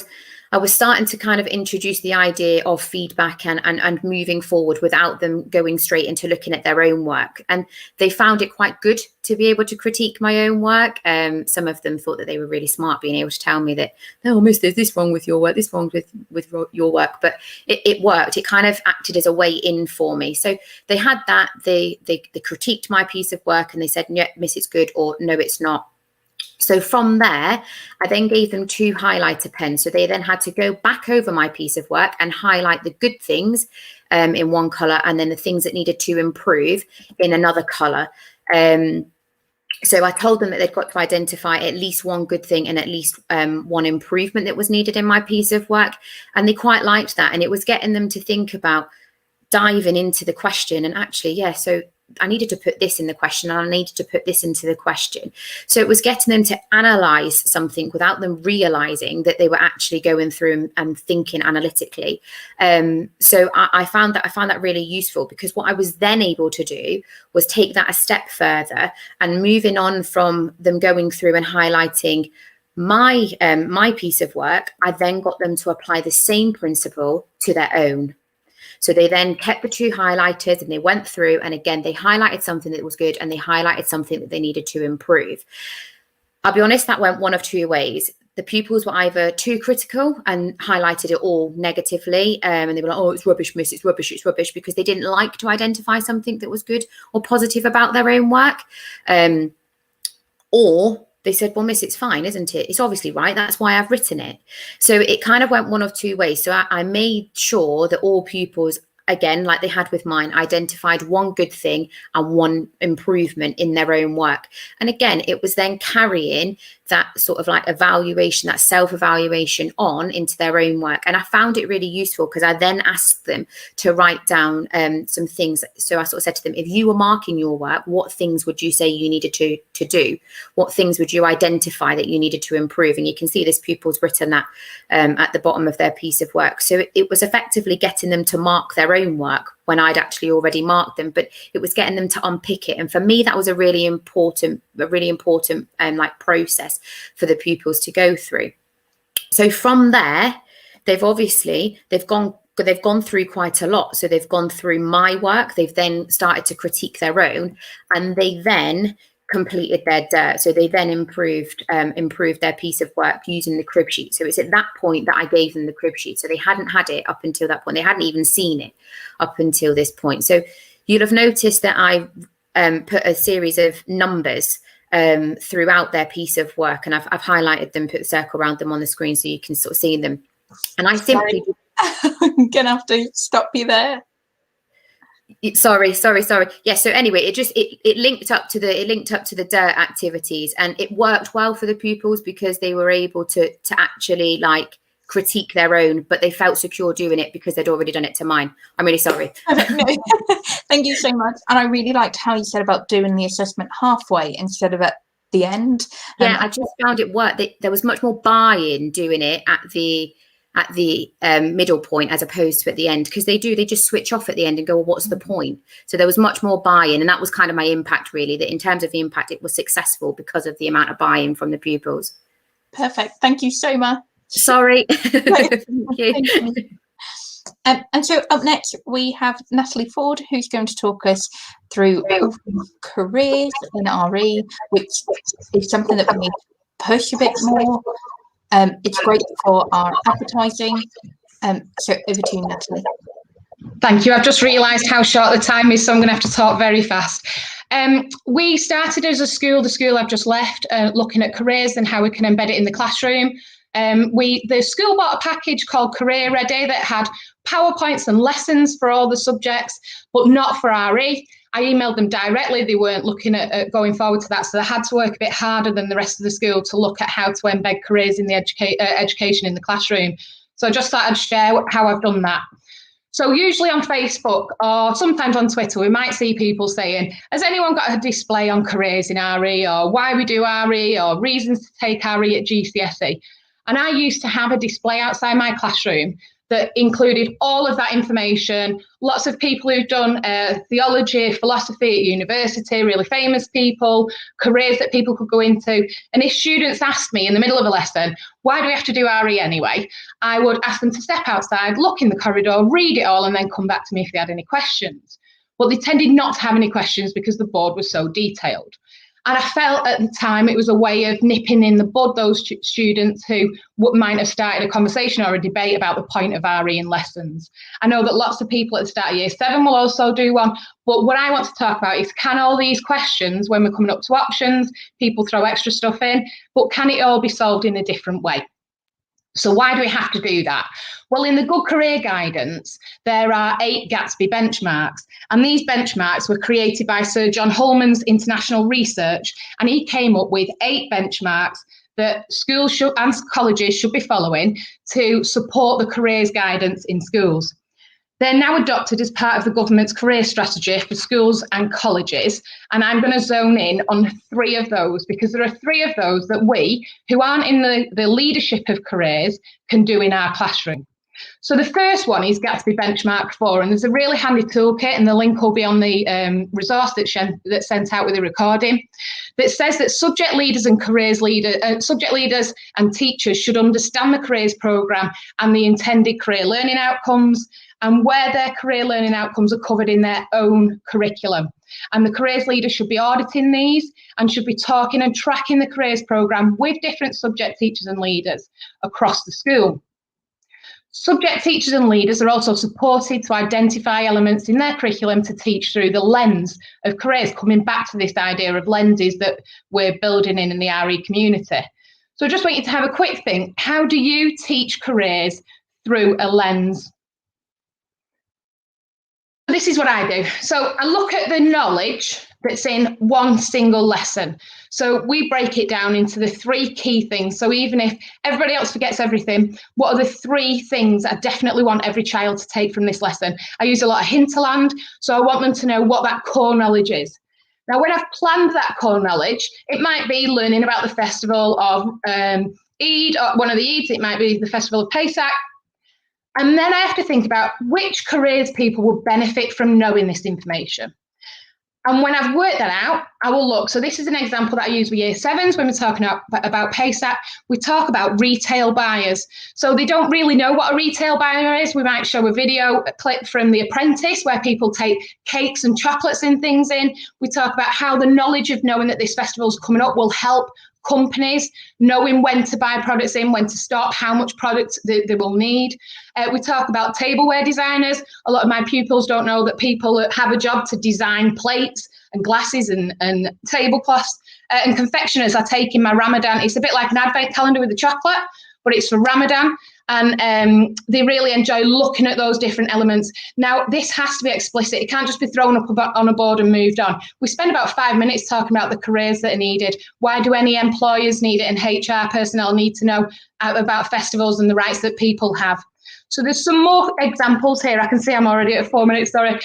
I was starting to kind of introduce the idea of feedback and moving forward without them going straight into looking at their own work. And they found it quite good to be able to critique my own work. Some of them thought that they were really smart, being able to tell me that, oh, miss, there's this wrong with your work, this wrong with your work. But it worked. It kind of acted as a way in for me. So they had that. They critiqued my piece of work and they said, yeah, miss, it's good, or no, it's not. So from there, I then gave them 2 highlighter pens. So they then had to go back over my piece of work and highlight the good things in one colour, and then the things that needed to improve in another colour. So I told them that they'd got to identify at least one good thing and at least one improvement that was needed in my piece of work. And they quite liked that. And it was getting them to think about diving into the question and actually, yeah, so I needed to put this in the question and I needed to put this into the question. So it was getting them to analyze something without them realizing that they were actually going through and thinking analytically. So I found that really useful, because what I was then able to do was take that a step further and moving on from them going through and highlighting my piece of work. I then got them to apply the same principle to their own. So they then kept the 2 highlighters and they went through, and again, they highlighted something that was good and they highlighted something that they needed to improve. I'll be honest, that went one of 2 ways. The pupils were either too critical and highlighted it all negatively, and they were like, oh, it's rubbish, miss, it's rubbish, because they didn't like to identify something that was good or positive about their own work. Or they said, well, miss, it's fine, isn't it? It's obviously right. That's why I've written it. So it kind of went one of 2 ways. So I made sure that all pupils, again, like they had with mine, identified one good thing and one improvement in their own work. And again, it was then carrying that sort of like evaluation, that self-evaluation on into their own work. And I found it really useful because I then asked them to write down some things. So I sort of said to them, if you were marking your work, what things would you say you needed to do? What things would you identify that you needed to improve? And you can see this pupil's written that at the bottom of their piece of work. So it was effectively getting them to mark their own work when I'd actually already marked them, but it was getting them to unpick it. And for me, that was a really important like process for the pupils to go through. So from there, they've gone through quite a lot. So they've gone through my work. They've then started to critique their own, and they then completed their dirt. So they then improved their piece of work using the crib sheet. So it's at that point that I gave them the crib sheet. So they hadn't had it up until that point. They hadn't even seen it up until this point. So you'll have noticed that I put a series of numbers throughout their piece of work, and I've highlighted them, put a circle around them on the screen so you can sort of see them. And I simply... I'm going to have to stop you there. Sorry. Yeah. So anyway, it linked up to the DIRT activities, and it worked well for the pupils because they were able to actually like critique their own, but they felt secure doing it because they'd already done it to mine. I'm really sorry. No. Thank you so much. And I really liked how you said about doing the assessment halfway instead of at the end. Yeah, I just found it worked. There was much more buy-in doing it at the middle point as opposed to at the end, because they just switch off at the end and go, well, what's the point? So there was much more buy-in, and that was kind of my impact, really, that in terms of the impact, it was successful because of the amount of buy-in from the pupils. Perfect. Thank you so much. Sorry. Thank you. And so up next, we have Natalie Ford, who's going to talk us through careers in RE, which is something that we need to push a bit more. It's great for our advertising. So over to you, Natalie. Thank you. I've just realised how short the time is, so I'm going to have to talk very fast. We started as a school, the school I've just left, looking at careers and how we can embed it in the classroom. The school bought a package called Career Ready that had PowerPoints and lessons for all the subjects, but not for RE. I emailed them directly. They weren't looking at going forward to that, so they had to work a bit harder than the rest of the school to look at how to embed careers in the education in the classroom. So I just thought I'd share how I've done that. So usually on Facebook or sometimes on Twitter, we might see people saying, has anyone got a display on careers in RE, or why we do RE, or reasons to take RE at GCSE? And I used to have a display outside my classroom that included all of that information, lots of people who've done theology, philosophy at university, really famous people, careers that people could go into. And if students asked me in the middle of a lesson, why do we have to do RE anyway? I would ask them to step outside, look in the corridor, read it all, and then come back to me if they had any questions. But they tended not to have any questions because the board was so detailed. And I felt at the time it was a way of nipping in the bud those students who might have started a conversation or a debate about the point of RE in lessons. I know that lots of people at the start of year 7 will also do one, but what I want to talk about is, can all these questions, when we're coming up to options, people throw extra stuff in, but can it all be solved in a different way? So why do we have to do that? Well, in the Good Career Guidance, there are 8 Gatsby benchmarks, and these benchmarks were created by Sir John Holman's international research, and he came up with 8 benchmarks that schools and colleges should be following to support the careers guidance in schools. They're now adopted as part of the government's career strategy for schools and colleges. And I'm going to zone in on 3 of those, because there are 3 of those that we, who aren't in the leadership of careers, can do in our classroom. So the first one is Gatsby Benchmark 4, and there's a really handy toolkit, and the link will be on the resource that's sent out with the recording, that says that subject leaders and subject leaders and teachers should understand the careers programme and the intended career learning outcomes, and where their career learning outcomes are covered in their own curriculum. And the careers leader should be auditing these and should be talking and tracking the careers programme with different subject teachers and leaders across the school. Subject teachers and leaders are also supported to identify elements in their curriculum to teach through the lens of careers, coming back to this idea of lenses that we're building in the RE community. So I just want you to have a quick think. How do you teach careers through a lens? This is what I do. So I look at the knowledge that's in one single lesson. So we break it down into the 3 key things. So even if everybody else forgets everything, what are the 3 things I definitely want every child to take from this lesson? I use a lot of hinterland, so I want them to know what that core knowledge is. Now, when I've planned that core knowledge, it might be learning about the festival of Eid, or one of the Eids, it might be the festival of Pesach. And then I have to think about which careers people will benefit from knowing this information. And when I've worked that out, I will look. So this is an example that I use with year 7s when we're talking about Pesach. We talk about retail buyers. So they don't really know what a retail buyer is. We might show a video clip from The Apprentice where people take cakes and chocolates and things in. We talk about how the knowledge of knowing that this festival is coming up will help companies knowing when to buy products in, when to stop, how much product they will need. We talk about tableware designers. A lot of my pupils don't know that people have a job to design plates and glasses and tablecloths. And confectioners I take in my Ramadan. It's a bit like an advent calendar with the chocolate, but it's for Ramadan. and they really enjoy looking at those different elements. Now, this has to be explicit. It can't just be thrown up on a board and moved on. We spend about 5 minutes talking about the careers that are needed. Why do any employers need it, and HR personnel need to know about festivals and the rights that people have. So there's some more examples here. I can see I'm already at 4 minutes, sorry.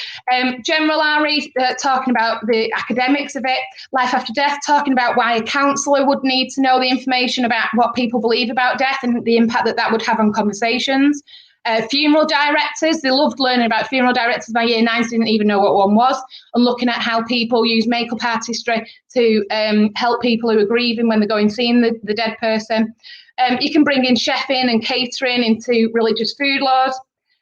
General RE, talking about the academics of it. Life after death, talking about why a counsellor would need to know the information about what people believe about death and the impact that that would have on conversations. Funeral directors, they loved learning about funeral directors. My year 9s didn't even know what one was, and looking at how people use makeup artistry to help people who are grieving when they're going seeing the dead person. You can bring in chefing and catering into religious food laws,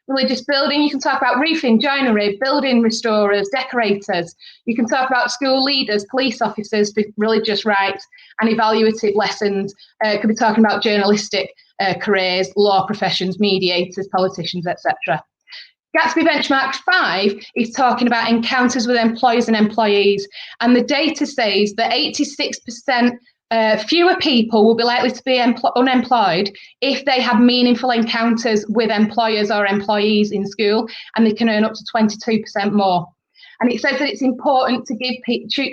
religious building. You can talk about roofing, joinery, building restorers, decorators. You can talk about school leaders, police officers for religious rights and evaluative lessons. Could be talking about journalistic careers, law professions, mediators, politicians, etc. Gatsby Benchmark 5 is talking about encounters with employers and employees. And the data says that 86% fewer people will be likely to be unemployed if they have meaningful encounters with employers or employees in school, and they can earn up to 22% more. And it says that it's important to give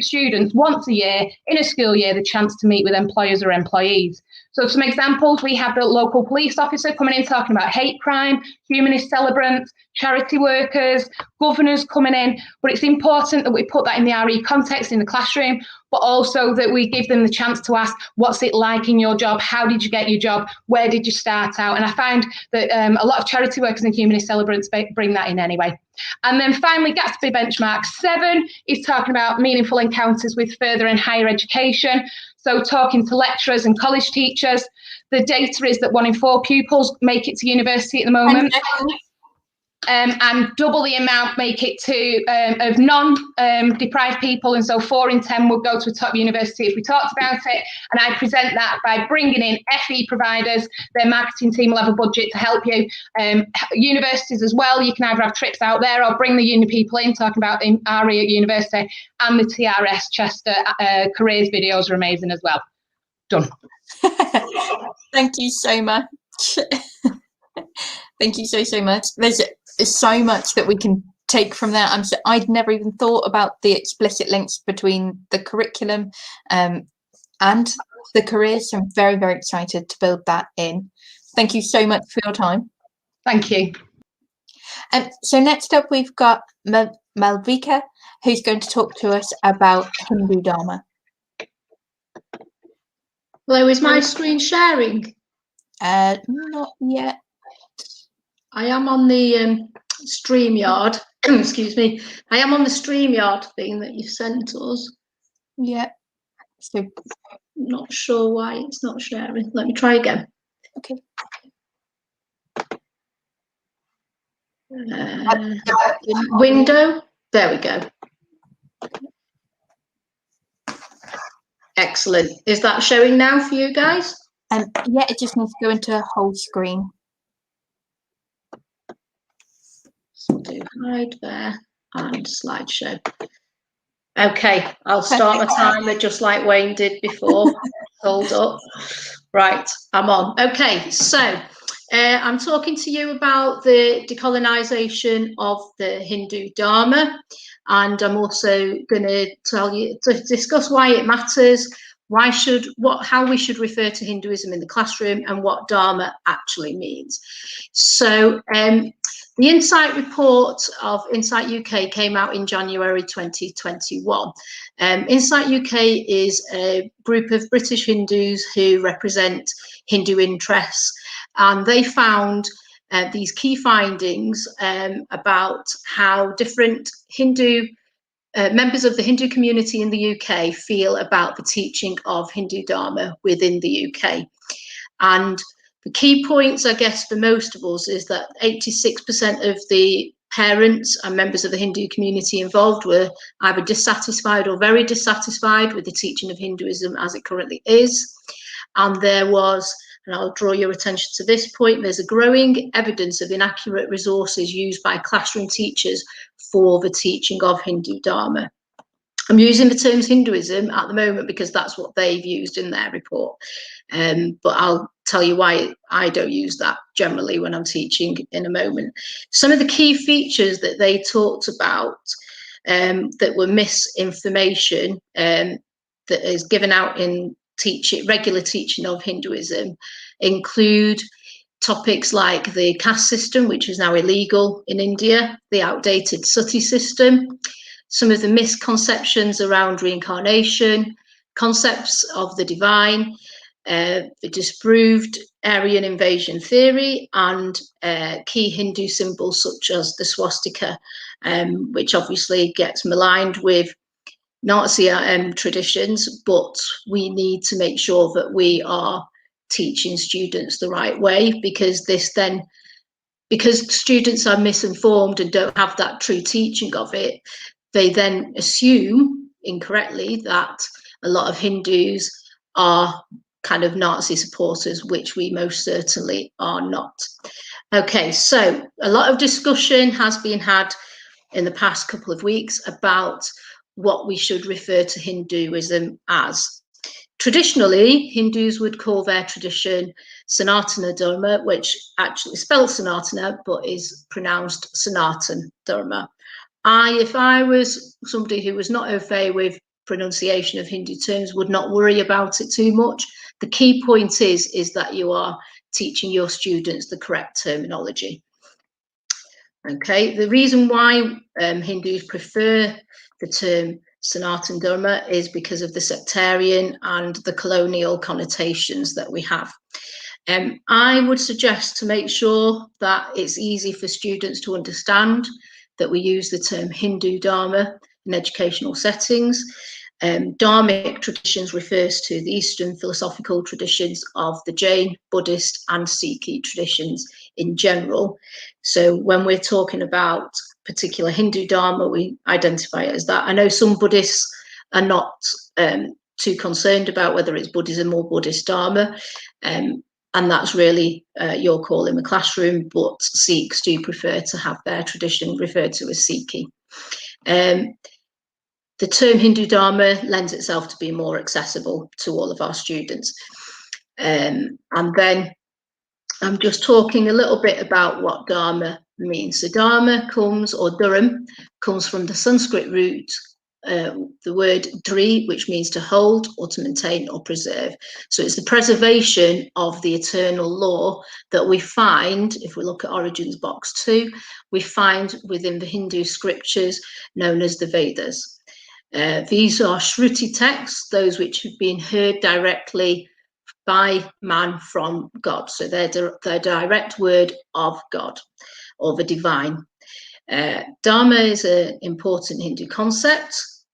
students once a year in a school year the chance to meet with employers or employees. So some examples, we have the local police officer coming in talking about hate crime, humanist celebrants, charity workers, governors coming in. But it's important that we put that in the RE context in the classroom, but also that we give them the chance to ask, what's it like in your job? How did you get your job? Where did you start out? And I find that a lot of charity workers and humanist celebrants bring that in anyway. And then finally, Gatsby Benchmark 7 is talking about meaningful encounters with further and higher education. So talking to lecturers and college teachers. The data is that 1 in 4 pupils make it to university at the moment. And double the amount make it to of non-deprived people, and so 4 in 10 would go to a top university if we talked about it. And I present that by bringing in FE providers. Their marketing team will have a budget to help you. Universities as well, you can either have trips out there or bring the uni people in, talking about in RE at university. And the TRS Chester careers videos are amazing as well. Done. Thank you so much. Thank you so much. There's so much that we can take from that. I'd never even thought about the explicit links between the curriculum and the careers. So I'm very, very excited to build that in. Thank you so much for your time. Thank you. So next up, we've got Malvika, who's going to talk to us about Hindu Dharma. Hello, is my screen sharing? Not yet. I am on the StreamYard. Excuse me. I am on the StreamYard thing that you've sent us. Yeah. So not sure why it's not sharing. Let me try again. Okay. Window. There we go. Excellent. Is that showing now for you guys? Yeah, it just needs to go into whole screen. So do hide there and slideshow. Okay, I'll start my timer just like Wayne did before. Hold up. Right, I'm on. Okay, so I'm talking to you about the decolonisation of the Hindu Dharma, and I'm also going to tell you to discuss why it matters, how we should refer to Hinduism in the classroom, and what Dharma actually means. So the Insight report of Insight UK came out in January 2021. Insight UK is a group of British Hindus who represent Hindu interests, and they found these key findings about how different Hindu members of the Hindu community in the UK feel about the teaching of Hindu Dharma within the UK. And the key points, I guess, for most of us is that 86% of the parents and members of the Hindu community involved were either dissatisfied or very dissatisfied with the teaching of Hinduism as it currently is. And there was, and I'll draw your attention to this point, there's a growing evidence of inaccurate resources used by classroom teachers for the teaching of Hindu Dharma. I'm using the terms Hinduism at the moment because that's what they've used in their report. But I'll tell you why I don't use that generally when I'm teaching in a moment. Some of the key features that they talked about that were misinformation that is given out in regular teaching of Hinduism include topics like the caste system, which is now illegal in India, the outdated sati system, some of the misconceptions around reincarnation, concepts of the divine, the disproved Aryan invasion theory, and key Hindu symbols such as the swastika, which obviously gets maligned with Nazi traditions, but we need to make sure that we are teaching students the right way, because students are misinformed and don't have that true teaching of it, they then assume incorrectly that a lot of Hindus are kind of Nazi supporters, which we most certainly are not. Okay, so a lot of discussion has been had in the past couple of weeks about what we should refer to Hinduism as. Traditionally, Hindus would call their tradition Sanatana Dharma, which actually spells Sanatana, but is pronounced Sanatan Dharma. If I was somebody who was not au fait with pronunciation of Hindu terms, would not worry about it too much. The key point is that you are teaching your students the correct terminology. Okay, the reason why Hindus prefer the term Sanatan Dharma is because of the sectarian and the colonial connotations that we have. I would suggest, to make sure that it's easy for students to understand, that we use the term Hindu Dharma in educational settings. Dharmic traditions refers to the Eastern philosophical traditions of the Jain, Buddhist and Sikh traditions in general. So when we're talking about particular Hindu Dharma, we identify it as that. I know some Buddhists are not too concerned about whether it's Buddhism or Buddhist Dharma, and that's really your call in the classroom, but Sikhs do prefer to have their tradition referred to as Sikhi. The term Hindu Dharma lends itself to be more accessible to all of our students. And then I'm just talking a little bit about what Dharma means. So Dharma comes, or Dharam, comes from the Sanskrit root, the word Dri, which means to hold or to maintain or preserve. So it's the preservation of the eternal law that we find, if we look at Origins box 2, we find within the Hindu scriptures known as the Vedas. These are Shruti texts, those which have been heard directly by man from God. So they're the direct word of God or the divine. Dharma is an important Hindu concept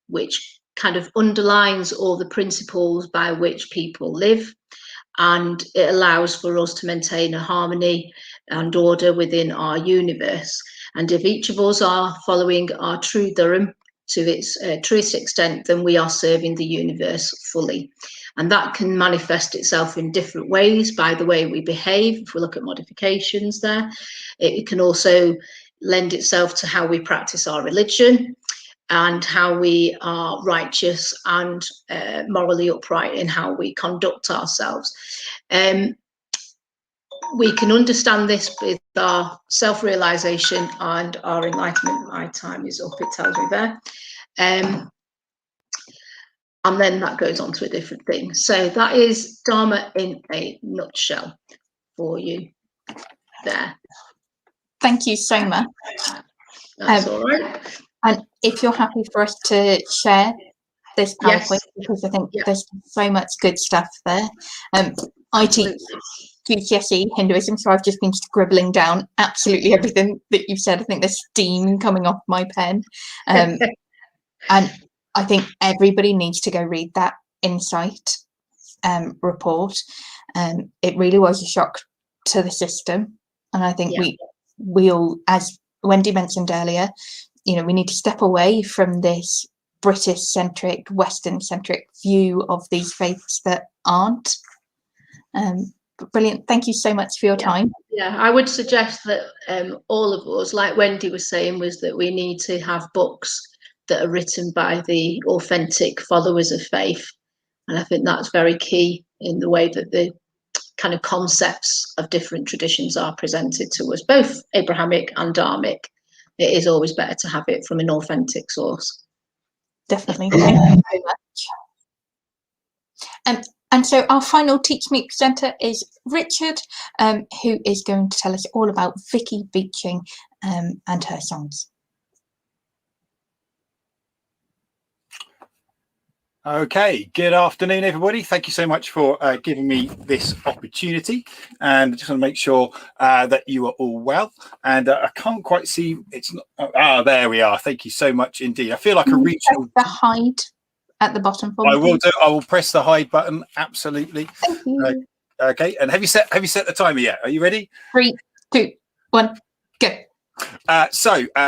which kind of underlines all the principles by which people live, and it allows for us to maintain a harmony and order within our universe. And if each of us are following our true Dharam to its truest extent, then we are serving the universe fully. And that can manifest itself in different ways by the way we behave. If we look at modifications there, it can also lend itself to how we practice our religion and how we are righteous and morally upright in how we conduct ourselves. We can understand this with our self-realization and our enlightenment. My time is up, it tells me there. And then that goes on to a different thing. So that is Dharma in a nutshell for you there. Thank you so much. That's all right. And if you're happy for us to share this PowerPoint, yes, because I think there's so much good stuff there. I teach GCSE Hinduism, so I've just been scribbling down absolutely everything that you've said. I think there's steam coming off my pen. And I think everybody needs to go read that Insight report. It really was a shock to the system. And I think we all, as Wendy mentioned earlier, we need to step away from this British-centric, Western-centric view of these faiths that aren't. Brilliant. Thank you so much for your time. Yeah, I would suggest that all of us, like Wendy was saying, was that we need to have books that are written by the authentic followers of faith. And I think that's very key in the way that the kind of concepts of different traditions are presented to us, both Abrahamic and Dharmic. It is always better to have it from an authentic source. Definitely. Thank you very much. And so our final Teach Me presenter is Richard, who is going to tell us all about Vicky Beeching and her songs. Okay, good afternoon, everybody. Thank you so much for giving me this opportunity. And I just want to make sure that you are all well. And I can't quite see, it's not, there we are. Thank you so much indeed. I feel like a regional... The hide at the bottom for me. I will press the hide button, absolutely. Thank you. Okay, and have you set the timer yet? Are you ready? 3, 2, 1, go.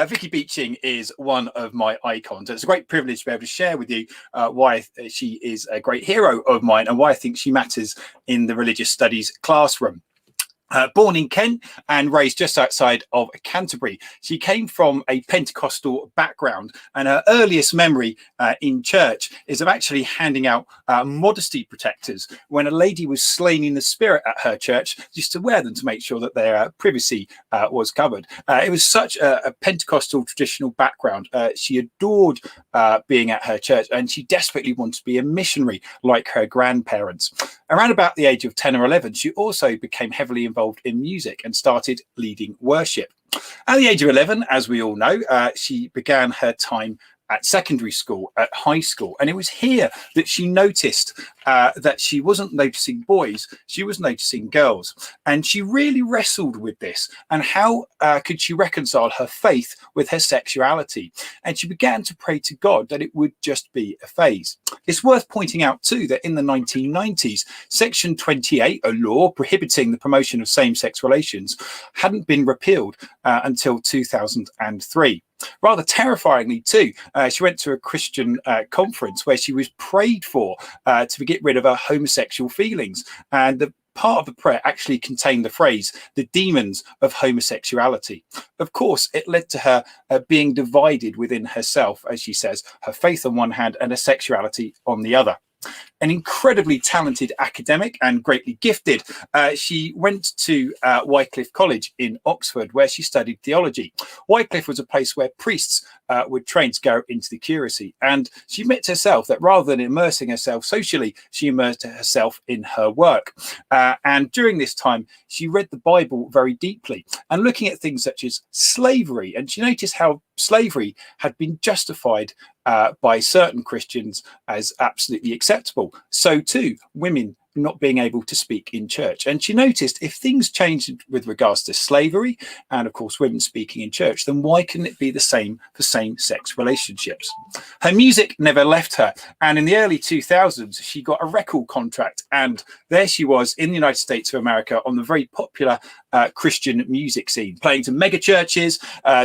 Vicky Beeching is one of my icons. It's a great privilege to be able to share with you why she is a great hero of mine and why I think she matters in the religious studies classroom. Born in Kent and raised just outside of Canterbury, she came from a Pentecostal background, and her earliest memory in church is of actually handing out modesty protectors when a lady was slain in the spirit at her church, just to wear them to make sure that their privacy was covered. It was such a Pentecostal traditional background. She adored being at her church, and she desperately wanted to be a missionary like her grandparents. Around about the age of 10 or 11, she also became heavily involved in music and started leading worship. At the age of 11, as we all know, she began her time at secondary school, at high school. And it was here that she noticed that she wasn't noticing boys, she was noticing girls. And she really wrestled with this and how could she reconcile her faith with her sexuality. And she began to pray to God that it would just be a phase. It's worth pointing out too that in the 1990s, Section 28, a law prohibiting the promotion of same-sex relations, hadn't been repealed until 2003. Rather terrifyingly too, she went to a Christian conference where she was prayed for to get rid of her homosexual feelings, and the part of the prayer actually contained the phrase, the demons of homosexuality. Of course, it led to her being divided within herself, as she says, her faith on one hand and her sexuality on the other. An incredibly talented academic and greatly gifted, she went to Wycliffe College in Oxford, where she studied theology. Wycliffe was a place where priests were trained to go into the curacy, and she admits herself that rather than immersing herself socially, she immersed herself in her work. And during this time, she read the Bible very deeply and looking at things such as slavery, and she noticed how slavery had been justified by certain Christians as absolutely acceptable. So too, women not being able to speak in church. And she noticed if things changed with regards to slavery and of course women speaking in church, then why couldn't it be the same for same-sex relationships? Her music never left her, and in the early 2000s she got a record contract, and there she was in the United States of America on the very popular Christian music scene, playing to mega churches,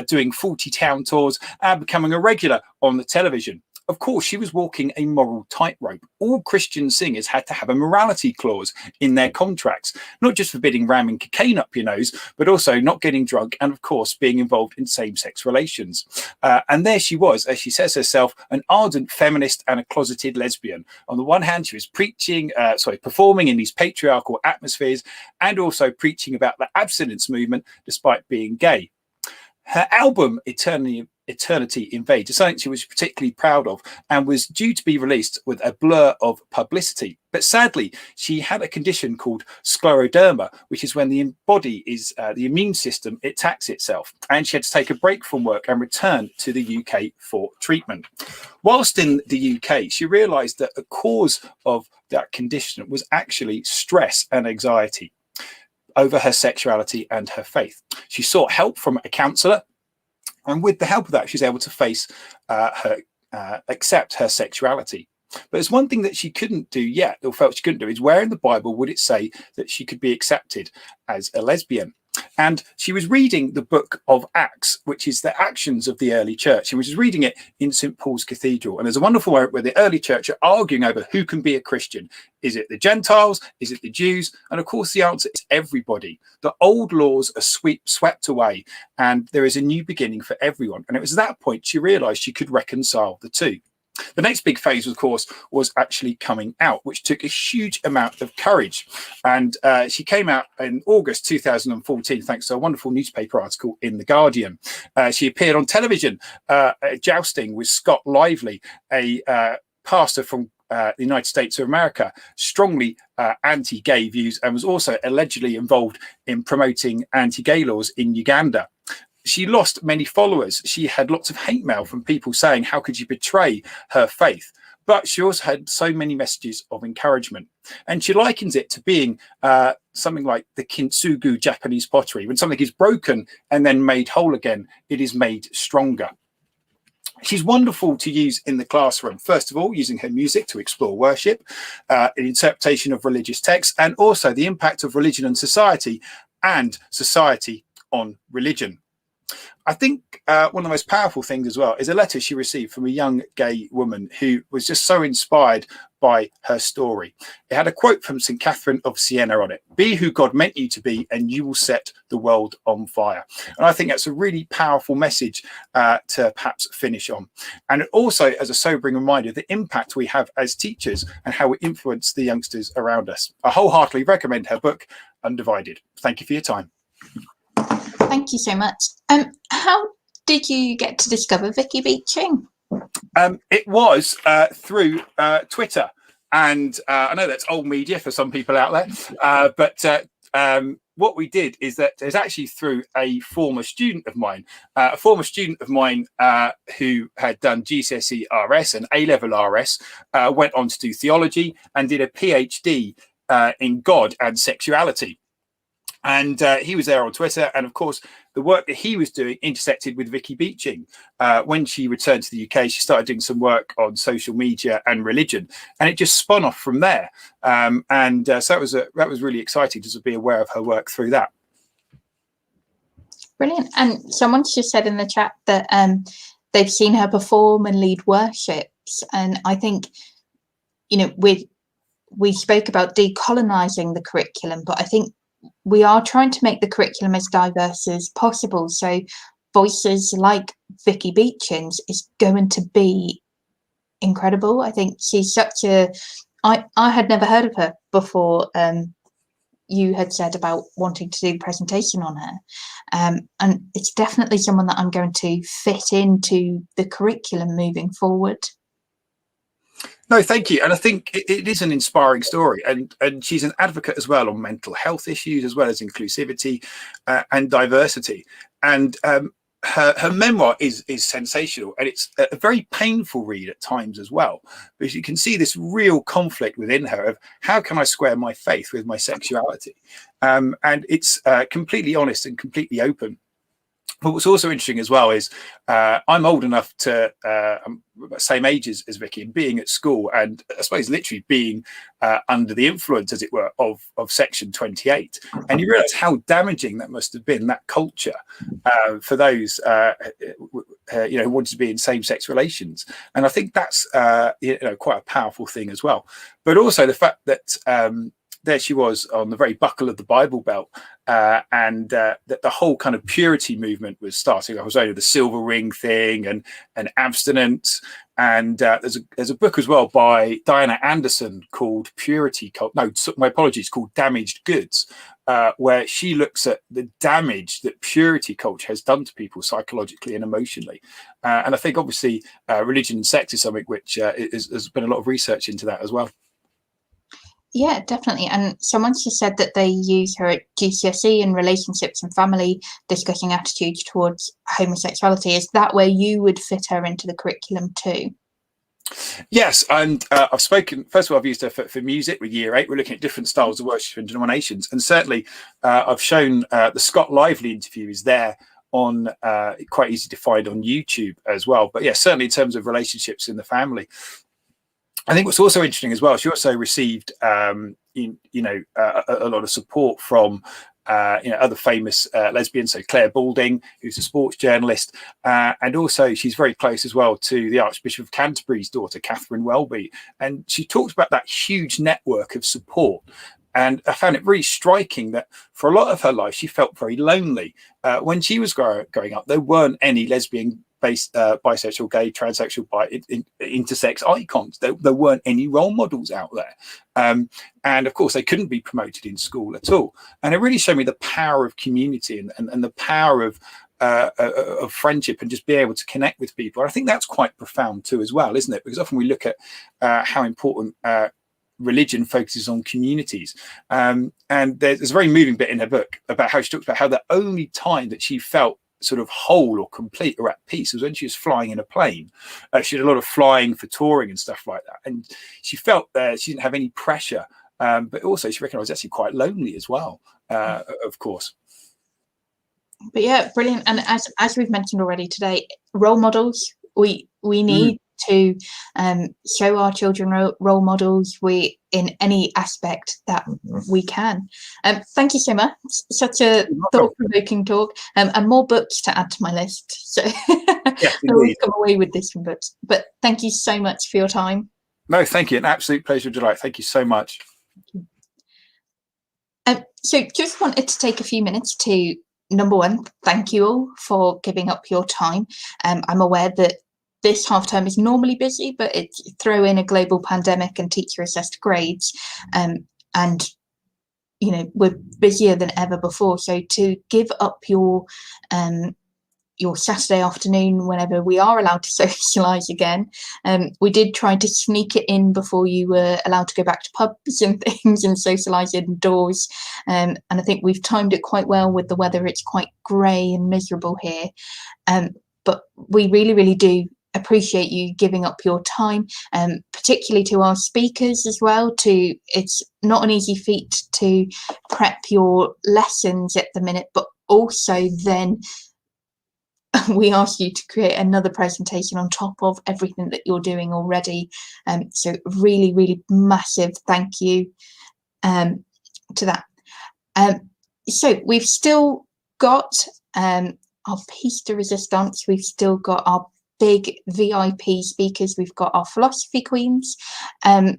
doing 40 town tours, and becoming a regular on the television. Of course, she was walking a moral tightrope. All Christian singers had to have a morality clause in their contracts, not just forbidding ramming cocaine up your nose, but also not getting drunk and, of course, being involved in same-sex relations. And there she was, as she says herself, an ardent feminist and a closeted lesbian. On the one hand, she was performing in these patriarchal atmospheres and also preaching about the abstinence movement despite being gay. Her album, Eternity Invades, is something she was particularly proud of and was due to be released with a blur of publicity. But sadly, she had a condition called scleroderma, which is when the body is the immune system, it attacks itself. And she had to take a break from work and return to the UK for treatment. Whilst in the UK, she realised that the cause of that condition was actually stress and anxiety over her sexuality and her faith. She sought help from a counsellor, and with the help of that, she's able to face accept her sexuality. But there's one thing that she couldn't do yet, or felt she couldn't do, is where in the Bible would it say that she could be accepted as a lesbian? And she was reading the book of Acts, which is the actions of the early church, and was reading it in St. Paul's Cathedral. And there's a wonderful moment where the early church are arguing over who can be a Christian. Is it the Gentiles? Is it the Jews? And of course, the answer is everybody. The old laws are swept away, and there is a new beginning for everyone. And it was at that point she realized she could reconcile the two. The next big phase, of course, was actually coming out, which took a huge amount of courage. And she came out in August 2014, thanks to a wonderful newspaper article in The Guardian. She appeared on television jousting with Scott Lively, a pastor from the United States of America, strongly anti-gay views, and was also allegedly involved in promoting anti-gay laws in Uganda. She lost many followers. She had lots of hate mail from people saying, how could you betray her faith? But she also had so many messages of encouragement. And she likens it to being something like the kintsugi Japanese pottery. When something is broken and then made whole again, it is made stronger. She's wonderful to use in the classroom. First of all, using her music to explore worship, an interpretation of religious texts, and also the impact of religion on society and society on religion. I think one of the most powerful things as well is a letter she received from a young gay woman who was just so inspired by her story. It had a quote from St. Catherine of Siena on it: "Be who God meant you to be, and you will set the world on fire." And I think that's a really powerful message to perhaps finish on. And also as a sobering reminder of the impact we have as teachers and how we influence the youngsters around us. I wholeheartedly recommend her book, Undivided. Thank you for your time. Thank you so much. How did you get to discover Vicky Beeching? It was through Twitter, and I know that's old media for some people out there, but what we did is that there's actually through a former student of mine, who had done GCSE RS and A-level RS, went on to do theology and did a PhD in God and sexuality. And he was there on Twitter. And of course, the work that he was doing intersected with Vicky Beeching. When she returned to the UK, she started doing some work on social media and religion. And it just spun off from there. So that was really exciting to be aware of her work through that. Brilliant. And someone's just said in the chat that they've seen her perform and lead worships. And I think, you know, we spoke about decolonizing the curriculum, but I think we are trying to make the curriculum as diverse as possible. So voices like Vicky Beeching's is going to be incredible. I think she's such a... I had never heard of her before you had said about wanting to do the presentation on her. And it's definitely someone that I'm going to fit into the curriculum moving forward. No, thank you. And I think it is an inspiring story. And she's an advocate as well on mental health issues, as well as inclusivity and diversity. And her memoir is sensational. And it's a very painful read at times as well, because you can see this real conflict within her of how can I square my faith with my sexuality? And it's completely honest and completely open. But what's also interesting as well is I'm old enough to I'm same age as Vicky, and being at school, and I suppose literally being under the influence, as it were, of Section 28. And you realise how damaging that must have been, that culture, for those who wanted to be in same-sex relations. And I think that's quite a powerful thing as well. But also the fact that there she was on the very buckle of the Bible Belt, and that the whole kind of purity movement was starting. I was only the silver ring thing and abstinence. And there's a book as well by Diana Anderson called called Damaged Goods, where she looks at the damage that purity culture has done to people psychologically and emotionally. And I think obviously religion and sex is something which has been a lot of research into that as well. Yeah, definitely. And someone's just said that they use her at GCSE in relationships and family, discussing attitudes towards homosexuality. Is that where you would fit her into the curriculum too? Yes, and I've spoken, first of all, I've used her for music with Year 8. We're looking at different styles of worship and denominations. And certainly I've shown the Scott Lively interview is there on quite easy to find on YouTube as well. But yeah, certainly in terms of relationships in the family. I think what's also interesting as well, she also received, a lot of support from other famous lesbians. So Claire Balding, who's a sports journalist, and also she's very close as well to the Archbishop of Canterbury's daughter, Catherine Welby. And she talks about that huge network of support. And I found it really striking that for a lot of her life, she felt very lonely. When she was growing up, there weren't any lesbian, bisexual, gay, transsexual, intersex icons. There weren't any role models out there. And of course, they couldn't be promoted in school at all. And it really showed me the power of community and the power of friendship and just be able to connect with people. And I think that's quite profound too as well, isn't it? Because often we look at how important religion focuses on communities. And there's a very moving bit in her book about how she talks about how the only time that she felt sort of whole or complete or at peace was when she was flying in a plane. She did a lot of flying for touring and stuff like that. And she felt that she didn't have any pressure, but also she recognized actually quite lonely as well, of course. But yeah, brilliant. And as we've mentioned already today, role models, we need to show our children role models in any aspect that we can. Thank you so much. Such a thought-provoking talk, and more books to add to my list. So Yes, I will come away with this from books. But thank you so much for your time. No, thank you. An absolute pleasure and delight. Thank you so much. So just wanted to take a few minutes to, number one, thank you all for giving up your time. I'm aware that this half term is normally busy, but throw in a global pandemic and teacher assessed grades, and we're busier than ever before. So to give up your Saturday afternoon whenever we are allowed to socialise again, we did try to sneak it in before you were allowed to go back to pubs and things and socialise indoors, and I think we've timed it quite well with the weather. It's quite grey and miserable here, but we really do appreciate you giving up your time, particularly to our speakers as well. It's not an easy feat to prep your lessons at the minute, but also then we ask you to create another presentation on top of everything that you're doing already. So really massive thank you to that. So we've still got our piece de resistance. We've still got our big VIP speakers. We've got our philosophy queens, and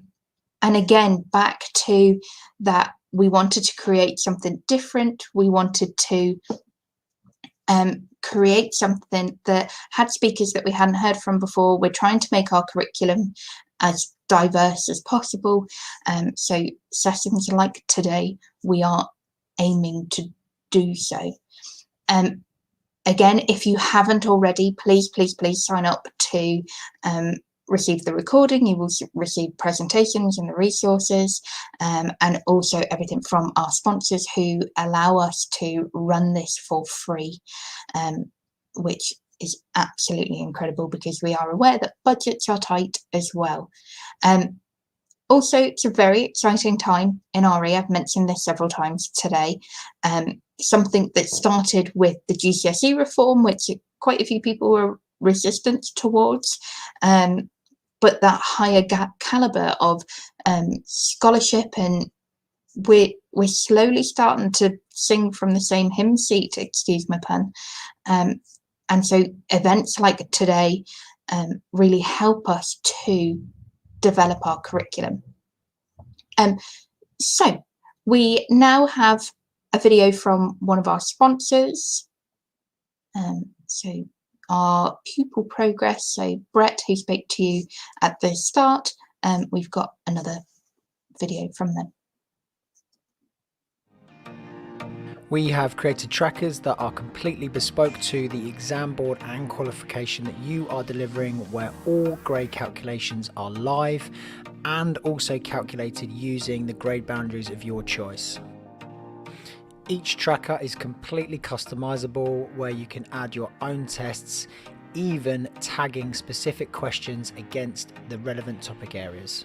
again, back to that, we wanted to create something different. We wanted to create something that had speakers that we hadn't heard from before. We're trying to make our curriculum as diverse as possible, so sessions like today, we are aiming to do so. Again, if you haven't already, please sign up to receive the recording. You will receive presentations and the resources, and also everything from our sponsors who allow us to run this for free, which is absolutely incredible because we are aware that budgets are tight as well. Also, it's a very exciting time in RE. I've mentioned this several times today. Something that started with the GCSE reform, which quite a few people were resistant towards, but that higher caliber of scholarship, and we're slowly starting to sing from the same hymn sheet, excuse my pun. And so events like today really help us to develop our curriculum. So we now have a video from one of our sponsors. So our pupil progress, so Brett, who spoke to you at the start, we've got another video from them. We have created trackers that are completely bespoke to the exam board and qualification that you are delivering, where all grade calculations are live and also calculated using the grade boundaries of your choice. Each tracker is completely customizable, where you can add your own tests, even tagging specific questions against the relevant topic areas.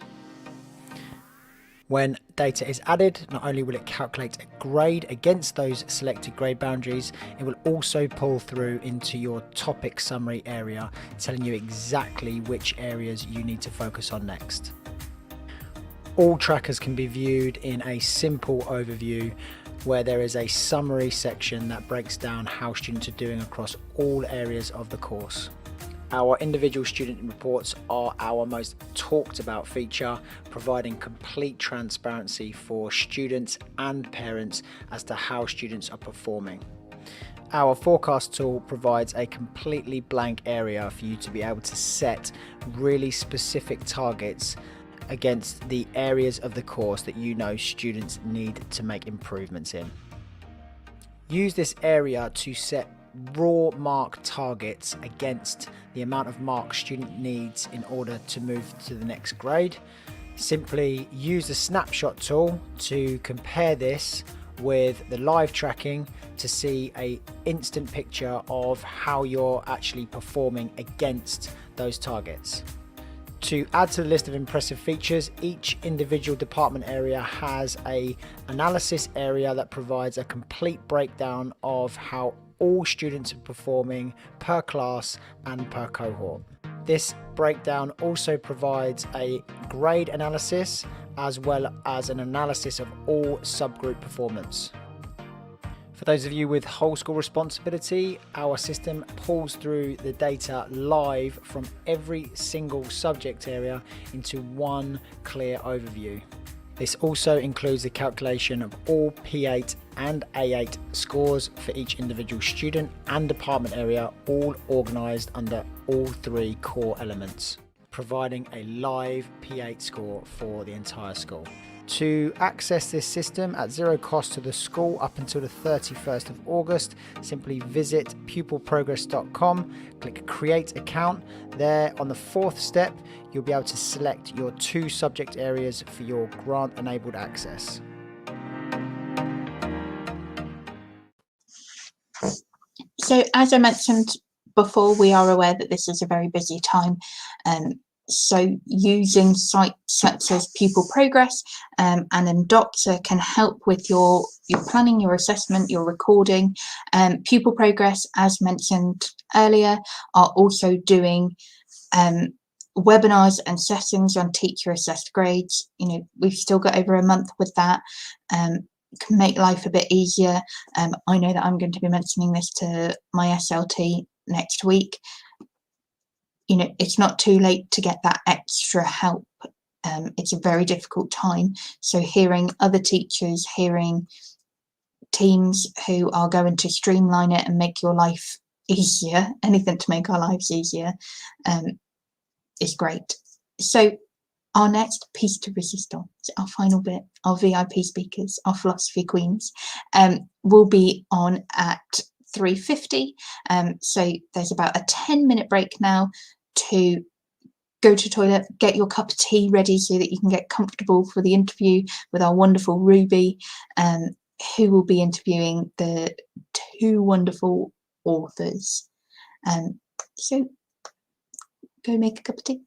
When data is added, not only will it calculate a grade against those selected grade boundaries, it will also pull through into your topic summary area, telling you exactly which areas you need to focus on next. All trackers can be viewed in a simple overview where there is a summary section that breaks down how students are doing across all areas of the course. Our individual student reports are our most talked about feature, providing complete transparency for students and parents as to how students are performing. Our forecast tool provides a completely blank area for you to be able to set really specific targets against the areas of the course that you know students need to make improvements in. Use this area to set raw mark targets against the amount of marks student needs in order to move to the next grade. Simply use the snapshot tool to compare this with the live tracking to see an instant picture of how you're actually performing against those targets. To add to the list of impressive features, each individual department area has an analysis area that provides a complete breakdown of how all students are performing per class and per cohort. This breakdown also provides a grade analysis as well as an analysis of all subgroup performance. For those of you with whole school responsibility, our system pulls through the data live from every single subject area into one clear overview. This also includes the calculation of all P8 and A8 scores for each individual student and department area, all organised under all three core elements, providing a live P8 score for the entire school. To access this system at zero cost to the school up until the 31st of August, simply visit pupilprogress.com, click Create Account. There on the fourth step, you'll be able to select your 2 subject areas for your grant-enabled access. So as I mentioned before, we are aware that this is a very busy time. So using sites such as Pupil Progress and Doctor can help with your planning, your assessment, your recording. Pupil Progress, as mentioned earlier, are also doing webinars and sessions on teacher assessed grades. You know, we've still got over a month with that. Can make life a bit easier. I know that I'm going to be mentioning this to my SLT next week. You know, it's not too late to get that extra help. It's a very difficult time. So hearing other teachers, hearing teams who are going to streamline it and make your life easier, anything to make our lives easier, is great. So our next piece de resistance, our final bit, our VIP speakers, our philosophy queens, will be on at 3:50. So there's about a 10-minute break now to go to toilet, get your cup of tea ready so that you can get comfortable for the interview with our wonderful Ruby, who will be interviewing the 2 wonderful authors. So go make a cup of tea.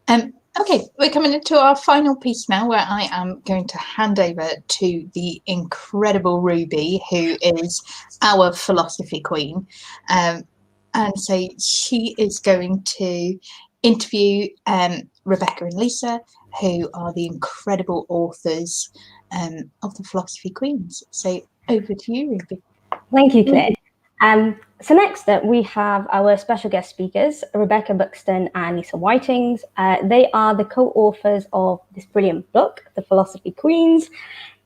Okay, we're coming into our final piece now, where I am going to hand over to the incredible Ruby, who is our philosophy queen. And so she is going to interview Rebecca and Lisa, who are the incredible authors of the Philosophy Queens. So over to you, Ruby. Thank you, Claire. So next up, we have our special guest speakers, Rebecca Buxton and Lisa Whitings. They are the co-authors of this brilliant book, The Philosophy Queens.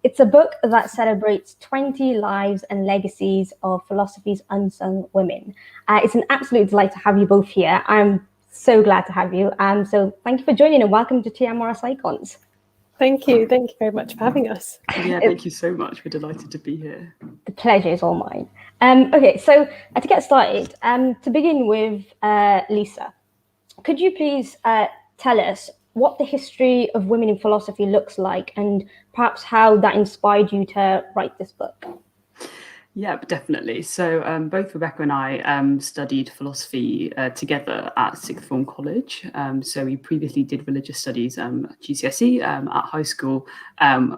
It's a book that celebrates 20 lives and legacies of philosophy's unsung women. It's an absolute delight to have you both here. I'm so glad to have you. So thank you for joining and welcome to TMRSIcons. Thank you. Thank you very much for having us. Yeah, thank you so much. We're delighted to be here. The pleasure is all mine. Okay, so to get started, to begin with, Lisa, could you please tell us what the history of women in philosophy looks like and perhaps how that inspired you to write this book? Yeah, definitely. So both Rebecca and I studied philosophy together at Sixth Form College. So we previously did religious studies at GCSE at high school.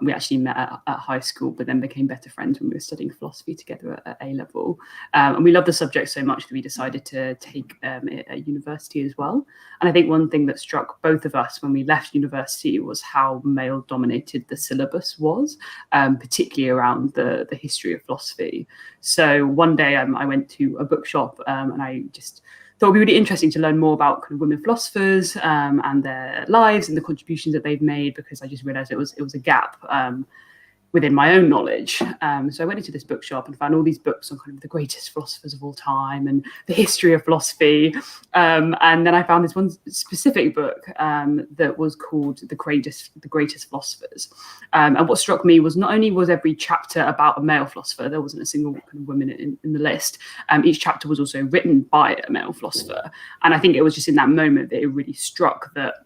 We actually met at high school, but then became better friends when we were studying philosophy together at A level. And we loved the subject so much that we decided to take it at university as well. And I think one thing that struck both of us when we left university was how male-dominated the syllabus was, particularly around the history of philosophy. So one day I went to a bookshop and I just thought it would be really interesting to learn more about kind of women philosophers and their lives and the contributions that they've made, because I just realized it was a gap within my own knowledge. So I went into this bookshop and found all these books on kind of the greatest philosophers of all time and the history of philosophy. And then I found this one specific book that was called The Greatest Philosophers. And what struck me was not only was every chapter about a male philosopher, there wasn't a single kind of woman in the list. Each chapter was also written by a male philosopher. And I think it was just in that moment that it really struck that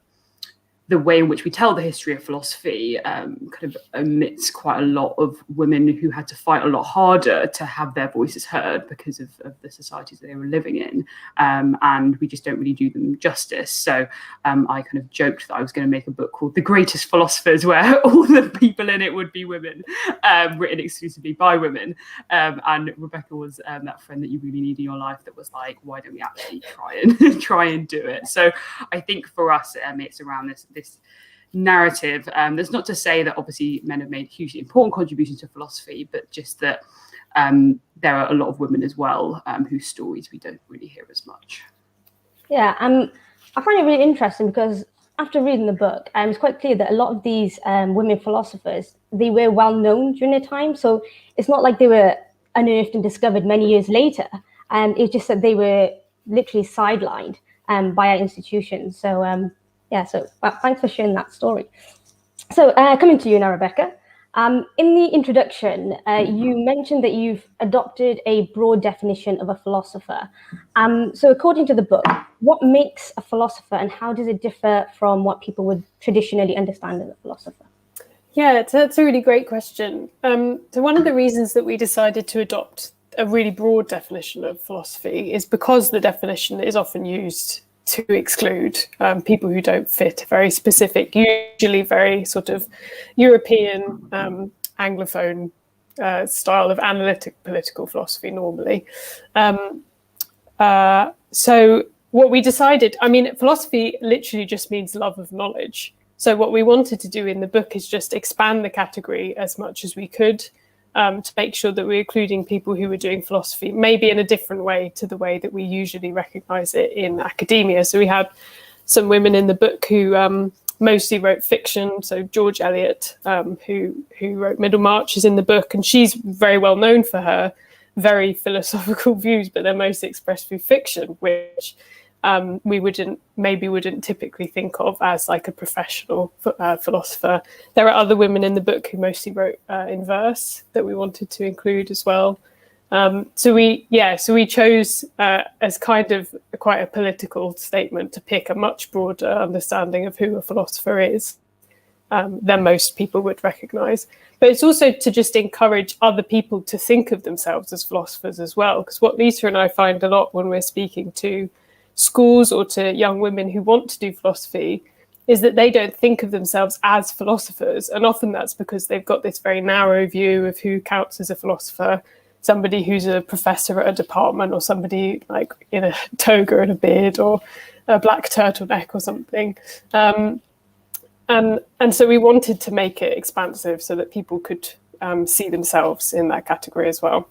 the way in which we tell the history of philosophy kind of omits quite a lot of women who had to fight a lot harder to have their voices heard because of the societies that they were living in. And we just don't really do them justice. So I kind of joked that I was going to make a book called The Greatest Philosophers, where all the people in it would be women, written exclusively by women. And Rebecca was that friend that you really need in your life that was like, why don't we actually try and do it? So I think for us, it's around this narrative. That's not to say that obviously men have made hugely important contributions to philosophy, but just that there are a lot of women as well whose stories we don't really hear as much. Yeah, I find it really interesting because after reading the book, it's quite clear that a lot of these women philosophers, they were well known during their time. So it's not like they were unearthed and discovered many years later. It's just that they were literally sidelined by our institutions. So yeah, so thanks for sharing that story. So coming to you now, Rebecca. In the introduction, you mentioned that you've adopted a broad definition of a philosopher. So according to the book, what makes a philosopher and how does it differ from what people would traditionally understand as a philosopher? Yeah, that's a really great question. So one of the reasons that we decided to adopt a really broad definition of philosophy is because the definition is often used to exclude people who don't fit a very specific, usually very sort of European Anglophone style of analytic political philosophy normally. So what we decided, I mean, philosophy literally just means love of knowledge. So what we wanted to do in the book is just expand the category as much as we could to make sure that we're including people who were doing philosophy, maybe in a different way to the way that we usually recognize it in academia. So we had some women in the book who mostly wrote fiction. So George Eliot, who wrote Middlemarch, is in the book, and she's very well known for her very philosophical views, but they're mostly expressed through fiction, which we wouldn't typically think of as like a professional philosopher. There are other women in the book who mostly wrote in verse that we wanted to include as well. So we chose as kind of quite a political statement to pick a much broader understanding of who a philosopher is than most people would recognize. But it's also to just encourage other people to think of themselves as philosophers as well, because what Lisa and I find a lot when we're speaking to schools or to young women who want to do philosophy is that they don't think of themselves as philosophers. And often that's because they've got this very narrow view of who counts as a philosopher, somebody who's a professor at a department, or somebody like in a toga and a beard, or a black turtleneck or something. And so we wanted to make it expansive so that people could see themselves in that category as well.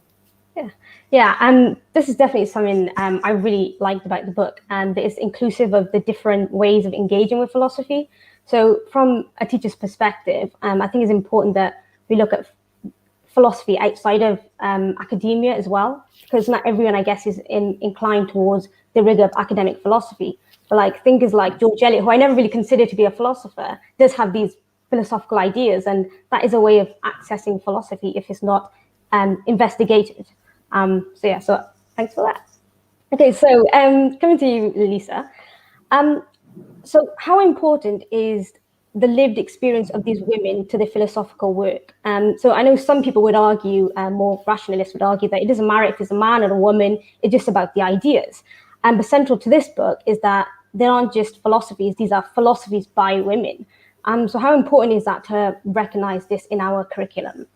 Yeah, and this is definitely something I really liked about the book, and it's inclusive of the different ways of engaging with philosophy. So from a teacher's perspective, I think it's important that we look at philosophy outside of academia as well, because not everyone, I guess, is inclined towards the rigor of academic philosophy. But like thinkers like George Eliot, who I never really considered to be a philosopher, does have these philosophical ideas, and that is a way of accessing philosophy if it's not investigated. So thanks for that. Okay, so coming to you, Lisa. So how important is the lived experience of these women to the philosophical work? So I know some people would argue, more rationalists would argue, that it doesn't matter if it's a man or a woman, it's just about the ideas. But central to this book is that they aren't just philosophies, these are philosophies by women. So how important is that to recognize this in our curriculum?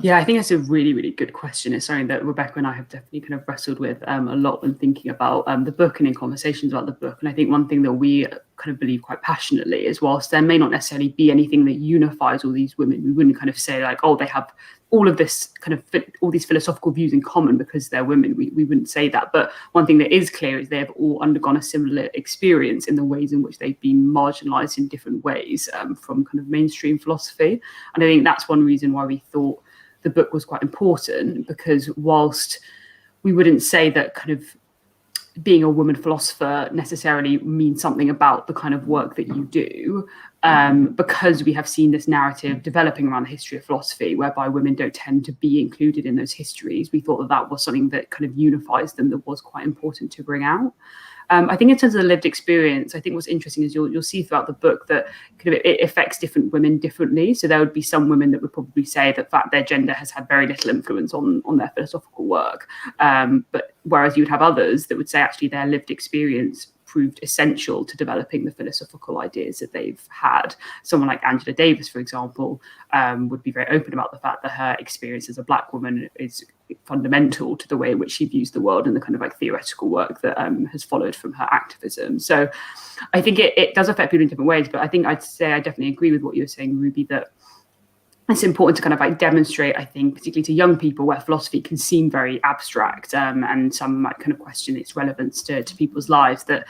Yeah, I think that's a really, really good question. It's something that Rebecca and I have definitely kind of wrestled with a lot when thinking about the book and in conversations about the book. And I think one thing that we kind of believe quite passionately is, whilst there may not necessarily be anything that unifies all these women, we wouldn't kind of say like, oh, they have all of this kind of all these philosophical views in common because they're women. We wouldn't say that. But one thing that is clear is they have all undergone a similar experience in the ways in which they've been marginalized in different ways from kind of mainstream philosophy. And I think that's one reason why we thought the book was quite important, because whilst we wouldn't say that kind of being a woman philosopher necessarily means something about the kind of work that you do, because we have seen this narrative developing around the history of philosophy whereby women don't tend to be included in those histories, we thought that that was something that kind of unifies them, that was quite important to bring out. I think in terms of the lived experience, I think what's interesting is you'll see throughout the book that kind of it affects different women differently. So there would be some women that would probably say that their gender has had very little influence on their philosophical work. But whereas you would have others that would say actually their lived experience proved essential to developing the philosophical ideas that they've had. Someone like Angela Davis, for example, would be very open about the fact that her experience as a Black woman is fundamental to the way in which she views the world and the kind of like theoretical work that has followed from her activism. So I think it does affect people in different ways, but I think I'd say I definitely agree with what you were saying, Ruby, that it's important to kind of like demonstrate, I think, particularly to young people, where philosophy can seem very abstract and some might kind of question its relevance to people's lives, that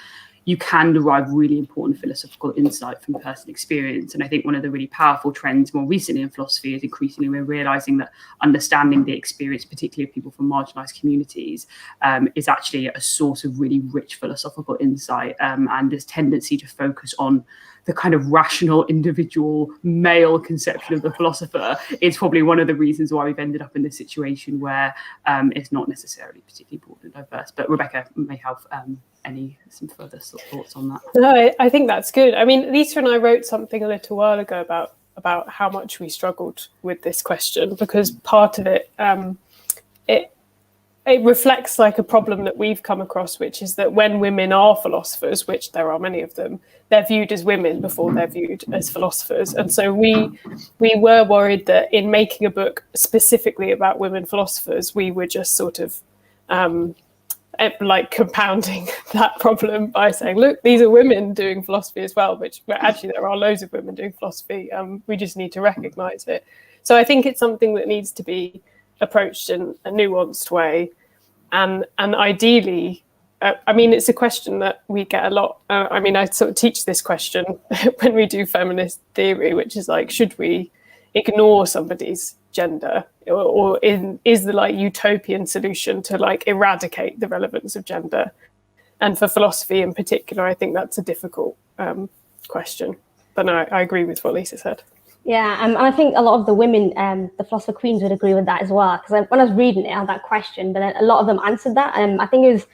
you can derive really important philosophical insight from personal experience. And I think one of the really powerful trends more recently in philosophy is increasingly we're realizing that understanding the experience, particularly of people from marginalized communities, is actually a source of really rich philosophical insight. And this tendency to focus on the kind of rational individual male conception of the philosopher is probably one of the reasons why we've ended up in this situation where it's not necessarily particularly broad and diverse. But Rebecca may have some further thoughts on that. No, I think that's good. I mean, Lisa and I wrote something a little while ago about how much we struggled with this question, because part of it, it reflects like a problem that we've come across, which is that when women are philosophers, which there are many of them, they're viewed as women before they're viewed as philosophers. And so we were worried that in making a book specifically about women philosophers, we were just sort of like compounding that problem by saying, look, these are women doing philosophy as well, which actually there are loads of women doing philosophy. We just need to recognize it. So I think it's something that needs to be approached in a nuanced way. And ideally, I mean, it's a question that we get a lot. I mean, I sort of teach this question when we do feminist theory, which is like, should we ignore somebody's gender, or is the like utopian solution to like eradicate the relevance of gender? And for philosophy in particular, I think that's a difficult question. But no, I agree with what Lisa said. Yeah, and I think a lot of the women, the philosopher queens, would agree with that as well. Because when I was reading it, I had that question, but then a lot of them answered that. I think it was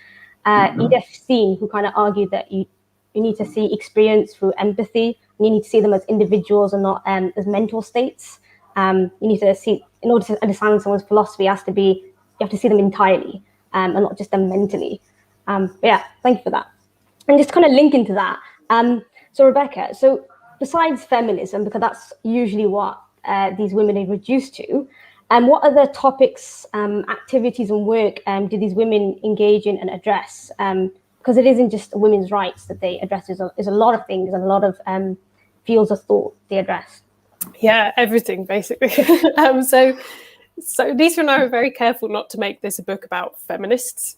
Edith Steen who kind of argued that you need to see experience through empathy, and you need to see them as individuals and not as mental states. You need to see, in order to understand someone's philosophy, you have to see them entirely and not just them mentally. But yeah, thank you for that. And just kind of linking to that, So Rebecca, so besides feminism, because that's usually what these women are reduced to, what other topics, activities and work do these women engage in and address? Because it isn't just women's rights that they address, there's a lot of things and a lot of fields of thought they address. Yeah, everything basically. So Lisa and I were very careful not to make this a book about feminists.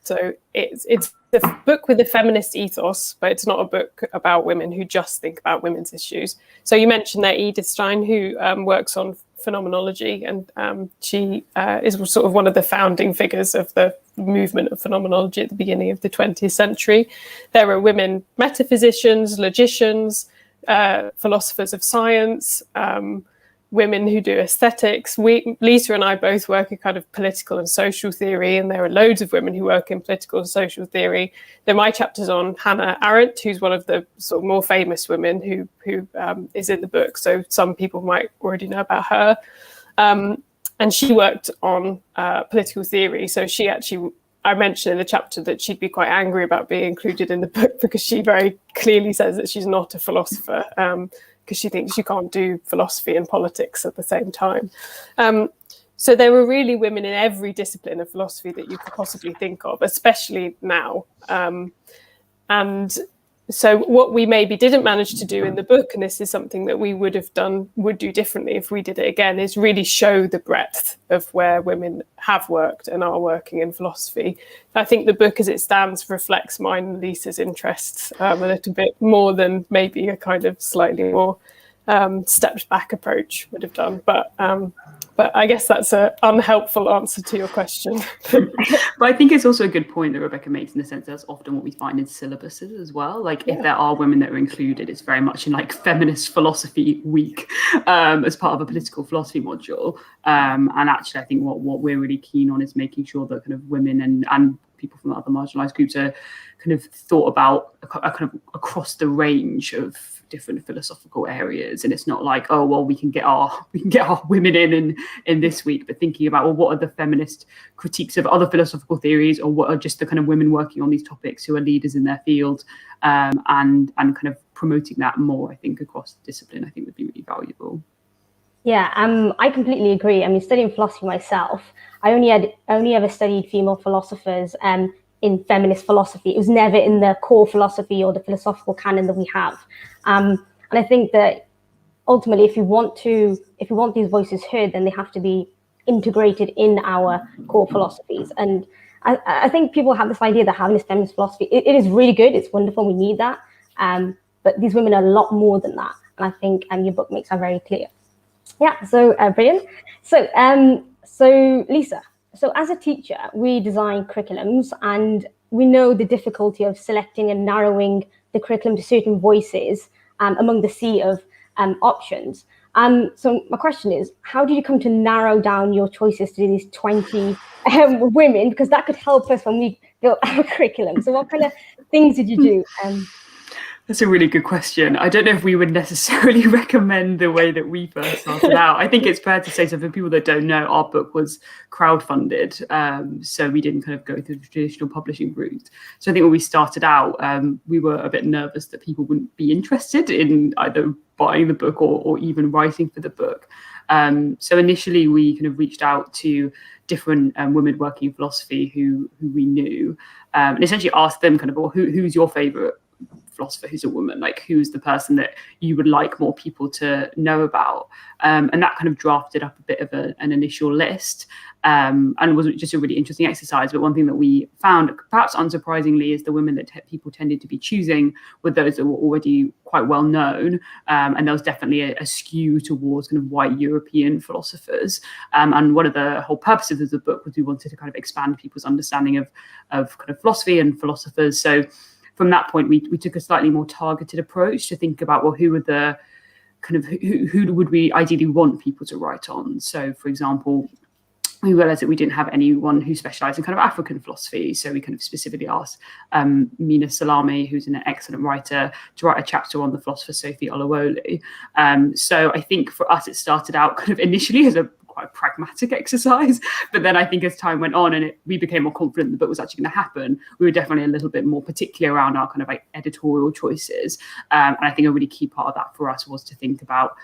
So it's a book with a feminist ethos, but it's not a book about women who just think about women's issues. So you mentioned there Edith Stein, who works on phenomenology, and she is sort of one of the founding figures of the movement of phenomenology at the beginning of the 20th century. There are women metaphysicians, logicians, philosophers of science, women who do aesthetics. Lisa and I both work in kind of political and social theory, and there are loads of women who work in political and social theory. Then my chapter's on Hannah Arendt, who's one of the sort of more famous women who is in the book. So some people might already know about her. And she worked on political theory. So she actually, I mentioned in the chapter that she'd be quite angry about being included in the book because she very clearly says that she's not a philosopher, because she thinks you can't do philosophy and politics at the same time. So there were really women in every discipline of philosophy that you could possibly think of, especially now. And so what we maybe didn't manage to do in the book, and this is something that we would do differently if we did it again, is really show the breadth of where women have worked and are working in philosophy. I think the book as it stands reflects mine and Lisa's interests a little bit more than maybe a kind of slightly more stepped back approach would have done. But I guess that's an unhelpful answer to your question. But I think it's also a good point that Rebecca makes, in the sense that's often what we find in syllabuses as well. Like if there are women that are included, it's very much in like feminist philosophy week as part of a political philosophy module. And actually, I think what we're really keen on is making sure that kind of women and people from other marginalised groups are kind of thought about kind of across the range of different philosophical areas. And it's not like, oh well, we can get our women in this week, but thinking about, well, what are the feminist critiques of other philosophical theories, or what are just the kind of women working on these topics who are leaders in their field, and kind of promoting that more, I think, across the discipline, I think would be really valuable. Yeah, I completely agree. I mean, studying philosophy myself, I only ever studied female philosophers in feminist philosophy. It was never in the core philosophy or the philosophical canon that we have. And I think that ultimately, if we want these voices heard, then they have to be integrated in our core philosophies. And I think people have this idea that having this feminist philosophy, it is really good. It's wonderful. We need that. But these women are a lot more than that. And I think your book makes that very clear. Yeah, so brilliant. So Lisa, so as a teacher, we design curriculums, and we know the difficulty of selecting and narrowing the curriculum to certain voices among the sea of options. So my question is, how did you come to narrow down your choices to these 20 women? Because that could help us when we build our curriculum. So what kind of things did you do? That's a really good question. I don't know if we would necessarily recommend the way that we first started out. I think it's fair to say, so for people that don't know, our book was crowdfunded. So we didn't kind of go through the traditional publishing route. So I think when we started out, we were a bit nervous that people wouldn't be interested in either buying the book or even writing for the book. So initially we kind of reached out to different women working in philosophy who we knew, and essentially asked them kind of, well, who's your favorite philosopher who's a woman? Like, who's the person that you would like more people to know about? And that kind of drafted up a bit of an initial list, and was just a really interesting exercise. But one thing that we found, perhaps unsurprisingly, is the women that people tended to be choosing were those that were already quite well known, and there was definitely a skew towards kind of white European philosophers. And one of the whole purposes of the book was we wanted to kind of expand people's understanding of kind of philosophy and philosophers. So from that point, we took a slightly more targeted approach to think about, well, who would the kind of who would we ideally want people to write on? So, for example, we realized that we didn't have anyone who specialized in kind of African philosophy. So we kind of specifically asked Mina Salame, who's an excellent writer, to write a chapter on the philosopher Sophie Olawole. So I think for us, it started out kind of initially as a quite a pragmatic exercise. But then I think as time went on and we became more confident the book was actually going to happen, we were definitely a little bit more particular around our kind of like editorial choices. And I think a really key part of that for us was to think about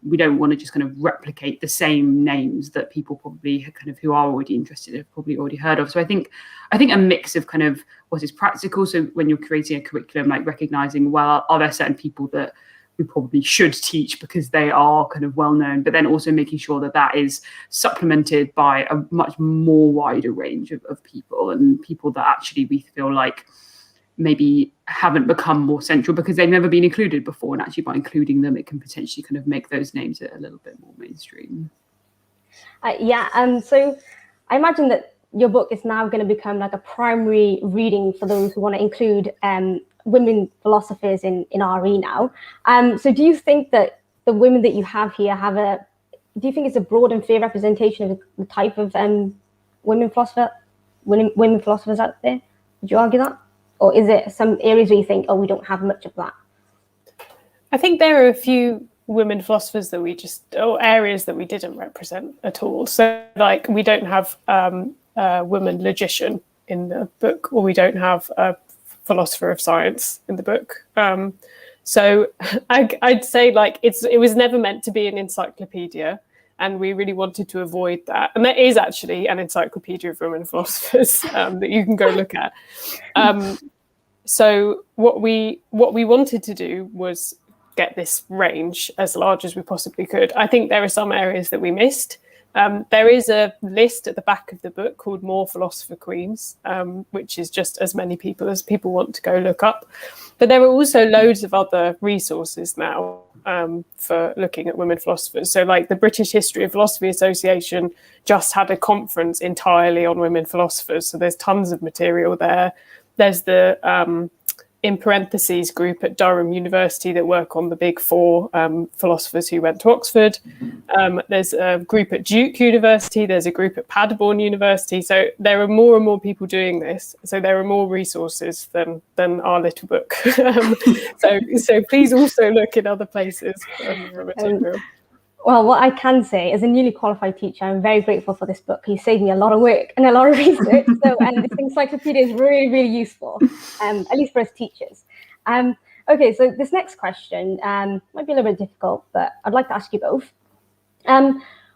we don't want to just kind of replicate the same names that people probably kind of who are already interested have probably already heard of. So I think a mix of kind of what is practical. So when you're creating a curriculum, like recognizing, well, are there certain people that we probably should teach because they are kind of well known, but then also making sure that that is supplemented by a much more wider range of people, and people that actually we feel like maybe haven't become more central because they've never been included before, and actually by including them it can potentially kind of make those names a little bit more mainstream. So I imagine that your book is now going to become like a primary reading for those who want to include women philosophers in RE now. So do you think that the women that you have here do you think it's a broad and fair representation of the type of women philosophers out there? Would you argue that? Or is it some areas where you think, we don't have much of that? I think there are a few women philosophers that or areas that we didn't represent at all. So like we don't have a woman logician in the book, or we don't have a philosopher of science in the book. So I'd say like it was never meant to be an encyclopedia, and we really wanted to avoid that. And there is actually an encyclopedia of women philosophers that you can go look at. So what we wanted to do was get this range as large as we possibly could. I think there are some areas that we missed. There is a list at the back of the book called More Philosopher Queens, which is just as many people as people want to go look up. But there are also loads of other resources now for looking at women philosophers. So like the British History of Philosophy Association just had a conference entirely on women philosophers. So there's tons of material there. There's the in parentheses group at Durham University that work on the big four philosophers who went to Oxford. There's a group at Duke University. There's a group at Paderborn University. So there are more and more people doing this. So there are more resources than our little book. So please also look in other places for material. Well, what I can say, as a newly qualified teacher, I'm very grateful for this book. He saved me a lot of work and a lot of research. And this encyclopedia is really, really useful, at least for us teachers. Okay, so this next question might be a little bit difficult, but I'd like to ask you both.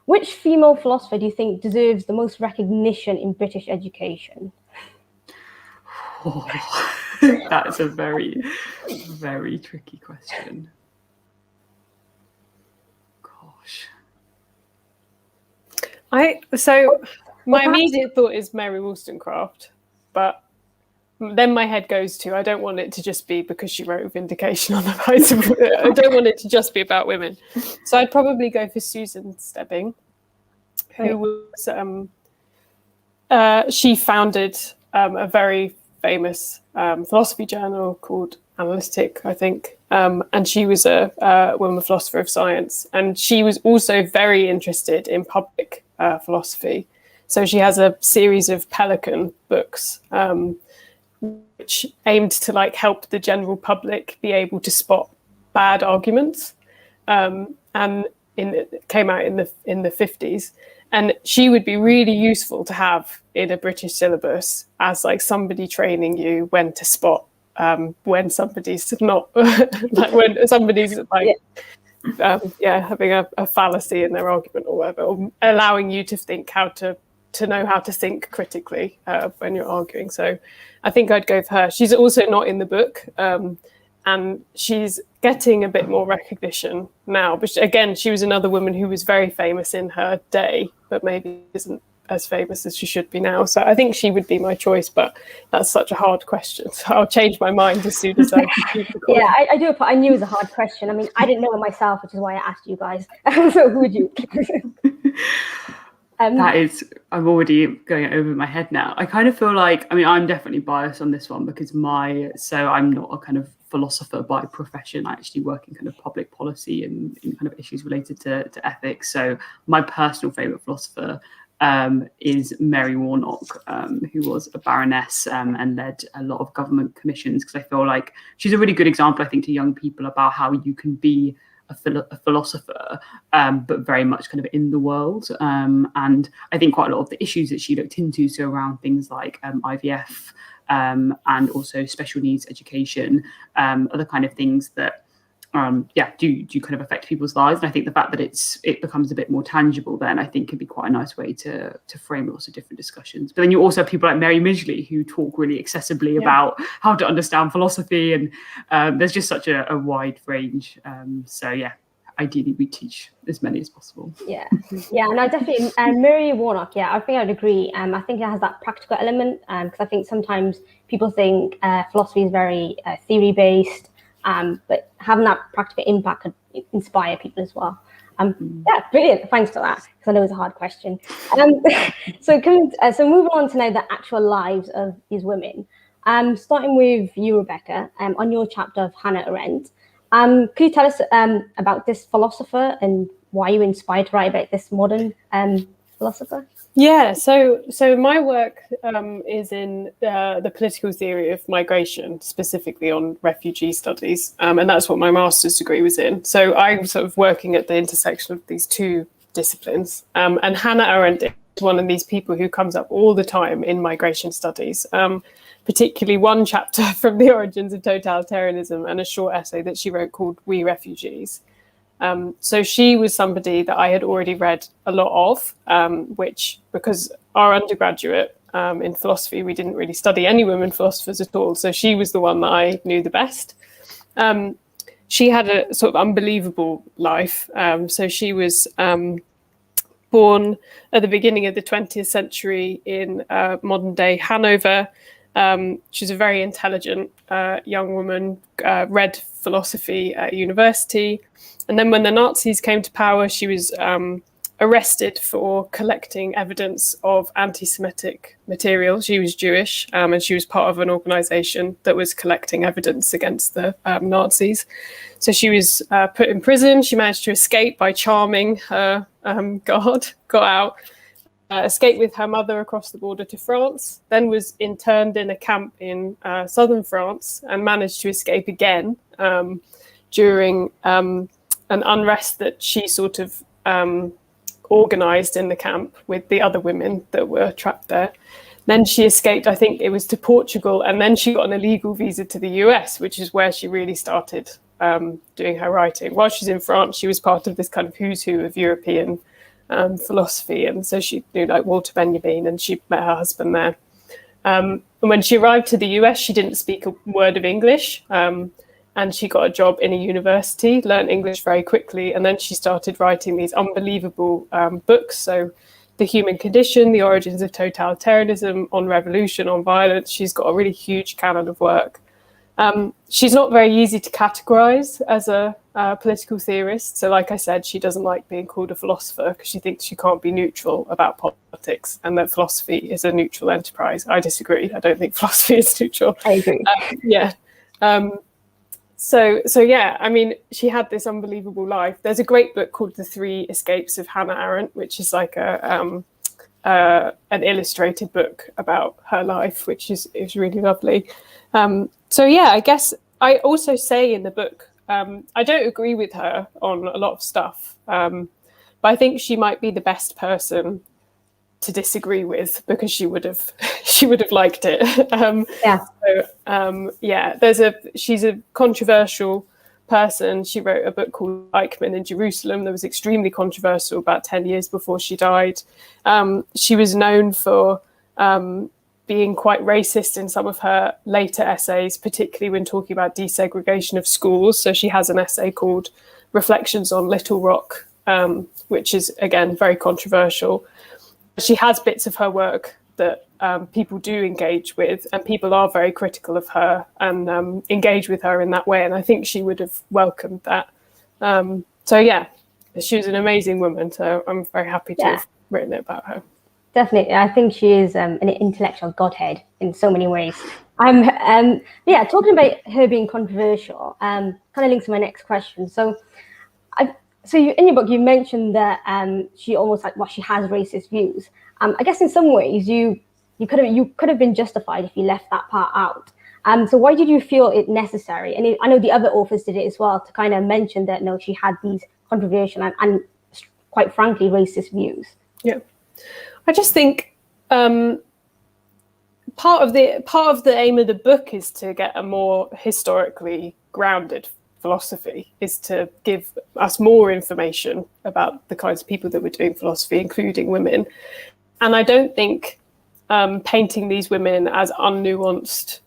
Which female philosopher do you think deserves the most recognition in British education? That's a very, very tricky question. My immediate thought is Mary Wollstonecraft, but then my head goes to, I don't want it to just be because she wrote Vindication on the Rights of Women. I don't want it to just be about women. So I'd probably go for Susan Stebbing, who was, she founded a very famous philosophy journal called Analytic, I think. And she was a woman philosopher of science. And she was also very interested in public philosophy. So she has a series of Pelican books, which aimed to like help the general public be able to spot bad arguments. And it came out in the 50s. And she would be really useful to have in a British syllabus as like somebody training you when to spot when somebody's not like when somebody's like having a fallacy in their argument or whatever, or allowing you to think how to know how to think critically when you're arguing. So I think I'd go for her. She's also not in the book, and she's getting a bit more recognition now. But again, she was another woman who was very famous in her day, but maybe isn't as famous as she should be now. So I think she would be my choice, but that's such a hard question. So I'll change my mind as soon as I Yeah, I do. I knew it was a hard question. I mean, I didn't know it myself, which is why I asked you guys. So who would you? That is, I'm already going over my head now. I kind of feel like, I mean, I'm definitely biased on this one because I'm not a kind of philosopher by profession. I actually work in kind of public policy and in kind of issues related to ethics. So my personal favorite philosopher is Mary Warnock, who was a baroness and led a lot of government commissions, because I feel like she's a really good example, I think, to young people about how you can be a philosopher, but very much kind of in the world. And I think quite a lot of the issues that she looked into, so around things like IVF and also special needs education, other kind of things that do kind of affect people's lives. And I think the fact that it becomes a bit more tangible then, I think, could be quite a nice way to frame lots of different discussions. But then you also have people like Mary Midgley who talk really accessibly about how to understand philosophy, and there's just such a wide range. So yeah, ideally we teach as many as possible. Yeah, and I definitely, Mary Warnock, I think I'd agree. I think it has that practical element, because I think sometimes people think philosophy is very theory-based, but having that practical impact could inspire people as well. Yeah, brilliant. Thanks for that, because I know it's a hard question. So moving on to now the actual lives of these women. Starting with you, Rebecca, on your chapter of Hannah Arendt. Could you tell us about this philosopher and why you were inspired to write about this modern philosopher? Yeah, so my work is in the political theory of migration, specifically on refugee studies, and that's what my master's degree was in. So I'm sort of working at the intersection of these two disciplines, and Hannah Arendt is one of these people who comes up all the time in migration studies, particularly one chapter from The Origins of Totalitarianism and a short essay that she wrote called We Refugees. So she was somebody that I had already read a lot of, which, because our undergraduate in philosophy, we didn't really study any women philosophers at all. So she was the one that I knew the best. She had a sort of unbelievable life. So she was born at the beginning of the 20th century in modern day Hanover. She's a very intelligent young woman, read philosophy at university. And then when the Nazis came to power, she was arrested for collecting evidence of anti-Semitic material. She was Jewish, and she was part of an organization that was collecting evidence against the Nazis. So she was put in prison. She managed to escape by charming her guard, got out, escaped with her mother across the border to France, then was interned in a camp in southern France and managed to escape again during an unrest that she sort of organized in the camp with the other women that were trapped there. Then she escaped, I think it was to Portugal, and then she got an illegal visa to the US, which is where she really started doing her writing. While she's in France, she was part of this kind of who's who of European philosophy, and so she knew like Walter Benjamin, and she met her husband there. And when she arrived to the US, she didn't speak a word of English, and she got a job in a university, learned English very quickly, and then she started writing these unbelievable books. So The Human Condition, The Origins of Totalitarianism, On Revolution, On Violence. She's got a really huge canon of work. She's not very easy to categorize as a political theorist. So like I said, she doesn't like being called a philosopher because she thinks she can't be neutral about politics and that philosophy is a neutral enterprise. I disagree. I don't think philosophy is neutral. I agree. So yeah, I mean, she had this unbelievable life. There's a great book called The Three Escapes of Hannah Arendt, which is like an illustrated book about her life, which is really lovely. So yeah, I guess I also say in the book, I don't agree with her on a lot of stuff, but I think she might be the best person to disagree with because she would have liked it. She's a controversial person. She wrote a book called Eichmann in Jerusalem that was extremely controversial about 10 years before she died. She was known for being quite racist in some of her later essays, particularly when talking about desegregation of schools. So she has an essay called Reflections on Little Rock, which is, again, very controversial. She has bits of her work that people do engage with, and people are very critical of her and engage with her in that way. And I think she would have welcomed that. So yeah, she was an amazing woman. So I'm very happy to have written it about her. Definitely. I think she is an intellectual godhead in so many ways. Talking about her being controversial, kind of links to my next question. So in your book, you mentioned that she almost she has racist views. I guess in some ways you could have been justified if you left that part out. So why did you feel it necessary? And I know the other authors did it as well, to kind of mention that, no, she had these controversial and quite frankly racist views. Yeah, I just think part of the aim of the book is to get a more historically grounded philosophy, is to give us more information about the kinds of people that were doing philosophy, including women. And I don't think painting these women as unnuanced,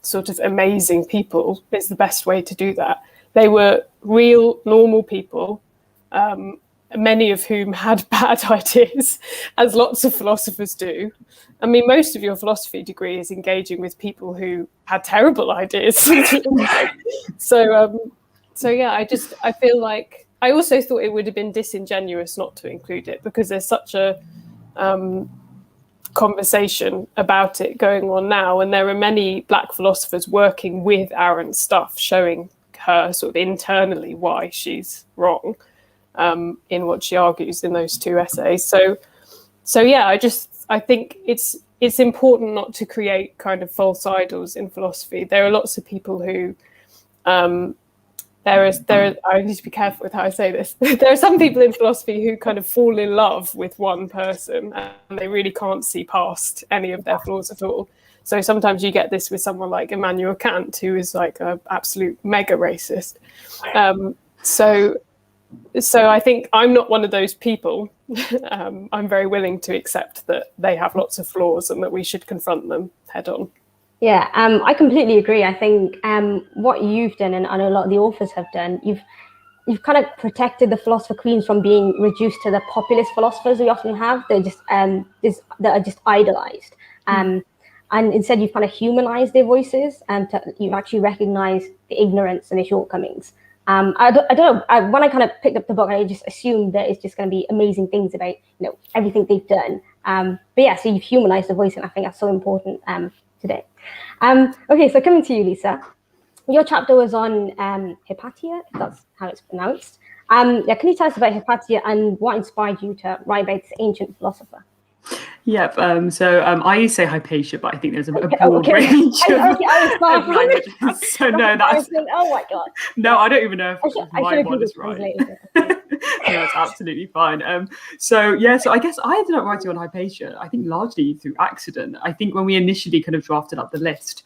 sort of amazing people is the best way to do that. They were real, normal people, many of whom had bad ideas, as lots of philosophers do. I mean, most of your philosophy degree is engaging with people who had terrible ideas. So yeah, I feel like, I also thought it would have been disingenuous not to include it, because there's such a conversation about it going on now, and there are many Black philosophers working with Arendt's stuff, showing her sort of internally why she's wrong in what she argues in those two essays. So yeah, I think it's important not to create kind of false idols in philosophy. There are lots of people who I need to be careful with how I say this. There are some people in philosophy who kind of fall in love with one person and they really can't see past any of their flaws at all. So sometimes you get this with someone like Immanuel Kant, who is like an absolute mega racist. So I think I'm not one of those people. I'm very willing to accept that they have lots of flaws and that we should confront them head on. Yeah, I completely agree. I think what you've done, and I know a lot of the authors have done, you've kind of protected the philosopher queens from being reduced to the populist philosophers we often have. They're just that are just idolized. And instead you've kind of humanized their voices, and you've actually recognized the ignorance and the shortcomings. I don't know. When I kind of picked up the book, I just assumed that it's just going to be amazing things about everything they've done. But yeah, so you've humanized the voice, and I think that's so important today. Okay, so coming to you, Lisa. Your chapter was on Hypatia, if that's how it's pronounced. Yeah, can you tell us about Hypatia and what inspired you to write about this ancient philosopher? Yep. I used to say Hypatia, but I think there's a broad range of languages. So no, that's. Oh my god. No, I don't even know if my one is right. No, it's absolutely fine. So I guess I ended up writing on Hypatia, I think largely through accident. I think when we initially kind of drafted up the list,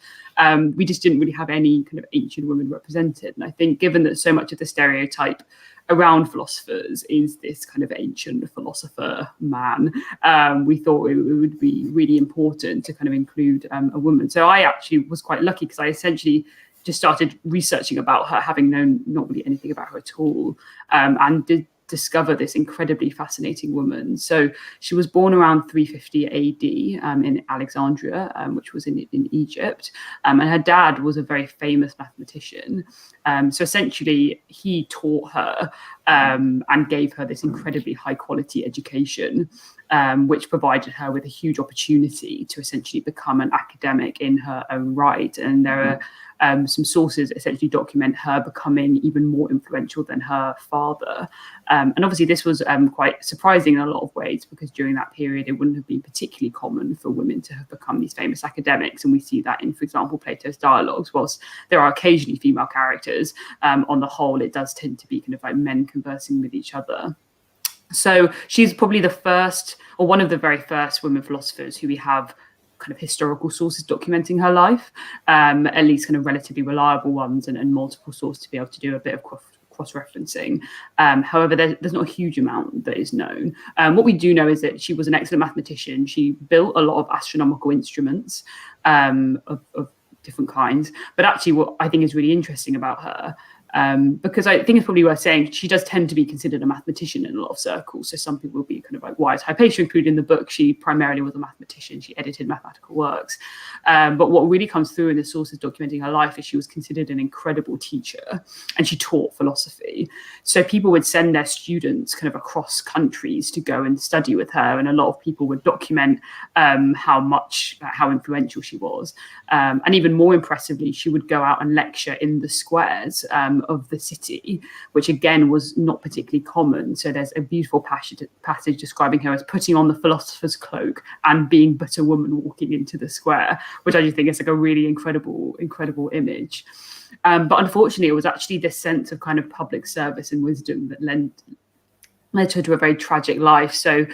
we just didn't really have any kind of ancient women represented. And I think given that so much of the stereotype around philosophers is this kind of ancient philosopher man, we thought it would be really important to kind of include a woman. So I actually was quite lucky, because I essentially just started researching about her, having known not really anything about her at all, and did discover this incredibly fascinating woman. So she was born around 350 AD in Alexandria, which was in Egypt, and her dad was a very famous mathematician. So essentially he taught her and gave her this incredibly high quality education, which provided her with a huge opportunity to essentially become an academic in her own right. And there are some sources essentially document her becoming even more influential than her father. And obviously this was quite surprising in a lot of ways, because during that period it wouldn't have been particularly common for women to have become these famous academics. And we see that in, for example, Plato's dialogues. Whilst there are occasionally female characters, on the whole it does tend to be kind of like men conversing with each other. So she's probably the first, or one of the very first women philosophers who we have kind of historical sources documenting her life, at least kind of relatively reliable ones, and multiple sources to be able to do a bit of cross-referencing. However, there's not a huge amount that is known. What we do know is that she was an excellent mathematician. She built a lot of astronomical instruments of different kinds. But actually what I think is really interesting about her, because I think it's probably worth saying, she does tend to be considered a mathematician in a lot of circles. So some people will be kind of like, why is Hypatia included in the book? She primarily was a mathematician. She edited mathematical works. But what really comes through in the sources documenting her life is she was considered an incredible teacher, and she taught philosophy. So people would send their students kind of across countries to go and study with her. And a lot of people would document how influential she was. And even more impressively, she would go out and lecture in the squares of the city, which again was not particularly common. So there's a beautiful passage describing her as putting on the philosopher's cloak and being but a woman walking into the square, which I just think is like a really incredible image. But unfortunately, it was actually this sense of kind of public service and wisdom that led her to a very tragic life. So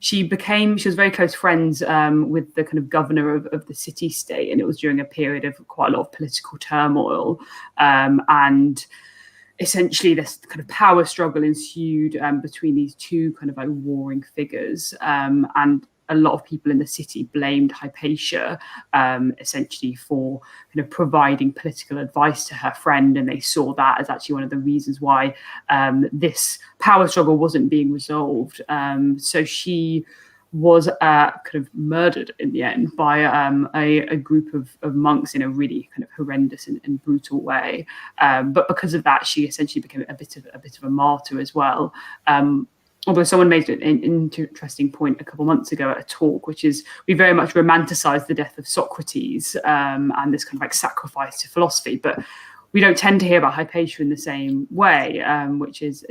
she was very close friends with the kind of governor of the city-state, and it was during a period of quite a lot of political turmoil. And essentially this kind of power struggle ensued between these two kind of like warring figures. And a lot of people in the city blamed Hypatia essentially for kind of providing political advice to her friend, and they saw that as actually one of the reasons why this power struggle wasn't being resolved. So she was kind of murdered in the end by a group of monks in a really kind of horrendous and brutal way. But because of that, she essentially became a bit of a martyr as well. Although someone made an interesting point a couple of months ago at a talk, which is we very much romanticize the death of Socrates and this kind of like sacrifice to philosophy, but we don't tend to hear about Hypatia in the same way, which is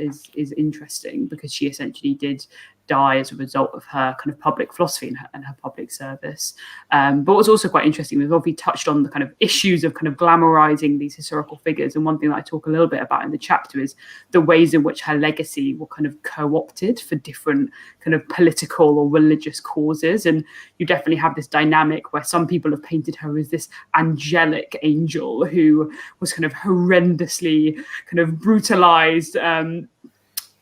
interesting, because she essentially did die as a result of her kind of public philosophy and her public service. But what's also quite interesting, we've obviously touched on the kind of issues of kind of glamorizing these historical figures. And one thing that I talk a little bit about in the chapter is the ways in which her legacy were kind of co-opted for different kind of political or religious causes. And you definitely have this dynamic where some people have painted her as this angelic angel who was kind of horrendously kind of brutalized,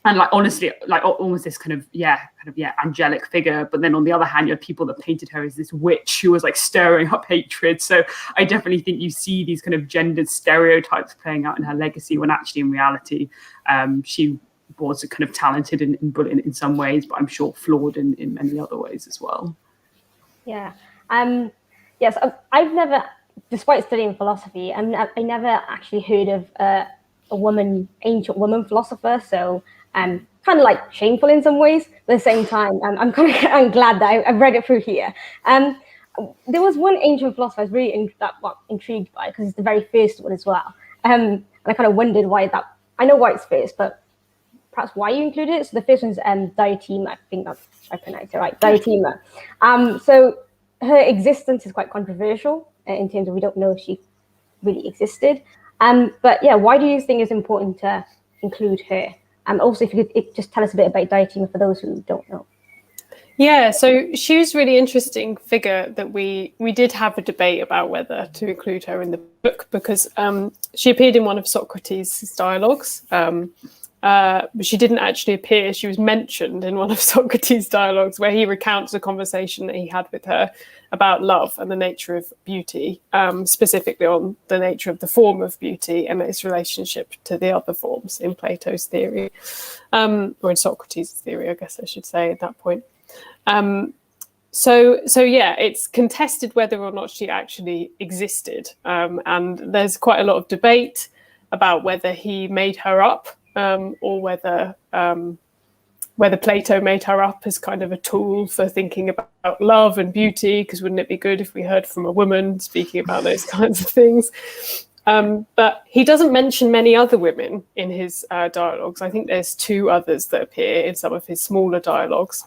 and like honestly, like almost this kind of angelic figure. But then on the other hand, you had people that painted her as this witch who was like stirring up hatred. So I definitely think you see these kind of gendered stereotypes playing out in her legacy, when actually in reality, she was kind of talented and brilliant in some ways, but I'm sure flawed in many other ways as well. Yeah. Yes, I've never, despite studying philosophy, I never actually heard of a ancient woman philosopher. So kind of like shameful in some ways, but at the same time, I'm glad that I've read it through here. There was one ancient philosopher I was really intrigued by, because it's the very first one as well. And I kind of wondered why that. I know why it's first, but perhaps why you included it. So the first one is Diotima. I think I pronounced it right, Diotima. So her existence is quite controversial in terms of we don't know if she really existed. But yeah, why do you think it's important to include her? Also, if you could just tell us a bit about Diotima for those who don't know. Yeah, so she was a really interesting figure that we did have a debate about whether to include her in the book, because she appeared in one of Socrates' dialogues. But she didn't actually appear. She was mentioned in one of Socrates' dialogues, where he recounts a conversation that he had with her about love and the nature of beauty, specifically on the nature of the form of beauty and its relationship to the other forms in Plato's theory, or in Socrates' theory, I guess I should say at that point. So yeah, it's contested whether or not she actually existed, and there's quite a lot of debate about whether he made her up, or whether Plato made her up as kind of a tool for thinking about love and beauty, because wouldn't it be good if we heard from a woman speaking about those kinds of things? But he doesn't mention many other women in his dialogues. I think there's 2 others that appear in some of his smaller dialogues.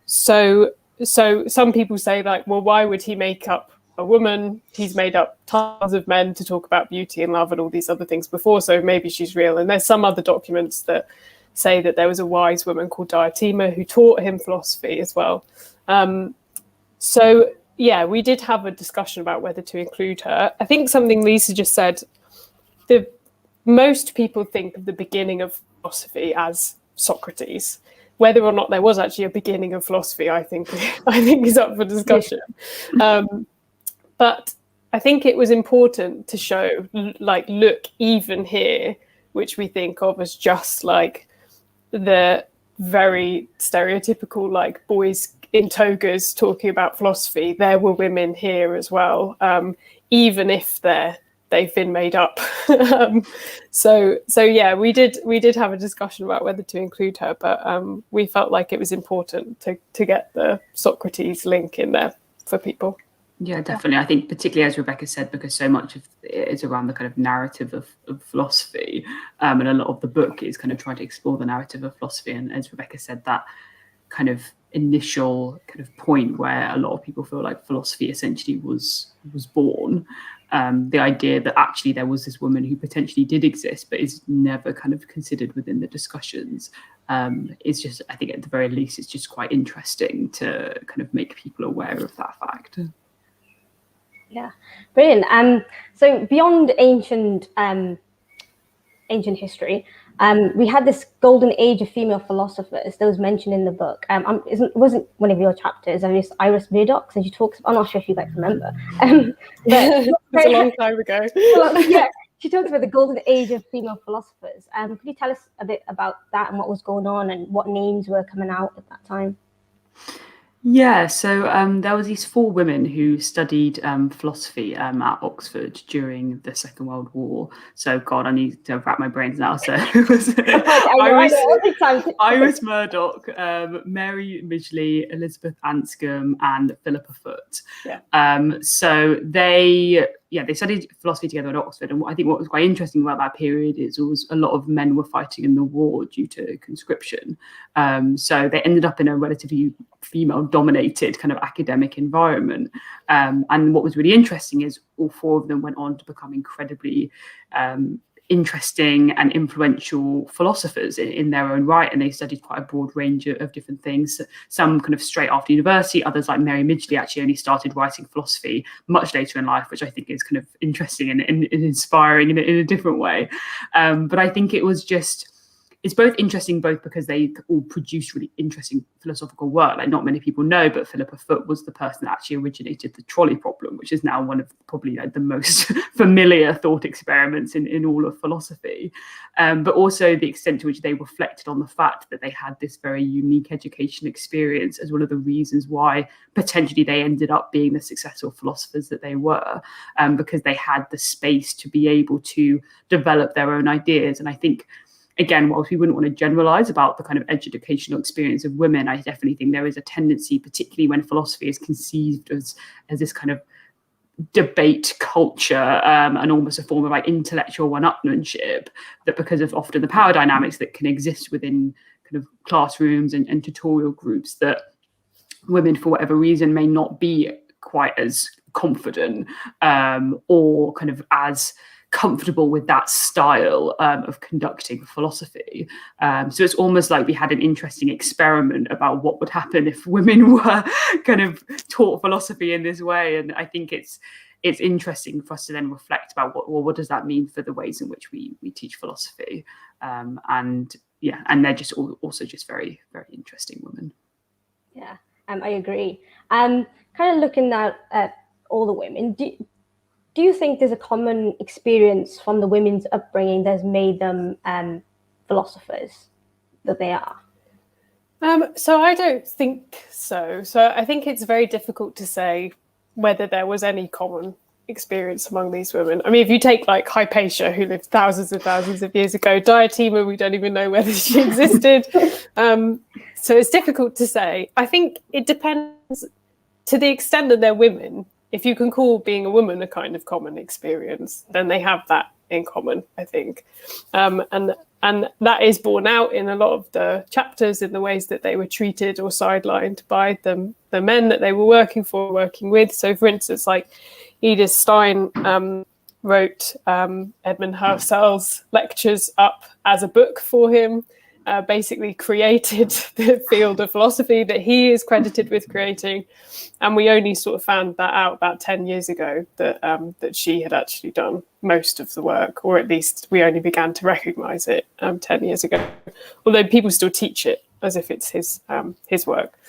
So some people say, like, well, why would he make up a woman? He's made up tons of men to talk about beauty and love and all these other things before, so maybe she's real. And there's some other documents that say that there was a wise woman called Diotima who taught him philosophy as well. So yeah, we did have a discussion about whether to include her. I think something Lisa just said, most people think of the beginning of philosophy as Socrates. Whether or not there was actually a beginning of philosophy, I think is up for discussion. But I think it was important to show, like, look, even here, which we think of as just like the very stereotypical, like, boys in togas talking about philosophy, there were women here as well, even if they've been made up. So yeah, we did have a discussion about whether to include her, but we felt like it was important to get the Socrates link in there for people. Yeah, definitely. I think particularly as Rebecca said, because so much of it is around the kind of narrative of philosophy, and a lot of the book is kind of trying to explore the narrative of philosophy. And as Rebecca said, that kind of initial kind of point where a lot of people feel like philosophy essentially was born. The idea that actually there was this woman who potentially did exist, but is never kind of considered within the discussions, is just, I think at the very least, it's just quite interesting to kind of make people aware of that fact. Yeah, brilliant. So beyond ancient history, we had this golden age of female philosophers that was mentioned in the book. It wasn't one of your chapters. It was Iris Murdoch, and she talks. I'm not sure if you guys remember. But it was a long time ago. Yeah, she talks about the golden age of female philosophers. Could you tell us a bit about that and what was going on and what names were coming out at that time? Yeah, so there was these 4 women who studied philosophy at Oxford during the Second World War. So, God, I need to wrap my brains now. So it was Iris Murdoch, Mary Midgley, Elizabeth Anscombe, and Philippa Foot. Yeah. So they studied philosophy together at Oxford. And I think what was quite interesting about that period is a lot of men were fighting in the war due to conscription. So they ended up in a relatively female-dominated kind of academic environment. And what was really interesting is all 4 of them went on to become incredibly interesting and influential philosophers in their own right, and they studied quite a broad range of different things. Some kind of straight after university, others like Mary Midgley actually only started writing philosophy much later in life, which I think is kind of interesting and inspiring in a different way. But I think it's both interesting, both because they all produced really interesting philosophical work. Like, not many people know, but Philippa Foot was the person that actually originated the trolley problem, which is now one of probably like the most familiar thought experiments in all of philosophy. But also the extent to which they reflected on the fact that they had this very unique education experience as one of the reasons why potentially they ended up being the successful philosophers that they were, because they had the space to be able to develop their own ideas. And I think, again, whilst we wouldn't want to generalize about the kind of educational experience of women, I definitely think there is a tendency, particularly when philosophy is conceived as this kind of debate culture and almost a form of like intellectual one-upmanship, that because of often the power dynamics that can exist within kind of classrooms and tutorial groups, that women, for whatever reason, may not be quite as confident or kind of as comfortable with that style of conducting philosophy. So it's almost like we had an interesting experiment about what would happen if women were kind of taught philosophy in this way. And I think it's interesting for us to then reflect about what does that mean for the ways in which we teach philosophy. And they're just also just very, very interesting women. Yeah, I agree. Kind of looking at all the women, do you think there's a common experience from the women's upbringing that's made them philosophers that they are? So I don't think so. So I think it's very difficult to say whether there was any common experience among these women. I mean, if you take like Hypatia, who lived thousands and thousands of years ago, Diotima, we don't even know whether she existed. So it's difficult to say. I think it depends to the extent that they're women. If you can call being a woman a kind of common experience, then they have that in common, I think. And that is borne out in a lot of the chapters in the ways that they were treated or sidelined by the men that they were working with. So, for instance, like Edith Stein wrote Edmund Husserl's lectures up as a book for him, basically created the field of philosophy that he is credited with creating. And we only sort of found that out about 10 years ago, that she had actually done most of the work, or at least we only began to recognize it 10 years ago, although people still teach it as if it's his work.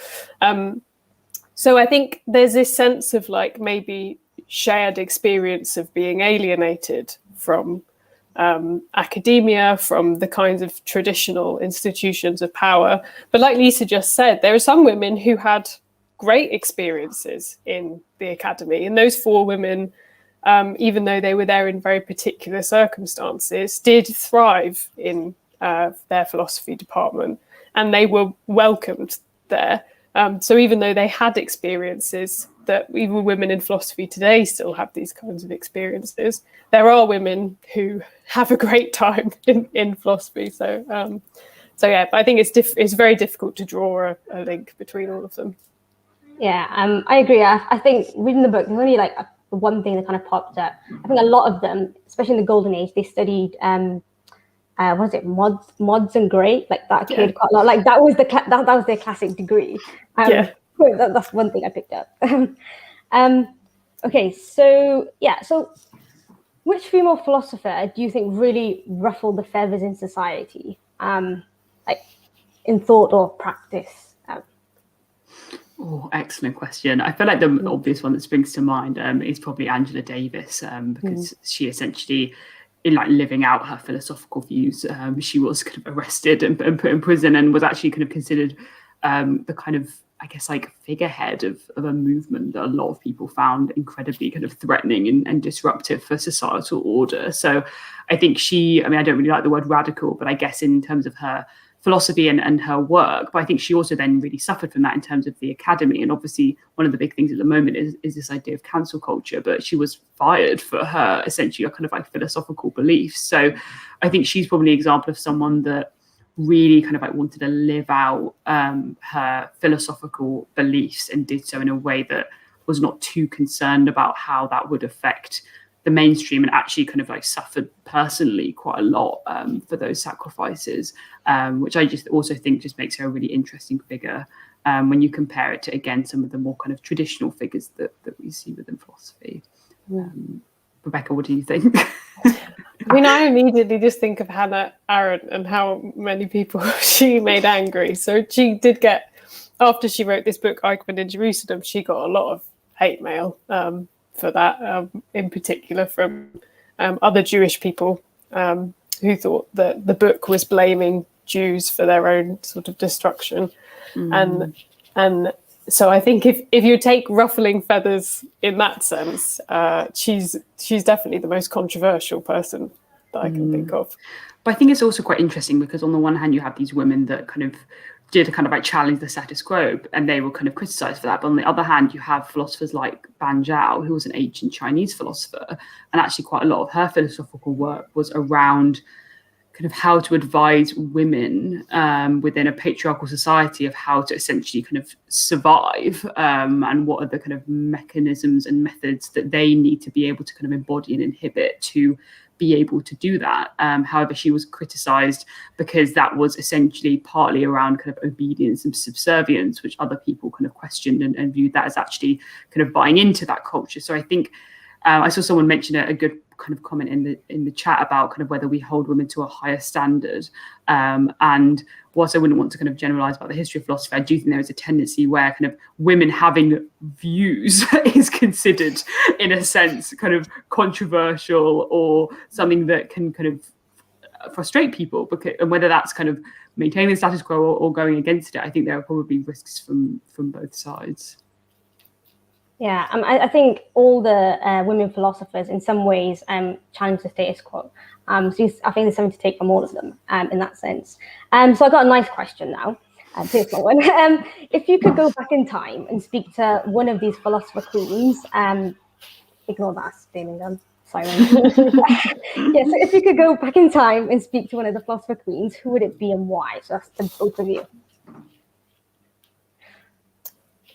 So I think there's this sense of like maybe shared experience of being alienated from academia, from the kinds of traditional institutions of power. But like Lisa just said, there are some women who had great experiences in the academy, and those 4 women, even though they were there in very particular circumstances, did thrive in their philosophy department, and they were welcomed there. So even though they had experiences that even women in philosophy today still have these kinds of experiences, there are women who have a great time in philosophy. So yeah, but I think it's very difficult to draw a link between all of them. Yeah, I agree. I think reading the book, there's only like the one thing that kind of popped up. I think a lot of them, especially in the Golden Age, they studied what is it, mods and grey, like that appeared quite a lot. Like that was that was their classic degree. That's one thing I picked up. Okay, so yeah, so which female philosopher do you think really ruffled the feathers in society, like in thought or practice? Oh, excellent question. I feel like the obvious one that springs to mind is probably Angela Davis, because she essentially, in like living out her philosophical views, she was kind of arrested and put in prison, and was actually kind of considered the kind of, I guess, like figurehead of a movement that a lot of people found incredibly kind of threatening and disruptive for societal order. So I think I don't really like the word radical, but I guess in terms of her philosophy and her work, but I think she also then really suffered from that in terms of the academy. And obviously one of the big things at the moment is this idea of cancel culture, but she was fired for her essentially a kind of like philosophical beliefs. So I think she's probably an example of someone that really kind of like wanted to live out her philosophical beliefs, and did so in a way that was not too concerned about how that would affect the mainstream, and actually kind of like suffered personally quite a lot for those sacrifices, which I just also think just makes her a really interesting figure when you compare it to, again, some of the more kind of traditional figures that we see within philosophy. Rebecca, what do you think? I mean, I immediately just think of Hannah Arendt and how many people she made angry. So she did get, after she wrote this book, Eichmann in Jerusalem, she got a lot of hate mail for that, in particular from other Jewish people who thought that the book was blaming Jews for their own sort of destruction. And so I think if you take ruffling feathers in that sense, she's definitely the most controversial person that I can think of. But I think it's also quite interesting because on the one hand, you have these women that kind of did kind of like challenge the status quo, and they were kind of criticized for that. But on the other hand, you have philosophers like Ban Zhao, who was an ancient Chinese philosopher, and actually quite a lot of her philosophical work was around kind of how to advise women within a patriarchal society of how to essentially kind of survive, and what are the kind of mechanisms and methods that they need to be able to kind of embody and inhibit to be able to do that. However, she was criticized because that was essentially partly around kind of obedience and subservience, which other people kind of questioned and viewed that as actually kind of buying into that culture. So I think I saw someone mention a good kind of comment in the chat about kind of whether we hold women to a higher standard. And whilst I wouldn't want to kind of generalize about the history of philosophy, I do think there is a tendency where kind of women having views is considered, in a sense, kind of controversial or something that can kind of frustrate people. And whether that's kind of maintaining the status quo or going against it, I think there are probably risks from both sides. Yeah, I think all the women philosophers in some ways challenge the status quo. So I think there's something to take from all of them in that sense. So I got a nice question now. Here's my one. If you could go back in time and speak to one of these philosopher queens, ignore that steaming gun. Sorry. Yeah, so if you could go back in time and speak to one of the philosopher queens, who would it be and why? So that's the both of you.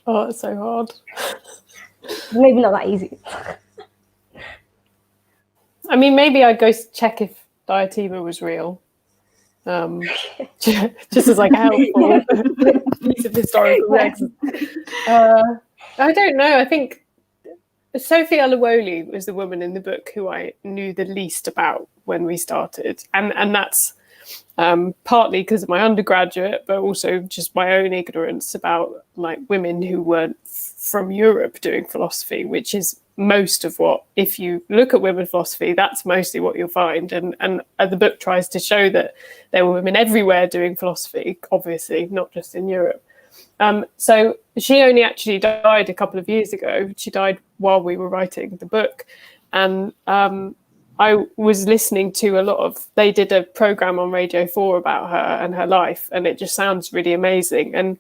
Oh, it's so hard. Maybe not that easy. I mean, maybe I'd go check if Diotima was real. Just as like a helpful piece of historical records. I don't know. I think Sophie Alawoli was the woman in the book who I knew the least about when we started. And that's partly because of my undergraduate, but also just my own ignorance about like women who weren't from Europe doing philosophy, which is most of what, if you look at women philosophy, that's mostly what you'll find. And the book tries to show that there were women everywhere doing philosophy, obviously, not just in Europe. So she only actually died a couple of years ago. She died while we were writing the book. And I was listening to a lot of, they did a program on Radio 4 about her and her life, and it just sounds really amazing. And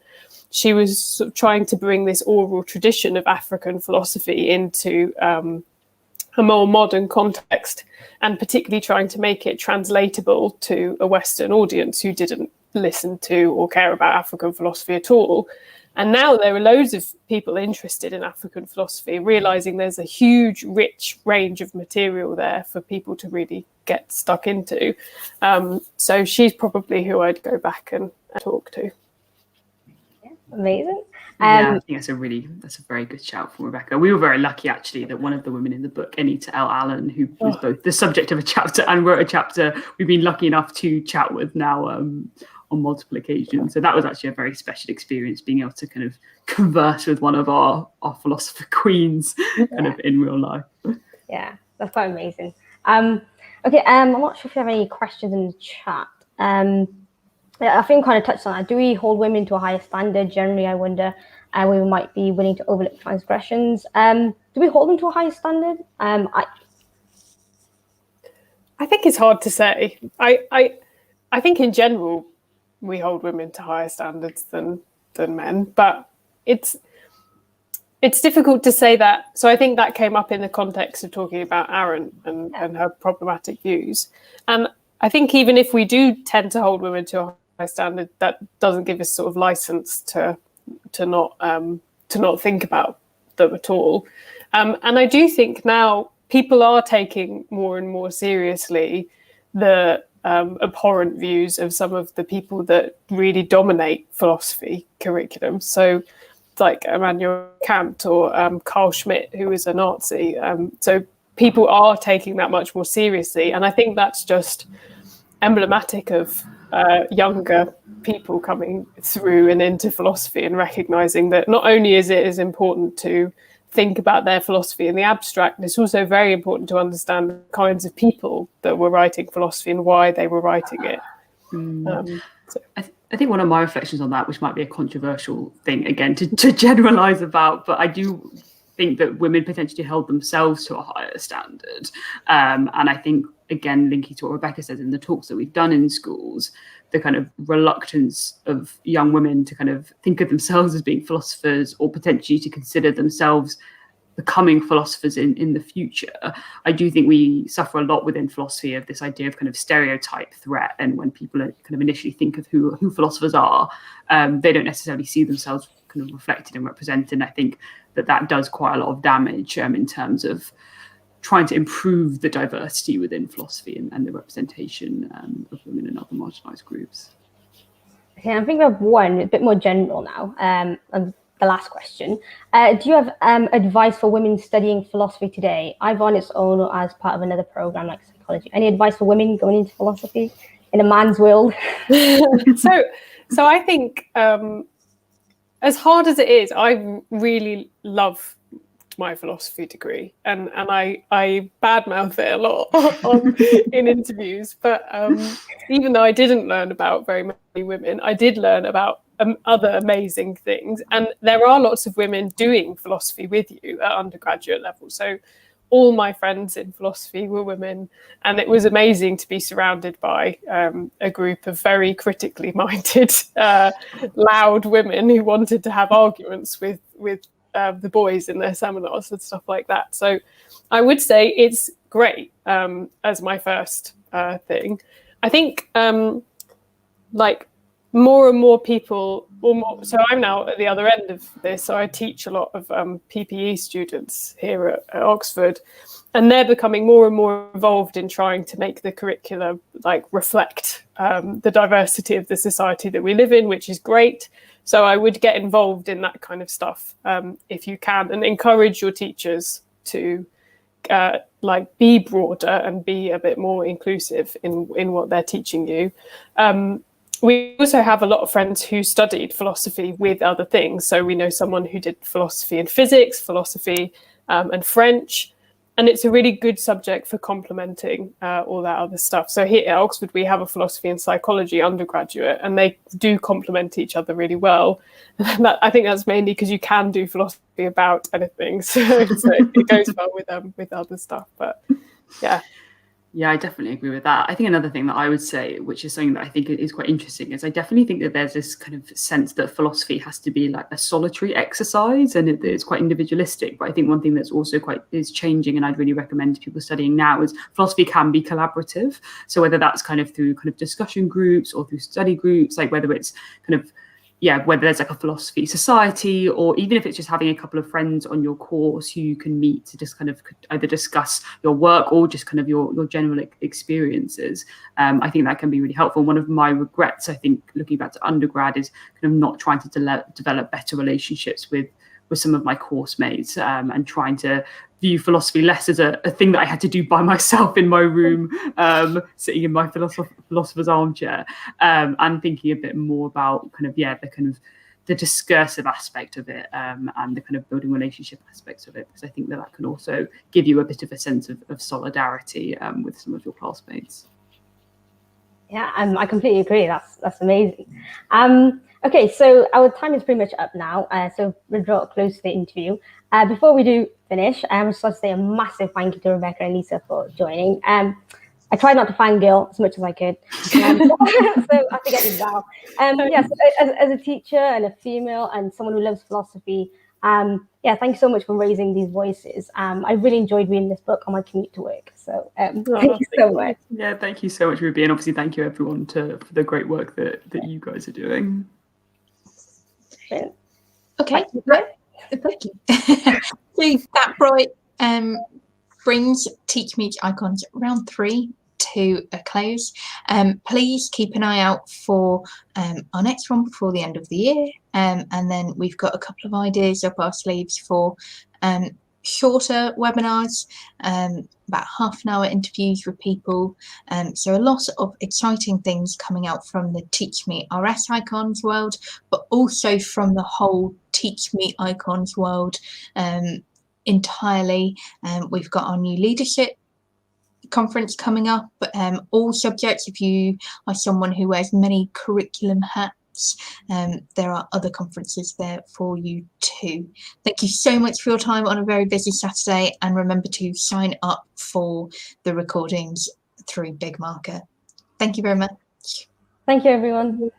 she was sort of trying to bring this oral tradition of African philosophy into a more modern context, and particularly trying to make it translatable to a Western audience who didn't listen to or care about African philosophy at all. And now there are loads of people interested in African philosophy, realizing there's a huge, rich range of material there for people to really get stuck into. So she's probably who I'd go back and talk to. Amazing. Yeah, I think that's a very good shout from Rebecca. We were very lucky, actually, that one of the women in the book, Anita L. Allen, who was both the subject of a chapter and wrote a chapter, we've been lucky enough to chat with now on multiple occasions. So that was actually a very special experience, being able to kind of converse with one of our philosopher queens kind of in real life. Yeah, that's quite amazing. Okay, I'm not sure if you have any questions in the chat. I think kind of touched on that. Do we hold women to a higher standard? Generally, I wonder, we might be willing to overlook transgressions. Do we hold them to a higher standard? I think it's hard to say. I think in general, we hold women to higher standards than men, but it's difficult to say that. So I think that came up in the context of talking about Aaron and her problematic views. And I think even if we do tend to hold women to a high standard, that doesn't give us sort of license to not think about them at all. And I do think now people are taking more and more seriously the abhorrent views of some of the people that really dominate philosophy curriculum. So like Immanuel Kant or Carl Schmitt, who is a Nazi. So people are taking that much more seriously. And I think that's just emblematic of younger people coming through and into philosophy and recognizing that not only is it as important to think about their philosophy in the abstract, it's also very important to understand the kinds of people that were writing philosophy and why they were writing it. I think one of my reflections on that, which might be a controversial thing again to generalize about, but I do think that women potentially held themselves to a higher standard. And I think, again, linking to what Rebecca says in the talks that we've done in schools, the kind of reluctance of young women to kind of think of themselves as being philosophers or potentially to consider themselves becoming philosophers in the future. I do think we suffer a lot within philosophy of this idea of kind of stereotype threat. And when people kind of initially think of who philosophers are, they don't necessarily see themselves kind of reflected and represented. And I think that does quite a lot of damage in terms of trying to improve the diversity within philosophy and the representation of women and other marginalised groups. Okay, I think we have one a bit more general now. And the last question. Do you have advice for women studying philosophy today, either on its own or as part of another program like psychology? Any advice for women going into philosophy in a man's world? So I think as hard as it is, I really love my philosophy degree, and I badmouth it a lot in interviews. But even though I didn't learn about very many women, I did learn about other amazing things. And there are lots of women doing philosophy with you at undergraduate level. So all my friends in philosophy were women, and it was amazing to be surrounded by a group of very critically minded, loud women who wanted to have arguments with the boys in their seminars and stuff like that. So I would say it's great as my first thing. I think like more and more people, so I'm now at the other end of this. So I teach a lot of PPE students here at Oxford, and they're becoming more and more involved in trying to make the curricula like reflect the diversity of the society that we live in, which is great. So I would get involved in that kind of stuff if you can, and encourage your teachers to like be broader and be a bit more inclusive in what they're teaching you. We also have a lot of friends who studied philosophy with other things. So we know someone who did philosophy and physics, philosophy and French. And it's a really good subject for complementing all that other stuff. So here at Oxford, we have a philosophy and psychology undergraduate, and they do complement each other really well. And I think that's mainly because you can do philosophy about anything. So it goes well with other stuff. But yeah. Yeah, I definitely agree with that. I think another thing that I would say, which is something that I think is quite interesting, is I definitely think that there's this kind of sense that philosophy has to be like a solitary exercise, and it's quite individualistic. But I think one thing that's also is changing, and I'd really recommend people studying now, is philosophy can be collaborative. So whether that's kind of through kind of discussion groups or through study groups, like whether it's kind of whether there's like a philosophy society, or even if it's just having a couple of friends on your course who you can meet to just kind of either discuss your work or just kind of your general experiences. I think that can be really helpful. One of my regrets, I think, looking back to undergrad, is kind of not trying to develop better relationships with some of my course mates, and trying to view philosophy less as a thing that I had to do by myself in my room, sitting in my philosopher's armchair, and thinking a bit more about the discursive aspect of it, and the kind of building relationship aspects of it, because I think that can also give you a bit of a sense of solidarity with some of your classmates. Yeah, I completely agree. That's amazing. Okay, so our time is pretty much up now, so we'll draw close to the interview. Before we do finish, I just want to say a massive thank you to Rebecca and Lisa for joining. I tried not to fangirl as much as I could, so I forget this now. Yes, as a teacher and a female and someone who loves philosophy, thank you so much for raising these voices. I really enjoyed reading this book on my commute to work. So thank you so much. Yeah, thank you so much, Ruby, and obviously thank you everyone for the great work that you guys are doing. Okay, thank you. So that brings Teach Me Icons round 3 to a close. Please keep an eye out for our next one before the end of the year, and then we've got a couple of ideas up our sleeves for shorter webinars, about half-an-hour interviews with people. So a lot of exciting things coming out from the Teach Me RSIcons world, but also from the whole Teach Me Icons world entirely. We've got our new leadership conference coming up, all subjects. If you are someone who wears many curriculum hats, there are other conferences there for you too. Thank you so much for your time on a very busy Saturday, and remember to sign up for the recordings through Big Marker. Thank you very much. Thank you, everyone.